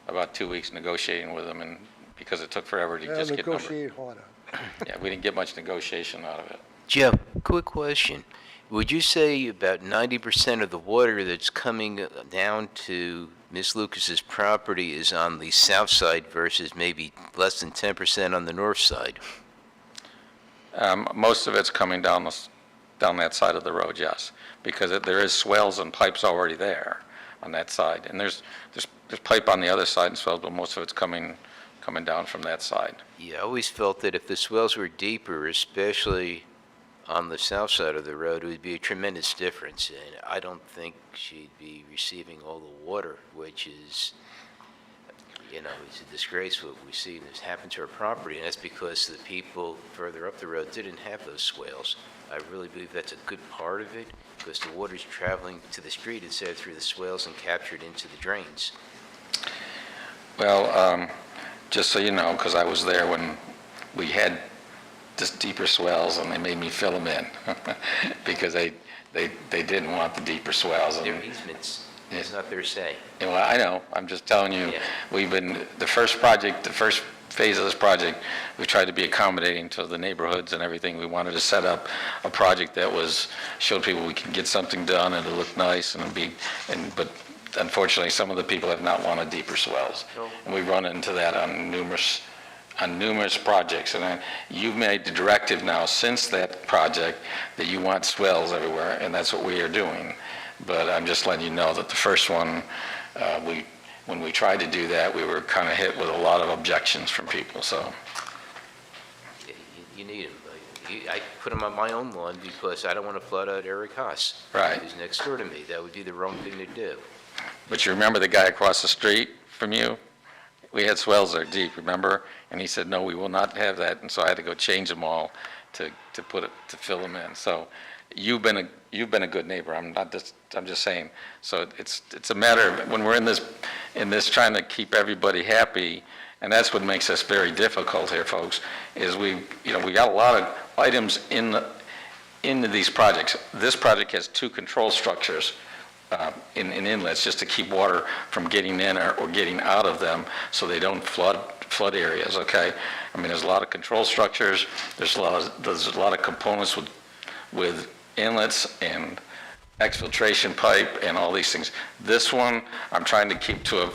about 2 weeks negotiating with them, and because it took forever to just get numbers. Negotiate harder. Yeah, we didn't get much negotiation out of it. Jeff, quick question. Would you say about 90% of the water that's coming down to Ms. Lucas's property is on the south side versus maybe less than 10% on the north side? Most of it's coming down that side of the road, yes, because there is swells and pipes already there on that side, and there's pipe on the other side and swells, but most of it's coming down from that side. Yeah, I always felt that if the swells were deeper, especially on the south side of the road, it would be a tremendous difference, and I don't think she'd be receiving all the water, which is, it's a disgrace what we see this happen to our property, and that's because the people further up the road didn't have those swales. I really believe that's a good part of it, because the water's traveling to the street instead of through the swales and captured into the drains. Well, just so you know, because I was there when we had just deeper swells, and they made me fill them in because they they didn't want the deeper swells. And- Their easements, it's not their say. Yeah, well, I know, I'm just telling you, Yeah. the first phase of this project, we tried to be accommodating to the neighborhoods and everything. We wanted to set up a project that showed people we can get something done and it looked nice but unfortunately, some of the people have not wanted deeper swells. And we run into that on numerous projects. And you've made the directive now since that project that you want swells everywhere, and that's what we are doing. But I'm just letting you know that the first one, when we tried to do that, we were kind of hit with a lot of objections from people, so. You need them. I put them on my own lawn because I don't want to flood out Eric Haas. Right. Who's next door to me. That would be the wrong thing to do. But you remember the guy across the street from you? We had swells there deep, remember? And he said, no, we will not have that, and so I had to go change them all to fill them in. So you've been a good neighbor. I'm just saying. So it's a matter of, when we're in this trying to keep everybody happy, and that's what makes us very difficult here, folks, is we got a lot of items into these projects. This project has 2 control structures in inlets just to keep water from getting in or getting out of them so they don't flood areas, okay? I mean, there's a lot of control structures, there's a lot of components with inlets and exfiltration pipe and all these things. This one, I'm trying to keep to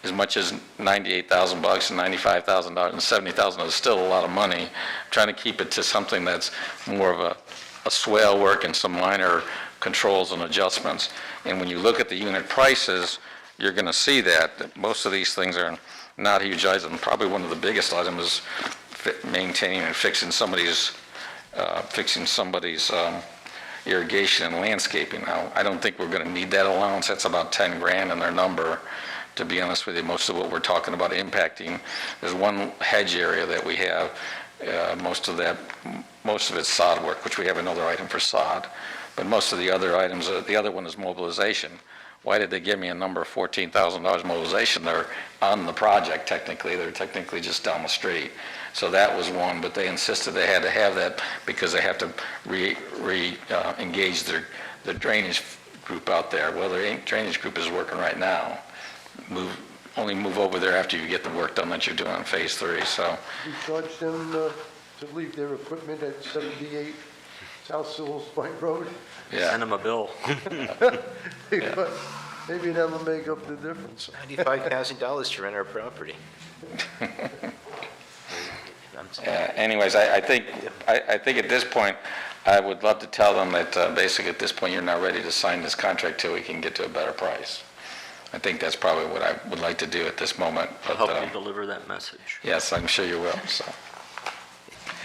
as much as $98,000 and $95,000 and $70,000 is still a lot of money. I'm trying to keep it to something that's more of a swale work and some minor controls and adjustments. And when you look at the unit prices, you're going to see that most of these things are not huge items. Probably one of the biggest items is maintaining and fixing somebody's irrigation and landscaping. Now, I don't think we're going to need that allowance. That's about 10 grand in their number. To be honest with you, most of what we're talking about impacting, there's one hedge area that we have. Most of it's sod work, which we have another item for sod. But most of the other items, the other one is mobilization. Why did they give me a number of $14,000 mobilization? They're on the project technically. They're technically just down the street. So that was one, but they insisted they had to have that because they have to engage their drainage group out there. Well, their drainage group is working right now. Only move over there after you get the work done that you're doing on phase 3, so. We charge them to leave their equipment at 78 South Sewell Point Road? Yeah. Send them a bill. Maybe that'll make up the difference. $95,000 to rent our property. Anyways, I think at this point, I would love to tell them that basically at this point, you're not ready to sign this contract till we can get to a better price. I think that's probably what I would like to do at this moment. I'll But, help you deliver that message. yes, I'm sure you will, so.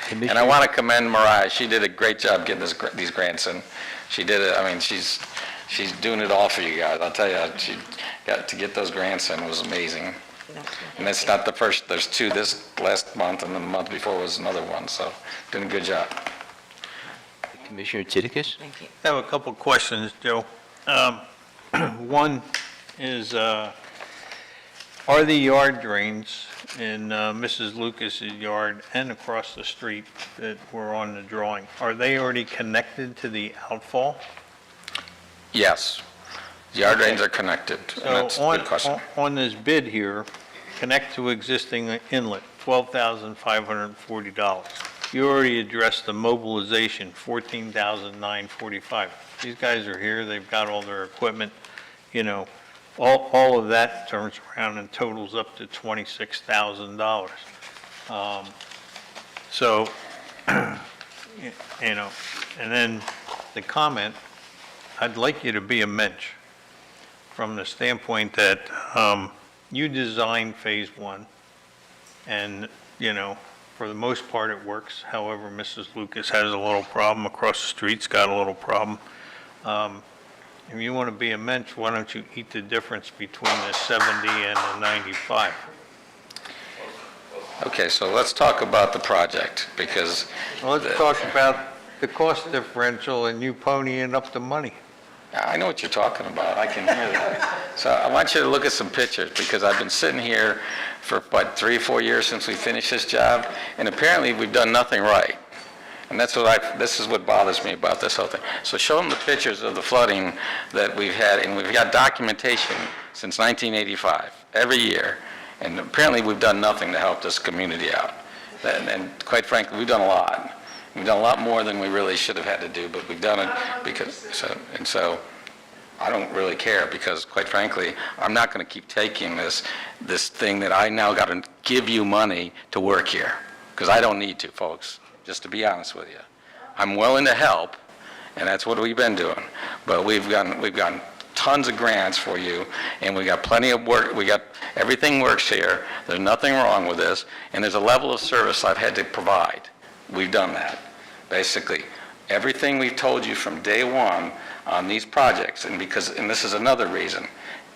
And I want to commend Mariah. She did a great job getting these grants in. She did it, I mean, she's doing it all for you guys. I'll tell you, she got to get those grants in was amazing. And that's not the first, there's 2 this last month, and the month before was another one, so doing a good job. Commissioner Titicus? Thank you. I have a couple questions, Joe. One is, are the yard drains in Mrs. Lucas's yard and across the street that were on the drawing, are they already connected to the outfall? Yes, yard drains are connected, and that's a good question. On this bid here, connect to existing inlet, $12,540. You already addressed the mobilization, $14,945. These guys are here, they've got all their equipment, all of that turns around and totals up to $26,000. So, and then the comment, I'd like you to be a mensch from the standpoint that you designed phase 1 and, for the most part it works. However, Mrs. Lucas has a little problem. Across the street's got a little problem. If you want to be a mensch, why don't you eat the difference between the 70 and the 95? Okay, so let's talk about the project, because... Well, let's talk about the cost differential and you ponying up the money. I know what you're talking about, I can hear that. So I want you to look at some pictures, because I've been sitting here for, 3 or 4 years since we finished this job, and apparently we've done nothing right. And this is what bothers me about this whole thing. So show them the pictures of the flooding that we've had, and we've got documentation since 1985, every year. And apparently we've done nothing to help this community out. And quite frankly, we've done a lot. We've done a lot more than we really should have had to do, but we've done it because, so I don't really care, because quite frankly, I'm not going to keep taking this thing that I now got to give you money to work here, because I don't need to, folks, just to be honest with you. I'm willing to help, and that's what we've been doing, but we've gotten tons of grants for you, and we got plenty of work. Everything works here. There's nothing wrong with this, and there's a level of service I've had to provide. We've done that. Basically, everything we've told you from day one on these projects, and this is another reason,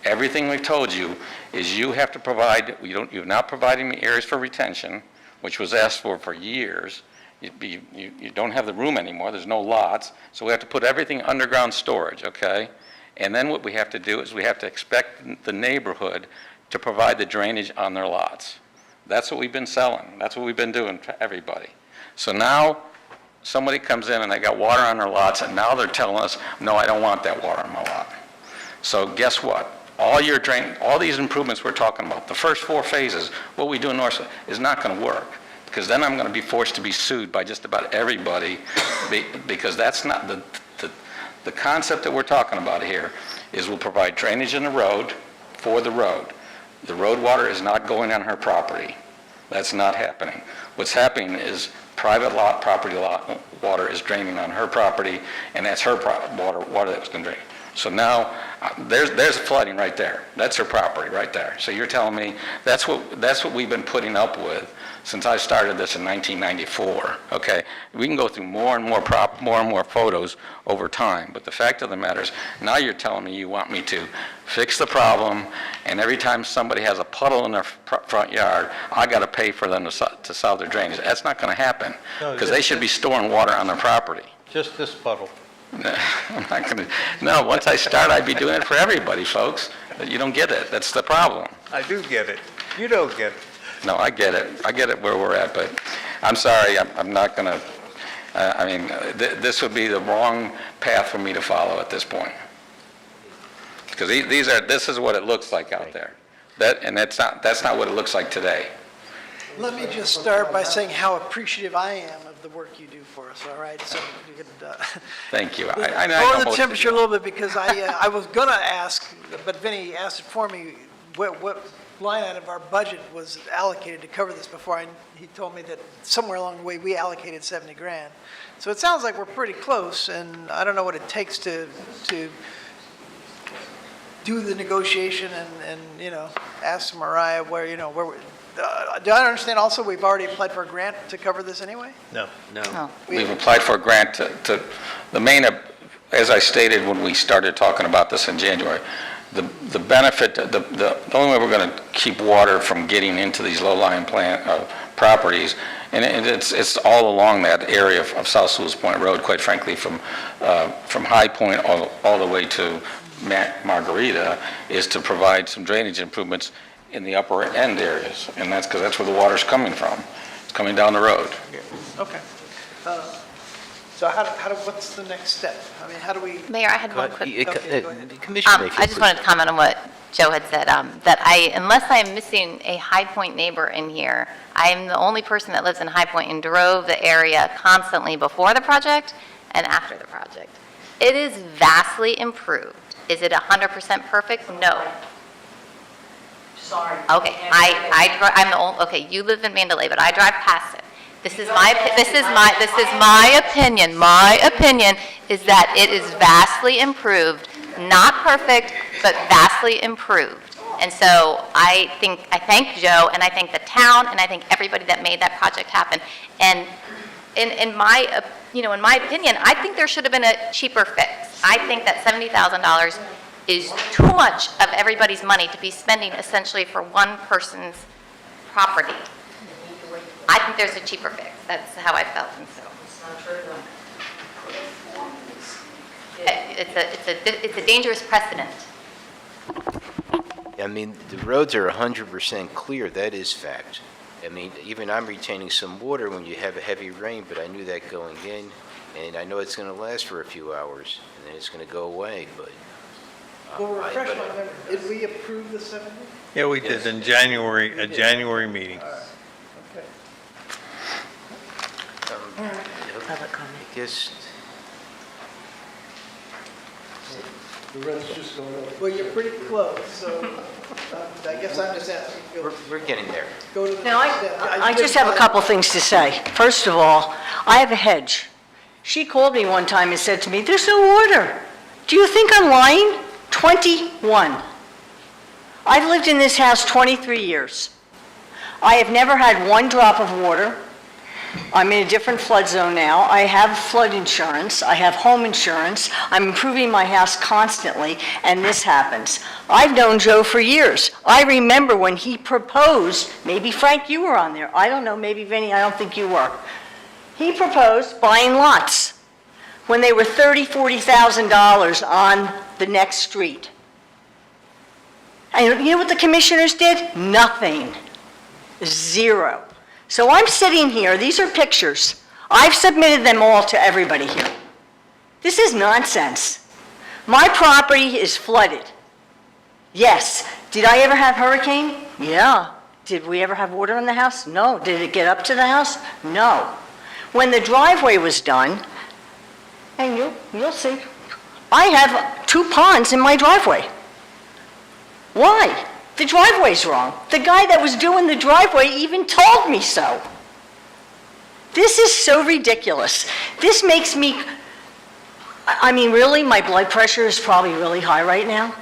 everything we've told you is you have to provide, you're not providing me areas for retention, which was asked for years. You don't have the room anymore, there's no lots, so we have to put everything underground storage, okay? And then what we have to do is we have to expect the neighborhood to provide the drainage on their lots. That's what we've been selling. That's what we've been doing to everybody. So now somebody comes in and they got water on their lots, and now they're telling us, no, I don't want that water on my lot. So guess what? All these improvements we're talking about, the first 4 phases, what we do in North is not going to work, because then I'm going to be forced to be sued by just about everybody, because that's not the concept that we're talking about here is we'll provide drainage in the road for the road. The road water is not going on her property. That's not happening. What's happening is private property water is draining on her property, and that's her water that's going to drain. So now there's flooding right there. That's her property right there. So you're telling me that's what we've been putting up with since I started this in 1994. Okay, we can go through more and more photos over time, but the fact of the matter is now you're telling me you want me to fix the problem, and every time somebody has a puddle in their front yard, I got to pay for them to solve their drainage. That's not going to happen, because they should be storing water on their property. Just this puddle. I'm not going to. No, once I start, I'd be doing it for everybody, folks. You don't get it. That's the problem. I do get it. You don't get it. No, I get it. I get it where we're at, but I'm sorry. I'm not going to. This would be the wrong path for me to follow at this point, because this is what it looks like out there. That's not what it looks like today. Let me just start by saying how appreciative I am of the work you do for us, all right? So you could Thank you. lower the temperature a little bit, because I was going to ask, but Vinny asked it for me, what line item of our budget was allocated to cover this before he told me that somewhere along the way we allocated 70 grand. So it sounds like we're pretty close, and I don't know what it takes to do the negotiation and ask Mariah where do I understand also we've already applied for a grant to cover this anyway? No. We've applied for a grant to the main, as I stated when we started talking about this in January, the benefit, the only way we're going to keep water from getting into these low-lying properties, and it's all along that area of South Sewell's Point Road, quite frankly, from High Point all the way to Margarita, is to provide some drainage improvements in the upper end areas, and that's because that's where the water's coming from. It's coming down the road. Okay. So what's the next step? I mean, how do we? Mayor, I had one quick. Okay, go ahead. I just wanted to comment on what Joe had said, that unless I'm missing a High Point neighbor in here, I'm the only person that lives in High Point and drove the area constantly before the project and after the project. It is vastly improved. Is it 100% perfect? No. Sorry. Okay, I'm the only, okay, you live in Mandalay, but I drive past it. This is my opinion. My opinion is that it is vastly improved, not perfect, but vastly improved. And so I thank Joe, and I thank the town, and I thank everybody that made that project happen. And in my opinion, I think there should have been a cheaper fix. I think that $70,000 is too much of everybody's money to be spending essentially for one person's property. I think there's a cheaper fix. That's how I felt, and so. It's a dangerous precedent. I mean, the roads are 100% clear, that is fact. I mean, even I'm retaining some water when you have a heavy rain, but I knew that going in, and I know it's going to last for a few hours, and then it's going to go away, but... Well, refresh my memory, did we approve the 70? Yeah, we did in January, a January meeting. Okay. Public comment. I guess, The rent's just going up. Well, you're pretty close, so I guess I'm just asking. we're getting there. Go to the Now, next step. I just have a couple things to say. First of all, I have a hedge. She called me one time and said to me, "There's no water." Do you think I'm lying? 21. I've lived in this house 23 years. I have never had one drop of water. I'm in a different flood zone now. I have flood insurance. I have home insurance. I'm improving my house constantly, and this happens. I've known Joe for years. I remember when he proposed, maybe Frank, you were on there. I don't know, maybe Vinny, I don't think you were. He proposed buying lots when they were $30,000, $40,000 on the next street. And you know what the commissioners did? Nothing. Zero. So I'm sitting here, these are pictures. I've submitted them all to everybody here. This is nonsense. My property is flooded. Yes. Did I ever have hurricane? Yeah. Did we ever have water in the house? No. Did it get up to the house? No. When the driveway was done, and you'll see, I have 2 ponds in my driveway. Why? The driveway's wrong. The guy that was doing the driveway even told me so. This is so ridiculous. This makes me, I mean, really, my blood pressure is probably really high right now.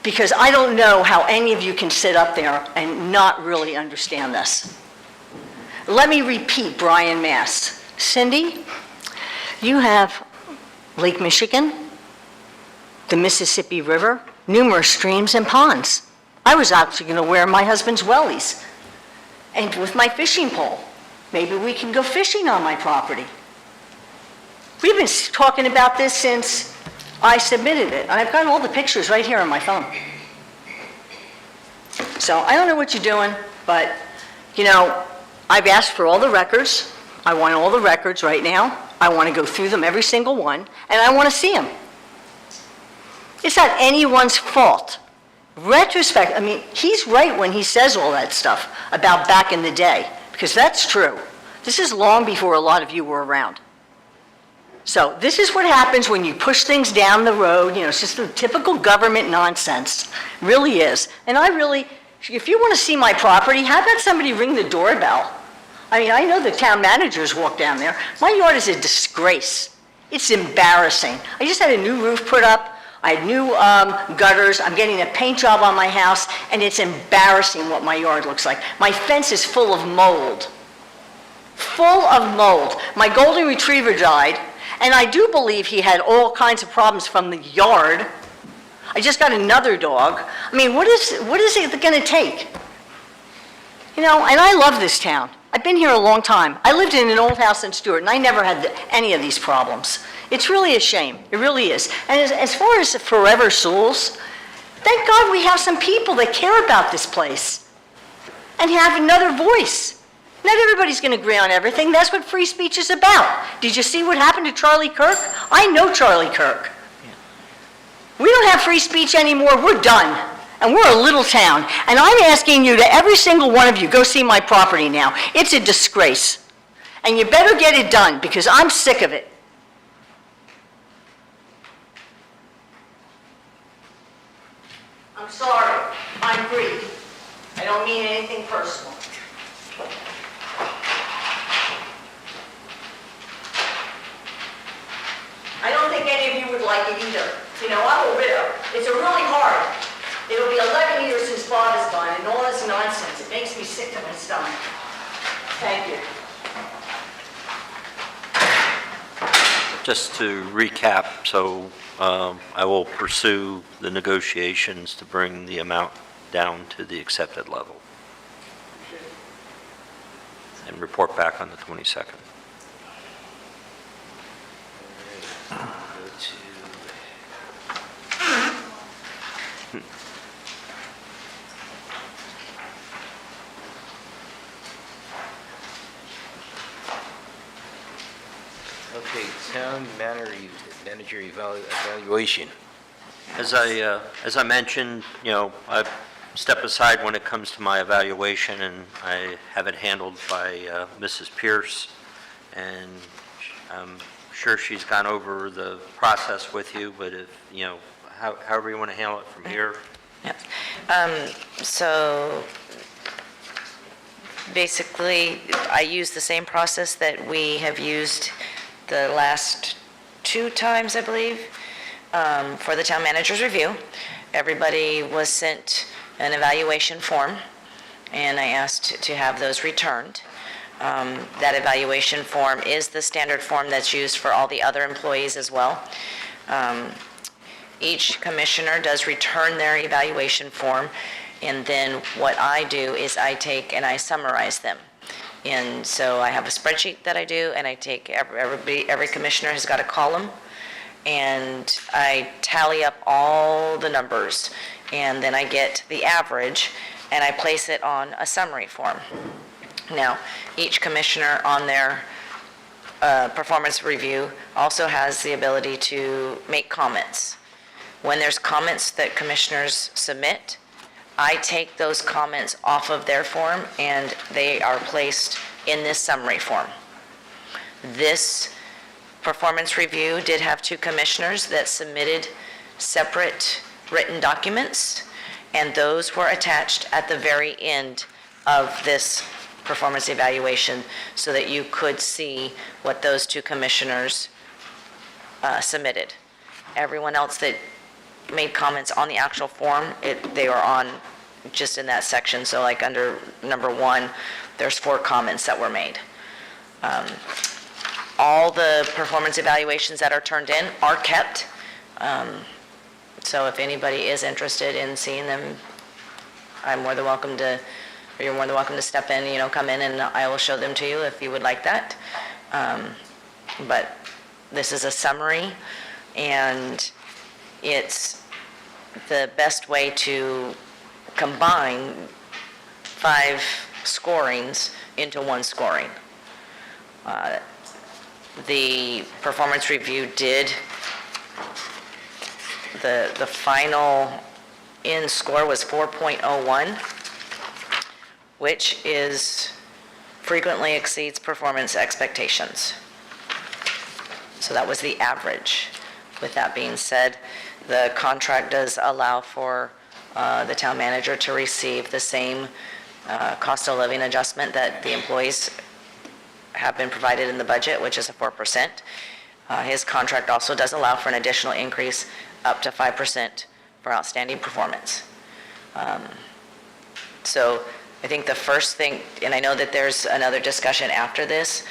Because I don't know how any of you can sit up there and not really understand this. Let me repeat Brian Mass. Cindy, you have Lake Michigan, the Mississippi River, numerous streams and ponds. I was actually going to wear my husband's wellies and with my fishing pole. Maybe we can go fishing on my property. We've been talking about this since I submitted it. I've got all the pictures right here on my phone. So I don't know what you're doing, but, you know, I've asked for all the records. I want all the records right now. I want to go through them, every single one, and I want to see them. It's not anyone's fault. Retrospect, I mean, he's right when he says all that stuff about back in the day, because that's true. This is long before a lot of you were around. So this is what happens when you push things down the road. You know, it's just the typical government nonsense. It really is. And I really, if you want to see my property, how about somebody ring the doorbell? I mean, I know the town managers walk down there. My yard is a disgrace. It's embarrassing. I just had a new roof put up. I had new gutters. I'm getting a paint job on my house, and it's embarrassing what my yard looks like. My fence is full of mold. Full of mold. My golden retriever died, and I do believe he had all kinds of problems from the yard. I just got another dog. I mean, what is it going to take? You know, and I love this town. I've been here a long time. I lived in an old house in Stewart, and I never had any of these problems. It's really a shame. It really is. And as far as Forever Sewell's, thank God we have some people that care about this place and have another voice. Not everybody's going to agree on everything. That's what free speech is about. Did you see what happened to Charlie Kirk? I know Charlie Kirk. We don't have free speech anymore. We're done. And we're a little town. And I'm asking you to, every single one of you, go see my property now. It's a disgrace. And you better get it done, because I'm sick of it. I'm sorry. I'm Greek. I don't mean anything personal. I don't think any of you would like it either. You know, I'm a widow. It's a really hard. It'll be 11 years since Bob is gone, and all this nonsense. It makes me sick to my stomach. Thank you. Just to recap, so I will pursue the negotiations to bring the amount down to the accepted level and report back on the 22nd. Go to... town manager evaluation. As I mentioned, I step aside when it comes to my evaluation, and I have it handled by Mrs. Pierce, and I'm sure she's gone over the process with you, but if, however you want to handle it from here. So basically, I use the same process that we have used the last 2 times, I believe, for the town manager's review. Everybody was sent an evaluation form, and I asked to have those returned. That evaluation form is the standard form that's used for all the other employees as well. Each commissioner does return their evaluation form, and then what I do is I take and I summarize them. And so I have a spreadsheet that I do, and I take every commissioner has got a column, and I tally up all the numbers, and then I get the average, and I place it on a summary form. Now, each commissioner on their performance review also has the ability to make comments. When there's comments that commissioners submit, I take those comments off of their form, and they are placed in this summary form. This performance review did have 2 commissioners that submitted separate written documents, and those were attached at the very end of this performance evaluation so that you could see what those 2 commissioners submitted. Everyone else that made comments on the actual form, they were on just in that section. So like under number 1, there's 4 comments that were made. All the performance evaluations that are turned in are kept. So if anybody is interested in seeing them, you're more than welcome to step in, come in, and I will show them to you if you would like that. But this is a summary, and it's the best way to combine 5 scorings into 1 scoring. The performance review did, the final end score was 4.01, which frequently exceeds performance expectations. So that was the average. With that being said, the contract does allow for the town manager to receive the same cost of living adjustment that the employees have been provided in the budget, which is a 4%. His contract also does allow for an additional increase up to 5% for outstanding performance. So I think the first thing, and I know that there's another discussion after this,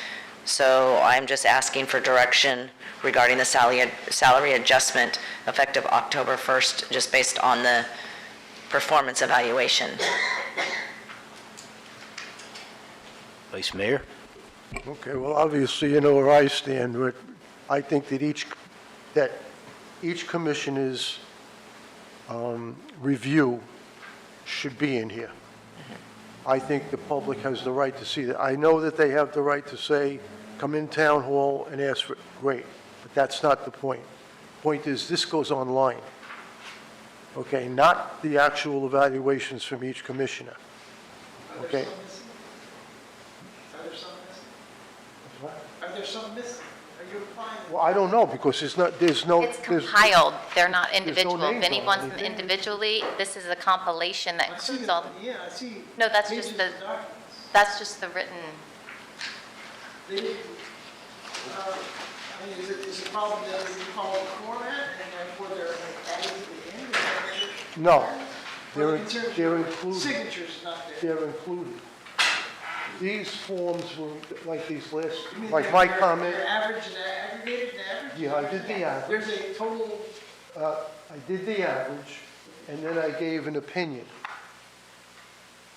so I'm just asking for direction regarding the salary adjustment effective October 1st, just based on the performance evaluation. Vice Mayor? Okay, well, obviously, you know where I stand. But I think that each commissioner's review should be in here. I think the public has the right to see that. I know that they have the right to say, come in town hall and ask for it. Great, but that's not the point. Point is, this goes online. Okay, not the actual evaluations from each commissioner. Okay? Are there some missing? Are you applying? Well, I don't know, because there's no... It's compiled, they're not individual. names If any on wants it. them individually, this is a compilation that I see includes the- all, Yeah, I see. no, that's pages just of the, documents. that's just the written, They didn't, I mean, is the problem that you follow the format and therefore they're added to the end? No, Or they're the concerns- they're included. Signatures not there. They're included. These forms were, like these last, You mean like they're- my they're- comment, They're average and aggregated and average? yeah, I did the average. There's a total, I did the average, and then I gave an opinion,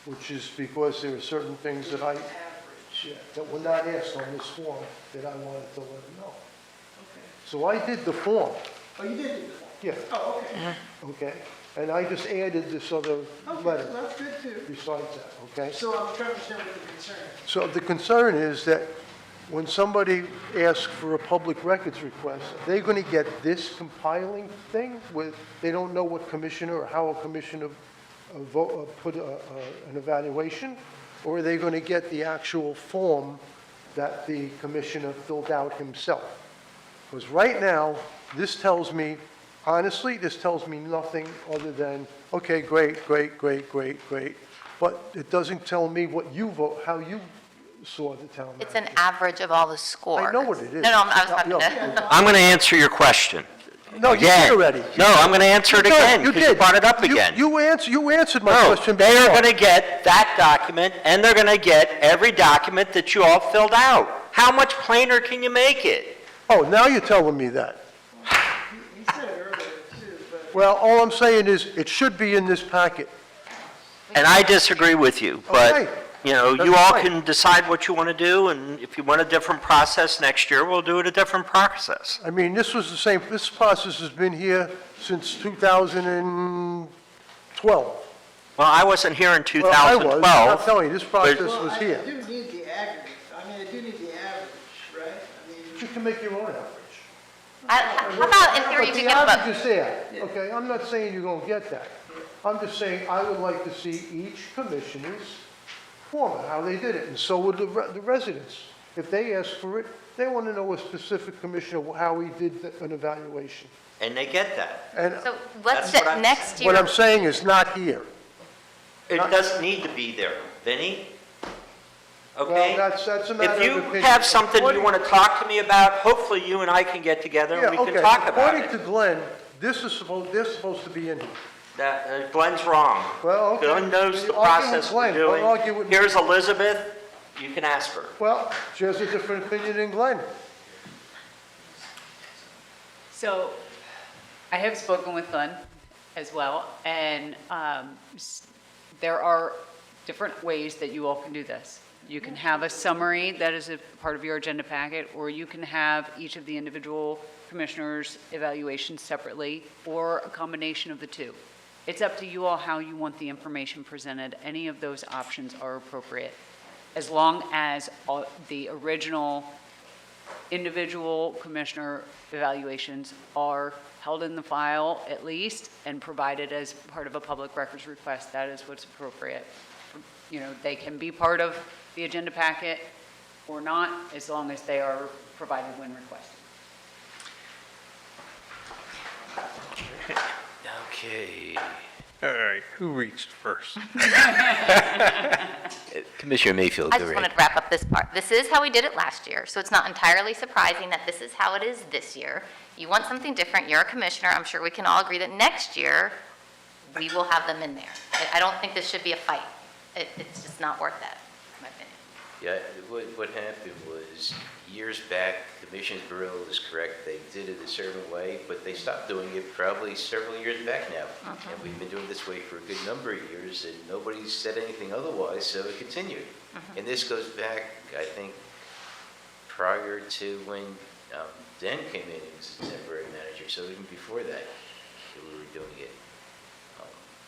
which is because there are certain things that that were not asked on this form that I wanted to let them know. okay. So I did the form, Oh, you did do the form? yeah, Oh, okay. okay? And I just added this other Okay, letter well, that's good too. besides that, okay? So I'm trying to understand what the concern is. So the concern is that when somebody asks for a public records request, are they going to get this compiling thing with, they don't know what commissioner or how a commissioner put an evaluation? Or are they going to get the actual form that the commissioner filled out himself? Because right now, this tells me, honestly, this tells me nothing other than, okay, great, great, great, great, great. But it doesn't tell me what you vote, how you saw the town manager. It's an average of all the scores. I know what it is. No, I was talking to, I'm going to answer your question. No, you Again. did already. No, I'm going to answer it You did, again, you because you did. brought it up again. You answered my No, question they are before. going to get that document, and they're going to get every document that you all filled out. How much plainer can you make it? Oh, now you're telling me that. Well, all I'm saying is, it should be in this packet. And I disagree with you, Okay. but, you know, That's you all fine. can decide what you want to do, and if you want a different process next year, we'll do it a different process. I mean, this was the same, this process has been here since 2012. Well, I wasn't here in Well, I was. 2012. I'm telling you, this process was I here. do need the aggregate, I mean, I do need the average, right? I mean, You can make your own average. how about in theory you But could the get a average vote? is there, okay? I'm not saying you're going to get that. I'm just saying I would like to see each commissioner's form, how they did it, and so would the residents. If they ask for it, they want to know a specific commissioner, how he did an evaluation. And they get that. And So let's, That's what I'm- next what I'm year, saying is not here. It doesn't need to be there, Vinnie. Okay? Well, that's a matter of If you opinion. have something you According- want to talk to me about, hopefully you and I can get together and we Yeah, can okay. talk about According it. to Glenn, they're supposed to be in here. Glenn's wrong. Well, okay. Glenn knows the Argue with process we're Glenn. Don't argue doing. with me. Here's Elizabeth, you can ask her. Well, she has a different opinion than Glenn. So I have spoken with Glenn as well, and there are different ways that you all can do this. You can have a summary that is a part of your agenda packet, or you can have each of the individual commissioners' evaluations separately, or a combination of the two. It's up to you all how you want the information presented. Any of those options are appropriate, as long as the original individual commissioner evaluations are held in the file at least and provided as part of a public records request. That is what's appropriate. You know, they can be part of the agenda packet or not, as long as they are provided when requested. Okay. All right, who reached first? Commissioner Mayfield, I go just ahead. wanted to wrap up this part. This is how we did it last year, so it's not entirely surprising that this is how it is this year. You want something different, you're a commissioner, I'm sure we can all agree that next year, we will have them in there. I don't think this should be a fight. It's just not worth that, in my opinion. Yeah, what happened was, years back, Commissioner Burrell is correct, they did it a certain way, but they stopped doing it probably several years back now. And we've been doing this way for a good number of years, and nobody's said anything otherwise, so it continued. And this goes back, I think, prior to when Dan came in as temporary manager, so even before that, we were doing it.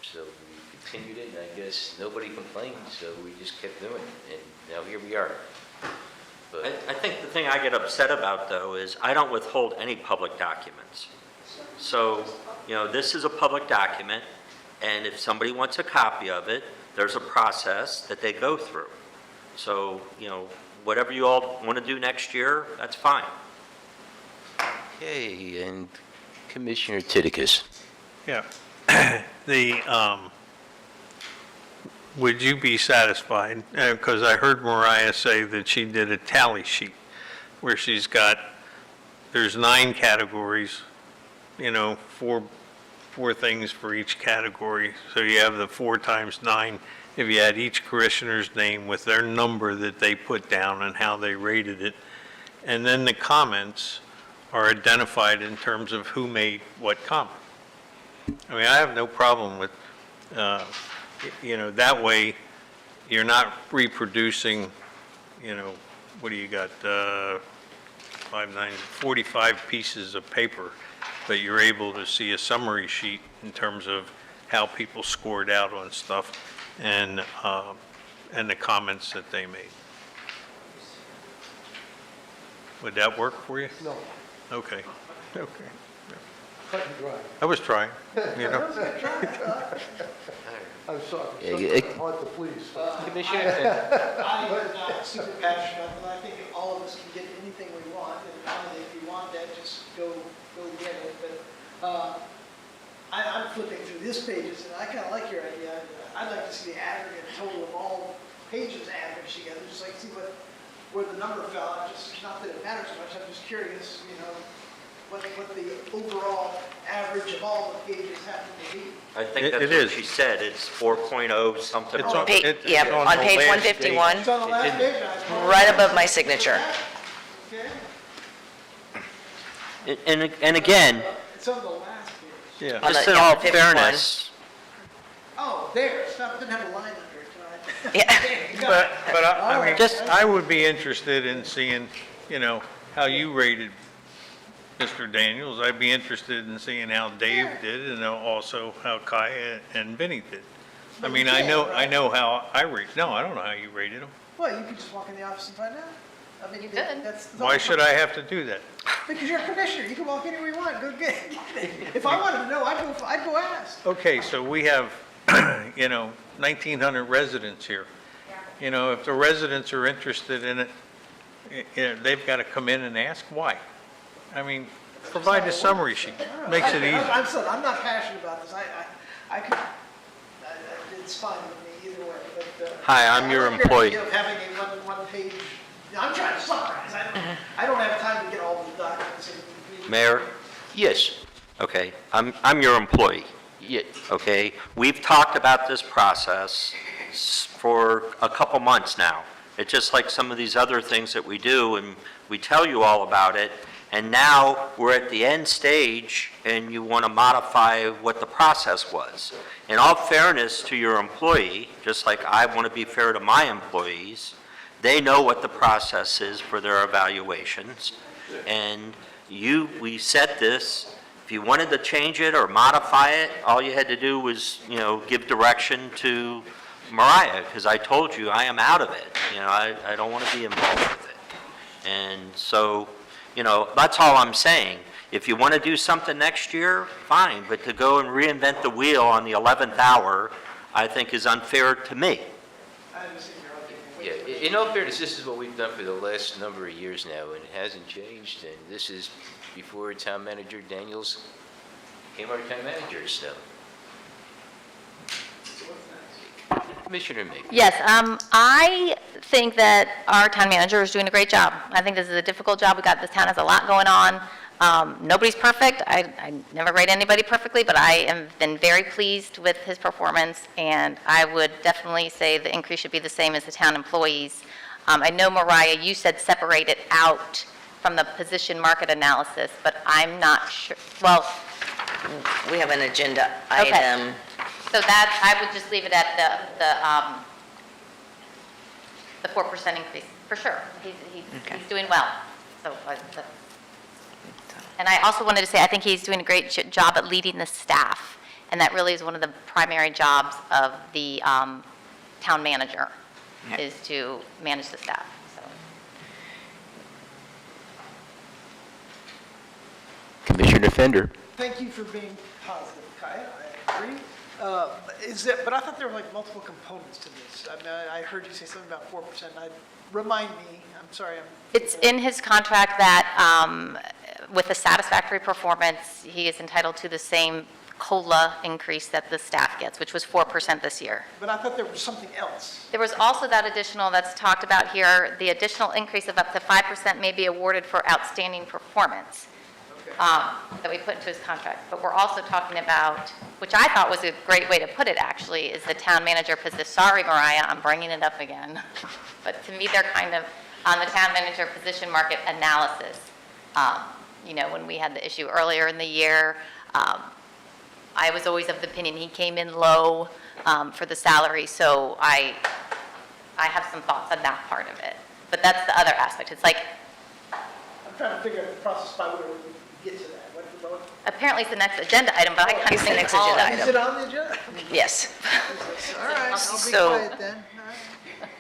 So we continued it, and I guess nobody complained, so we just kept doing it, and now here we are. But I think the thing I get upset about, though, is I don't withhold any public documents. So, you know, this is a public document, and if somebody wants a copy of it, there's a process that they go through. So, you know, whatever you all want to do next year, that's fine. Okay, and Commissioner Titicus. Yeah. Would you be satisfied, because I heard Mariah say that she did a tally sheet where she's got, there's 9 categories, you know, four things for each category. So you have the 4 times 9. If you had each commissioner's name with their number that they put down and how they rated it, and then the comments are identified in terms of who made what comment. I mean, I have no problem with, you know, that way you're not reproducing, you know, what do you got, 45 pieces of paper, but you're able to see a summary sheet in terms of how people scored out on stuff and the comments that they made. Would that work for you? No, Okay, okay. cut and dry. I was trying, you know? I'm sorry, Yeah, sometimes hard to please. Commissioner Fender. I'm not super passionate about it, but I think all of us can get anything we want, and honestly, if you want that, just go get it. But I'm flipping through this pages, and I kind of like your idea. I'd like to see the aggregate total of all pages averaged together, just like see where the number fell. Not that it matters much, I'm just curious, what the overall average of all the pages happen to be. I think It that's what is. she said, it's 4.0 something. It's wrong. Yeah, on on the page last 151, It's on the last page. right above my signature. Okay. And again, It's on the last page. Yeah. On just the- in yeah, all 51. fairness, Oh, there, it didn't have a line under it, all right. Yeah. There you go. But I mean, Just- I would be interested in seeing, how you rated Mr. Daniels. I'd be interested in seeing how Dave did and also how Kai and Vinnie did. I mean, I know how I rate, no, I don't know how you rated them. Well, you could just walk in the office and find out. I mean, You could. that's. Why should I have to do that? Because you're a commissioner, you can walk anywhere you want, go get it. If I wanted to know, I'd go ask. Okay, so we have, 1,900 residents here. If the residents are interested in it, they've got to come in and ask why. I mean, provide a summary sheet, makes it easy. I'm not passionate about this, I could, it's fine with me either way, but. Hi, I'm your I like employee. idea of having a one page, I'm trying to summarize, I don't have time to get all the documents. Mayor, Yes, okay, I'm your employee, yeah, okay? We've talked about this process for a couple months now. It's just like some of these other things that we do, and we tell you all about it, and now we're at the end stage, and you want to modify what the process was. In all fairness to your employee, just like I want to be fair to my employees, they know what the process is for their evaluations, and we set this. If you wanted to change it or modify it, all you had to do was, give direction to Mariah, because I told you I am out of it. I don't want to be involved with it. And so, that's all I'm saying. If you want to do something next year, fine, but to go and reinvent the wheel on the 11th hour, I think is unfair to me. I understand your argument. yeah. In all fairness, this is what we've done for the last number of years now, and it hasn't changed, and this is before Town Manager Daniels became our town manager, so. Commissioner May. Yes, I think that our town manager is doing a great job. I think this is a difficult job. This town has a lot going on. Nobody's perfect. I never rate anybody perfectly, but I have been very pleased with his performance, and I would definitely say the increase should be the same as the town employees. I know, Mariah, you said separate it out from the position market analysis, but I'm not sure, well, We have an agenda Okay. item. so that, I would just leave it at the 4% increase, for sure. Okay. He's doing well. So, and I also wanted to say, I think he's doing a great job at leading the staff, and that really is one of the primary jobs of the town manager, is to manage the staff, so. Commissioner Fender. Thank you for being positive, Kaya, I agree. But I thought there were like multiple components to this. I mean, I heard you say something about 4%. Remind me, I'm sorry. It's in his contract that with a satisfactory performance, he is entitled to the same COLA increase that the staff gets, which was 4% this year. But I thought there was something else. There was also that additional that's talked about here, the additional increase of up to 5% may be awarded for outstanding performance that we put into his contract. But we're also talking about, which I thought was a great way to put it actually, is the town manager position. Sorry, Mariah, I'm bringing it up again. But to me, they're kind of on the town manager position market analysis. When we had the issue earlier in the year, I was always of the opinion he came in low for the salary, so I have some thoughts on that part of it. But that's the other aspect. It's like, I'm trying to figure out the process by where we get to that. apparently it's the next agenda item, but I kind of It's the think next all- agenda Is it on the agenda? Yes. All right, I'll be So- quiet then. All right.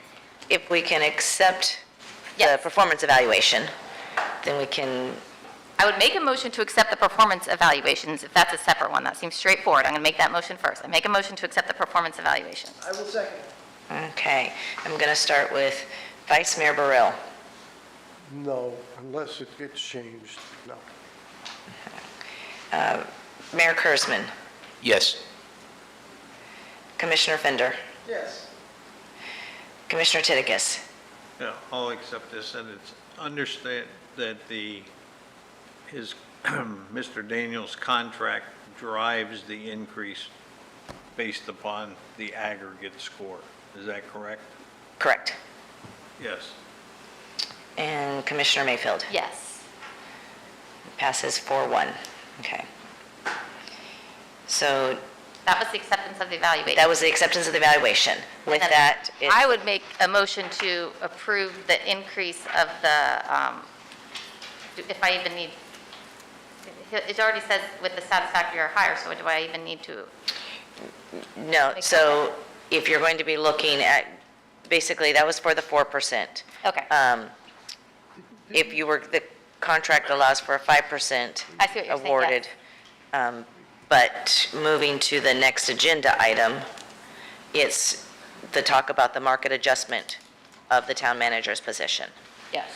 If we can accept the Yes. performance evaluation, then we can, I would make a motion to accept the performance evaluations, if that's a separate one. That seems straightforward. I'm going to make that motion first. I make a motion to accept the performance evaluations. I will second. okay. I'm going to start with Vice Mayor Burrell. No, unless it gets changed, no. Mayor Kurzman. Yes. Commissioner Fender. Yes. Commissioner Titicus. Yeah, I'll accept this, and it's understand that Mr. Daniels' contract drives the increase based upon the aggregate score. Is that correct? Correct. Yes. And Commissioner Mayfield. Yes. Passes 4-1. Okay. So That was the acceptance of the evaluation. that was the acceptance of the evaluation. With And then that, it's- I would make a motion to approve the increase of the, if I even need, it already says with the satisfactory or higher, so do I even need to? no, so if you're going to be looking at, basically, that was for the 4%. Okay. If you were, the contract allows for a 5% I see what you're saying, awarded. But moving to the next agenda item, it's the talk about the market adjustment of the town manager's position. Yes.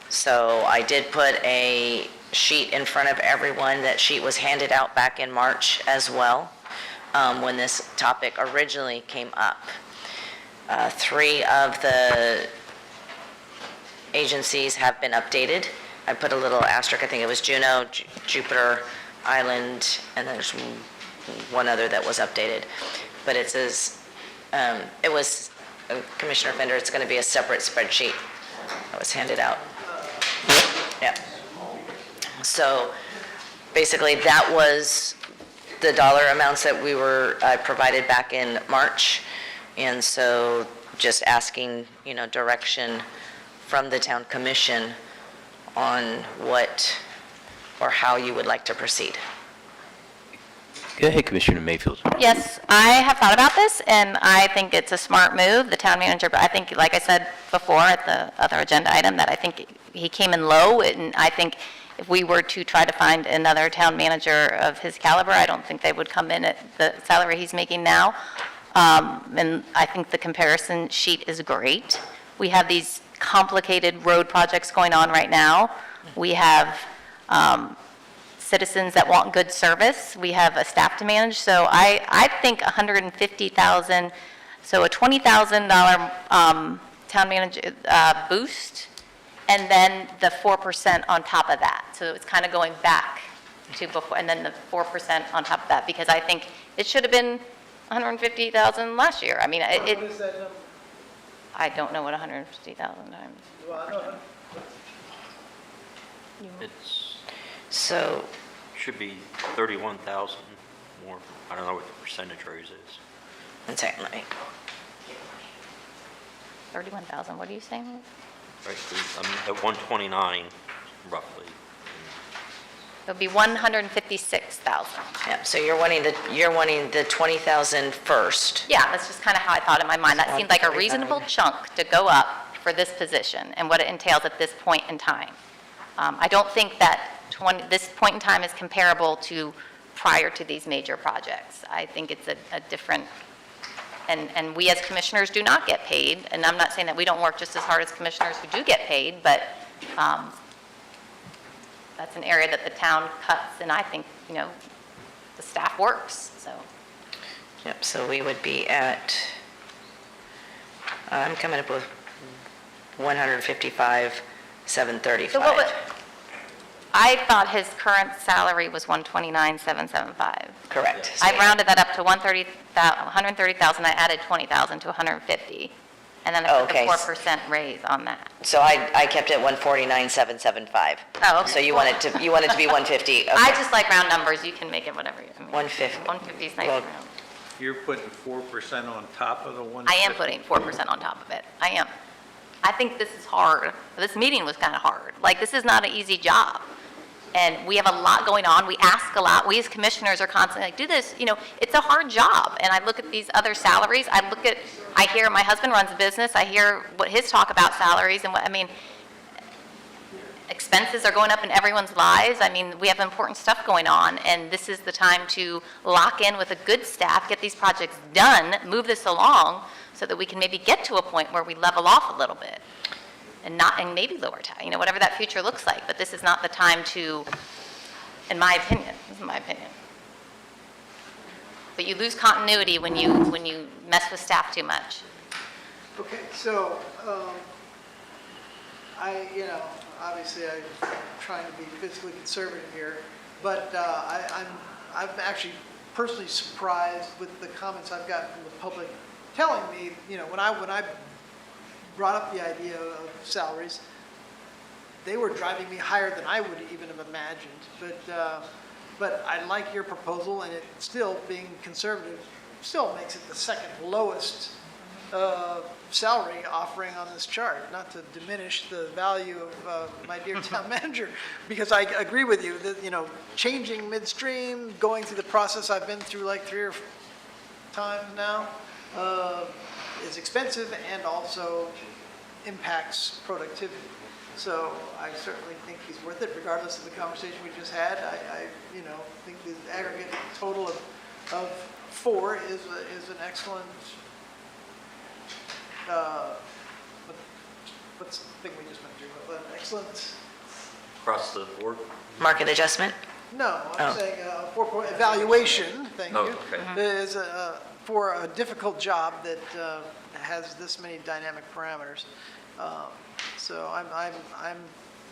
So I did put a sheet in front of everyone. That sheet was handed out back in March as well, when this topic originally came up. 3 of the agencies have been updated. I put a little asterisk, I think it was Juneau, Jupiter Island, and there's one other that was updated. But it says, it was, Commissioner Fender, it's going to be a separate spreadsheet that was handed out. Yeah. So basically, that was the dollar amounts that we were provided back in March. And so just asking, direction from the town commission on what or how you would like to proceed. Go ahead, Commissioner Mayfield. Yes, I have thought about this, and I think it's a smart move. The town manager, but I think, like I said before at the other agenda item, that I think he came in low, and I think if we were to try to find another town manager of his caliber, I don't think they would come in at the salary he's making now. And I think the comparison sheet is great. We have these complicated road projects going on right now. We have citizens that want good service. We have a staff to manage. So I think $150,000, so a $20,000 town manager boost, and then the 4% on top of that. So it's kind of going back to before, and then the 4% on top of that, because I think it should have been $150,000 last year. I mean, What is that number? I don't know what 150,000 times. Well, I don't know. It's, So, should be 31,000 more. I don't know what the percentage raise is. one second, let me, 31,000, what are you saying? Right, at 129 roughly. It would be 156,000. yeah, so you're wanting the 20,000 first. Yeah, that's just kind of how I thought in my mind. That seemed like a reasonable chunk to go up for this position and what it entails at this point in time. I don't think that this point in time is comparable to prior to these major projects. I think it's a different, and we as commissioners do not get paid, and I'm not saying that we don't work just as hard as commissioners who do get paid, but that's an area that the town cuts, and I think, the staff works, so. Yep, so we would be at, I'm coming up with 155,735. So what would, I thought his current salary was 129,775. Correct. I rounded that up to 130,000, I added 20,000 to 150, and then I put the Okay. 4% raise on that. So I kept it 149,775. Oh, okay. So you want it to be 150? Okay. I just like round numbers, you can make it whatever you, 150. 150 is nice Well, round. You're putting 4% on top of the 150? I am putting 4% on top of it, I am. I think this is hard. This meeting was kind of hard. Like, this is not an easy job. And we have a lot going on. We ask a lot. We as commissioners are constantly like, do this. It's a hard job. And I look at these other salaries. I hear my husband runs a business. I hear what his talk about salaries and expenses are going up in everyone's lives. I mean, we have important stuff going on, and this is the time to lock in with a good staff, get these projects done, move this along, so that we can maybe get to a point where we level off a little bit, and maybe lower tax, whatever that future looks like. But this is not the time to, in my opinion, this is my opinion. But you lose continuity when you mess with staff too much. Okay, so, obviously I'm trying to be fiscally conservative here, but I'm actually personally surprised with the comments I've gotten from the public telling me, when I brought up the idea of salaries, they were driving me higher than I would even have imagined. But I like your proposal, and it still, being conservative, still makes it the second lowest salary offering on this chart. Not to diminish the value of my dear town manager, because I agree with you that, changing midstream, going through the process I've been through like 3 or 4 times now, is expensive and also impacts productivity. So I certainly think he's worth it, regardless of the conversation we just had. I think the aggregate total of 4 is an excellent. What's the thing we just went through? An excellent. Across the board? Market adjustment? No, I'm saying 4-point evaluation. Thank you. Okay. Is for a difficult job that has this many dynamic parameters. So I'm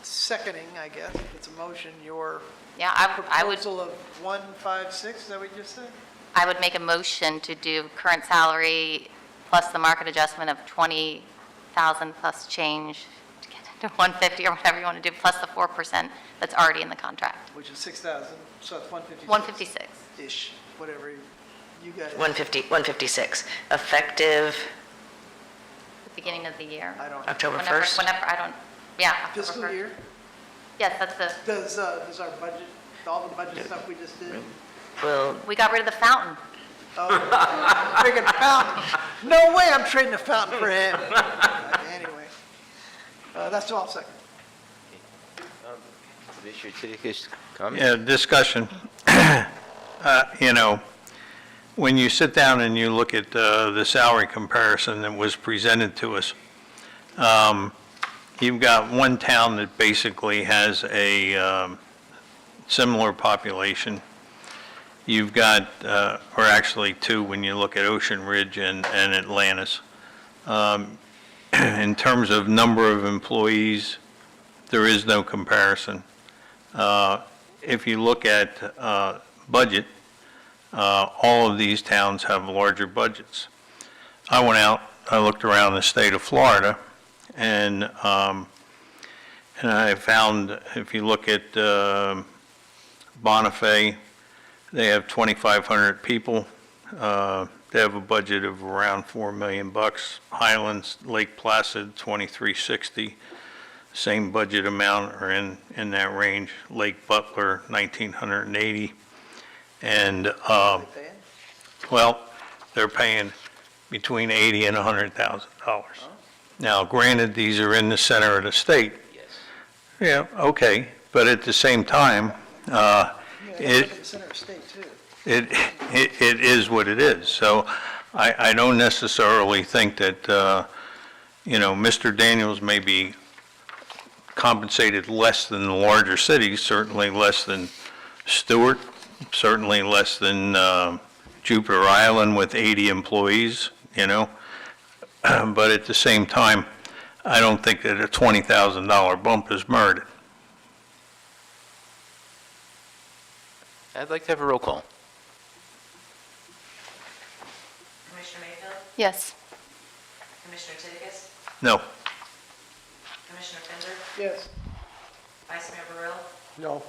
seconding, I guess, if it's a motion, your proposal of 156. Is that what you just said? I would make a motion to do current salary plus the market adjustment of 20,000 plus change to get to 150 or whatever you want to do, plus the 4% that's already in the contract. Which is 6,000, so it's 156. 156. Ish, whatever you guys. 156, effective Beginning of the year. I don't. October 1st? Whenever, I don't, yeah. October Fiscal 1st. year? Yes, that's the, Does our budget, all the budget stuff we just did? Well, we got rid of the fountain. Oh, freaking fountain. No way I'm trading a fountain for him. Anyway, that's all second. Commissioner Titica's comment? Yeah, discussion. When you sit down and you look at the salary comparison that was presented to us, you've got one town that basically has a similar population. You've got, or actually 2 when you look at Ocean Ridge and Atlantis. In terms of number of employees, there is no comparison. If you look at budget, all of these towns have larger budgets. I went out, I looked around the state of Florida, and I found, if you look at Bonifay, they have 2,500 people. They have a budget of around $4 million. Highlands, Lake Placid, 2,360. Same budget amount, or in that range. Lake Butler, 1,980. And, well, they're paying between $80,000 and $100,000. Now, granted, these are in the center of the state. Yes. Yeah, okay, but at the same time, it is what it is. So I don't necessarily think that, Mr. Daniels may be compensated less than the larger cities, certainly less than Stewart, certainly less than Jupiter Island with 80 employees, But at the same time, I don't think that a $20,000 bump is merited. I'd like to have a roll call. Commissioner Mayfield? Yes. Commissioner Titicaus? No. Commissioner Fender? Yes. Vice Mayor Burrell? No.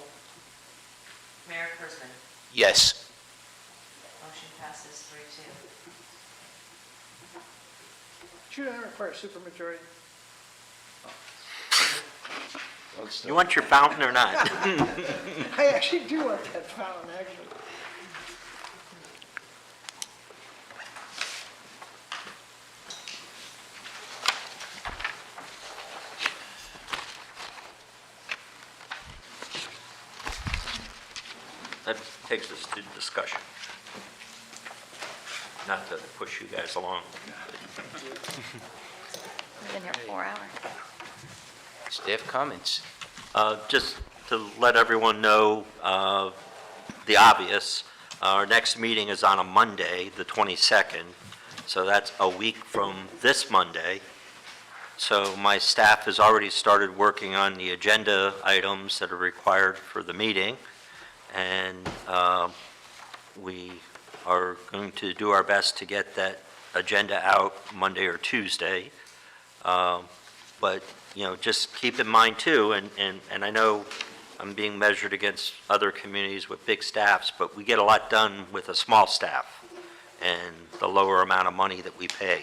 Mayor Kurzman? Yes. Motion passes 3-2. Should I require supermajority? You want your fountain or not? I actually do want that fountain, actually. takes us to discussion. Not to push you guys along. We've been here 4 hours. Staff comments. Just to let everyone know the obvious, our next meeting is on a Monday, the 22nd, so that's a week from this Monday. So my staff has already started working on the agenda items that are required for the meeting, and we are going to do our best to get that agenda out Monday or Tuesday. But, you know, just keep in mind too, and I know I'm being measured against other communities with big staffs, but we get a lot done with a small staff and the lower amount of money that we pay.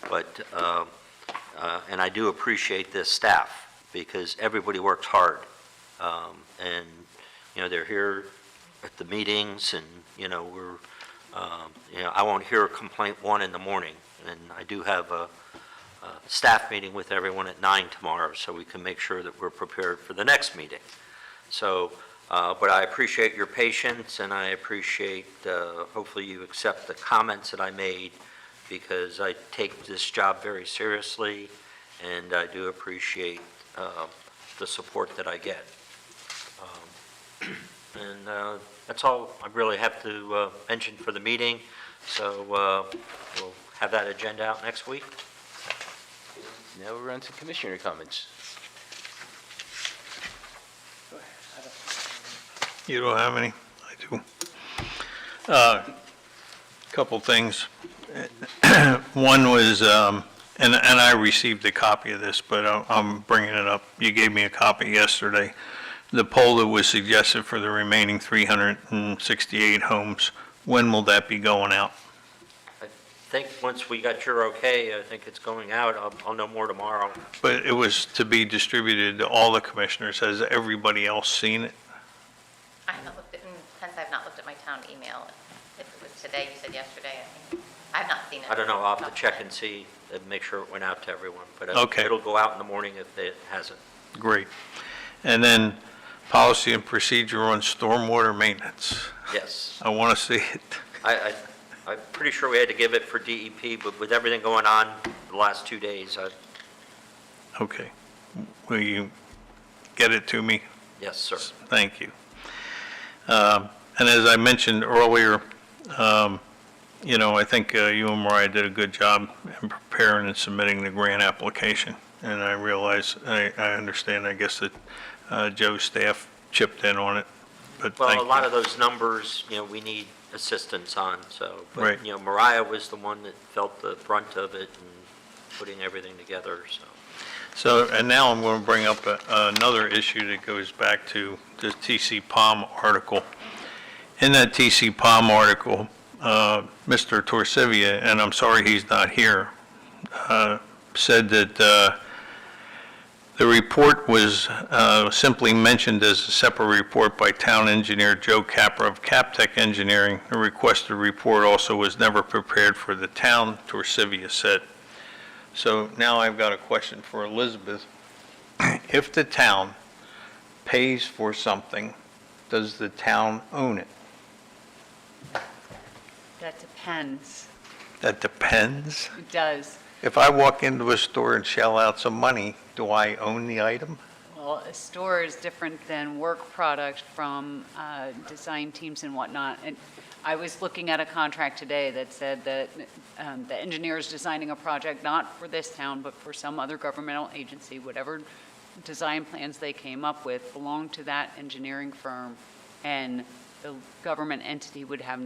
But, and I do appreciate this staff because everybody works hard. And, you know, they're here at the meetings and, you know, you know, I won't hear a complaint 1 in the morning. And I do have a staff meeting with everyone at 9 tomorrow, so we can make sure that we're prepared for the next meeting. So, but I appreciate your patience, and I appreciate, hopefully you accept the comments that I made, because I take this job very seriously, and I do appreciate the support that I get. And that's all I really have to mention for the meeting. So we'll have that agenda out next week. Now we're on to commissioner comments. You don't have any? I do. Couple things. One was, and I received a copy of this, but I'm bringing it up. You gave me a copy yesterday. The poll that was suggested for the remaining 368 homes, when will that be going out? I think once we got your okay, I think it's going out. I'll know more tomorrow. But it was to be distributed to all the commissioners. Has everybody else seen it? I haven't looked at, since I've not looked at my town email. If it was today, you said yesterday, I think. I've not seen it. I don't know. I'll have to check and see and make sure it went out to everyone. But Okay. it'll go out in the morning if it hasn't. Great. And then policy and procedure on stormwater maintenance. Yes. I want to see it. I'm pretty sure we had to give it for DEP, but with everything going on the last 2 days, Okay. Will you get it to me? yes, sir. Thank you. And as I mentioned earlier, you know, I think you and Mariah did a good job in preparing and submitting the grant application. And I realize, I understand, I guess that Joe's staff chipped in on it, but thank Well, you. a lot of those numbers, you know, we need assistance on, so. Right. But, you know, Mariah was the one that felt the brunt of it and putting everything together, so. So, and now I'm going to bring up another issue that goes back to the TC Palm article. In that TC Palm article, Mr. Torsivia, and I'm sorry he's not here, said that the report was simply mentioned as a separate report by town engineer Joe Capra of Captech Engineering. The requested report also was never prepared for the town, Torsivia said. So now I've got a question for Elizabeth. If the town pays for something, does the town own it? That depends. That depends. It does. If I walk into a store and shell out some money, do I own the item? Well, a store is different than work product from design teams and whatnot. And I was looking at a contract today that said that the engineer is designing a project not for this town, but for some other governmental agency. Whatever design plans they came up with belong to that engineering firm, and the government entity would have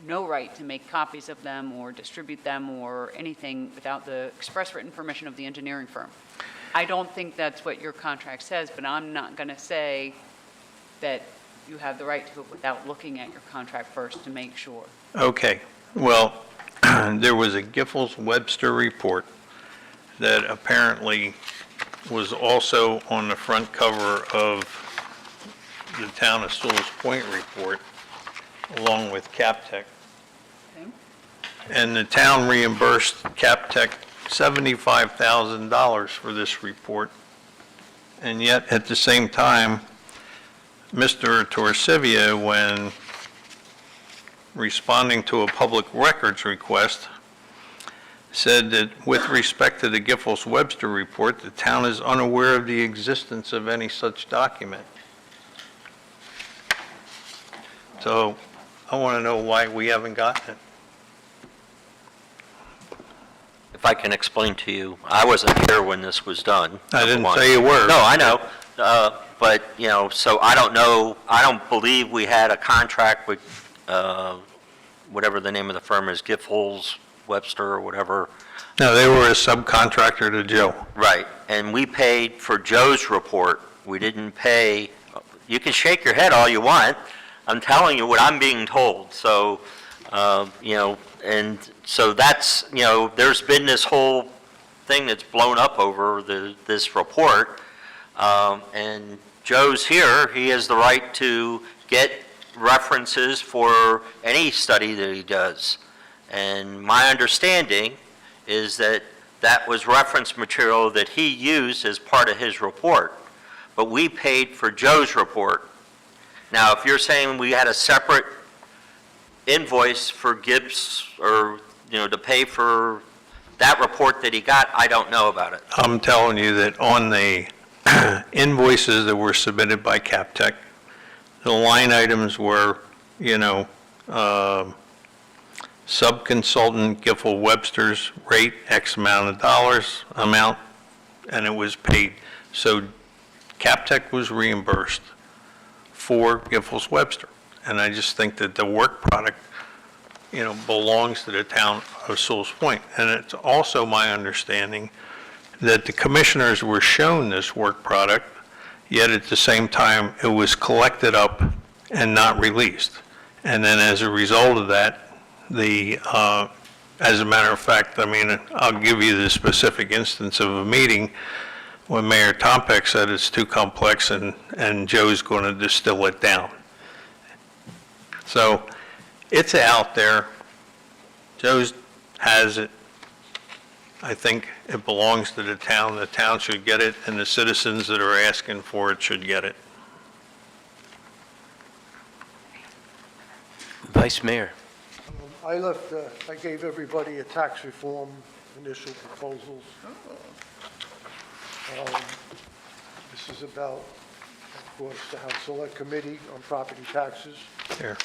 no right to make copies of them or distribute them or anything without the express written permission of the engineering firm. I don't think that's what your contract says, but I'm not going to say that you have the right to it without looking at your contract first to make sure. Okay, well, there was a Giffords-Webster report that apparently was also on the front cover of the town of Sewell's Point report, along with Captech. Okay. And the town reimbursed Captech $75,000 for this report. And yet, at the same time, Mr. Torsivia, when responding to a public records request, said that with respect to the Giffords-Webster report, the town is unaware of the existence of any such document. So I want to know why we haven't gotten it. If I can explain to you, I wasn't here when this was done. I didn't number one. say you were. No, I know. But, you know, so I don't know, I don't believe we had a contract with whatever the name of the firm is, Giffords, Webster, or whatever. No, they were a subcontractor to Joe. Right. And we paid for Joe's report. We didn't pay, you can shake your head all you want. I'm telling you what I'm being told. So, you know, and so that's, you know, there's been this whole thing that's blown up over this report. And Joe's here, he has the right to get references for any study that he does. And my understanding is that that was reference material that he used as part of his report. But we paid for Joe's report. Now, if you're saying we had a separate invoice for Gibbs or, you know, to pay for that report that he got, I don't know about it. I'm telling you that on the invoices that were submitted by CapTech, the line items were, you know, sub-consultant Giffords-Webster's rate, X amount of dollars amount, and it was paid. So CapTech was reimbursed for Giffords-Webster. And I just think that the work product, you know, belongs to the town of Sewell's Point. And it's also my understanding that the commissioners were shown this work product, yet at the same time, it was collected up and not released. And then as a result of that, as a matter of fact, I mean, I'll give you the specific instance of a meeting when Mayor Tompeck said it's too complex and Joe's going to distill it down. So it's out there. Joe's has it. I think it belongs to the town. The town should get it, and the citizens that are asking for it should get it. Vice Mayor. I gave everybody a tax reform initial proposals. This is about, of course, the House Select Committee on Property Taxes. Here.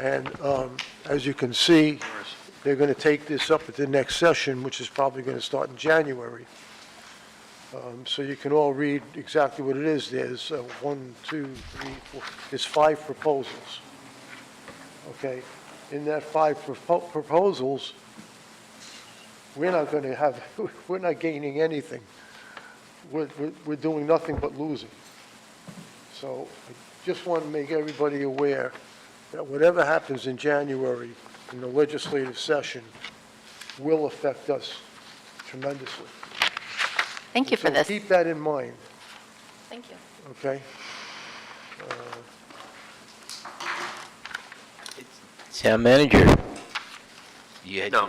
And as you can see, they're going to take this up at the next session, which is probably going to start in January. So you can all read exactly what it is. There's 1, 2, 3, 4, there's 5 proposals. Okay? In that 5 proposals, we're not going to have, we're not gaining anything. We're doing nothing but losing. So I just want to make everybody aware that whatever happens in January in the legislative session will affect us tremendously. Thank you for So this. keep that in mind, Thank you. okay? Town Manager. You had, No,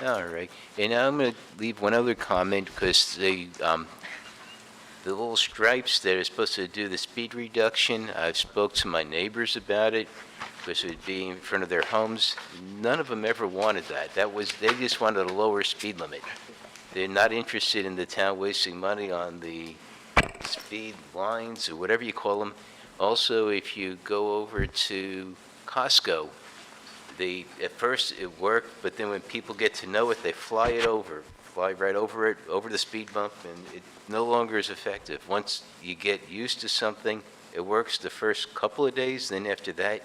all right. And I'm going to leave one other comment because the little stripes that are supposed to do the speed reduction, I've spoke to my neighbors about it because it would be in front of their homes. None of them ever wanted that. They just wanted a lower speed limit. They're not interested in the town wasting money on the speed lines or whatever you call them. Also, if you go over to Costco, at first it worked, but then when people get to know it, they fly right over it, over the speed bump, and it no longer is effective. Once you get used to something, it works the first couple of days, then after that,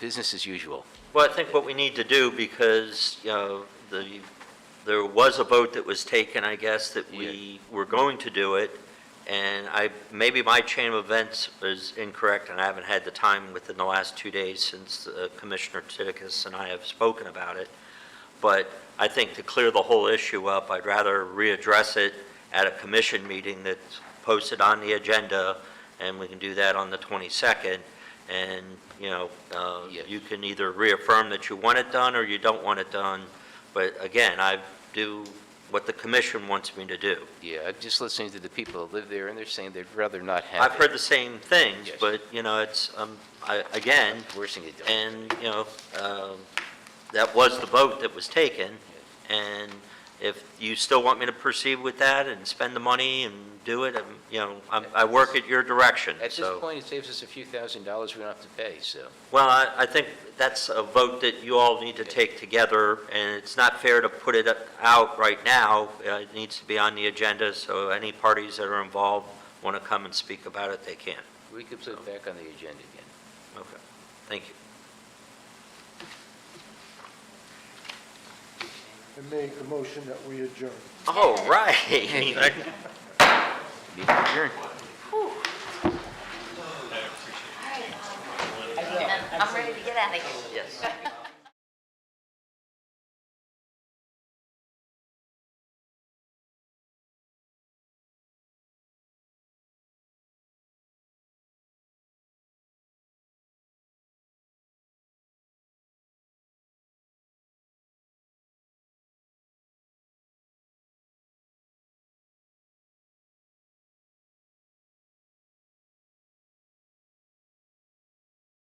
business as usual. Well, I think what we need to do, because, you know, there was a vote that was taken, I guess, that we were going to do it, and maybe my chain of events is incorrect, and I haven't had the time within the last 2 days since Commissioner Titicus and I have spoken about it. But I think to clear the whole issue up, I'd rather readdress it at a commission meeting that's posted on the agenda, and we can do that on the 22nd. And, you know, you can either reaffirm that you want it done or you don't want it done. But again, I do what the commission wants me to do. Yeah, I'm just listening to the people that live there, and they're saying they'd rather not have I've it. heard the same things, Yes. but, it's, again, Forcing it down. and, that was the vote that was taken, and if you still want me to proceed with that and spend the money and do it, I work at your direction, At this so. point, it saves us a few $1,000s we don't have to pay, so. Well, I think that's a vote that you all need to take together, and it's not fair to put it out right now. It needs to be on the agenda, so any parties that are involved want to come and speak about it, they can. We could put it back on the agenda again. Okay, thank you. I make a motion that we adjourn. All right. Meeting adjourned. I'm ready to get out of here. Yes.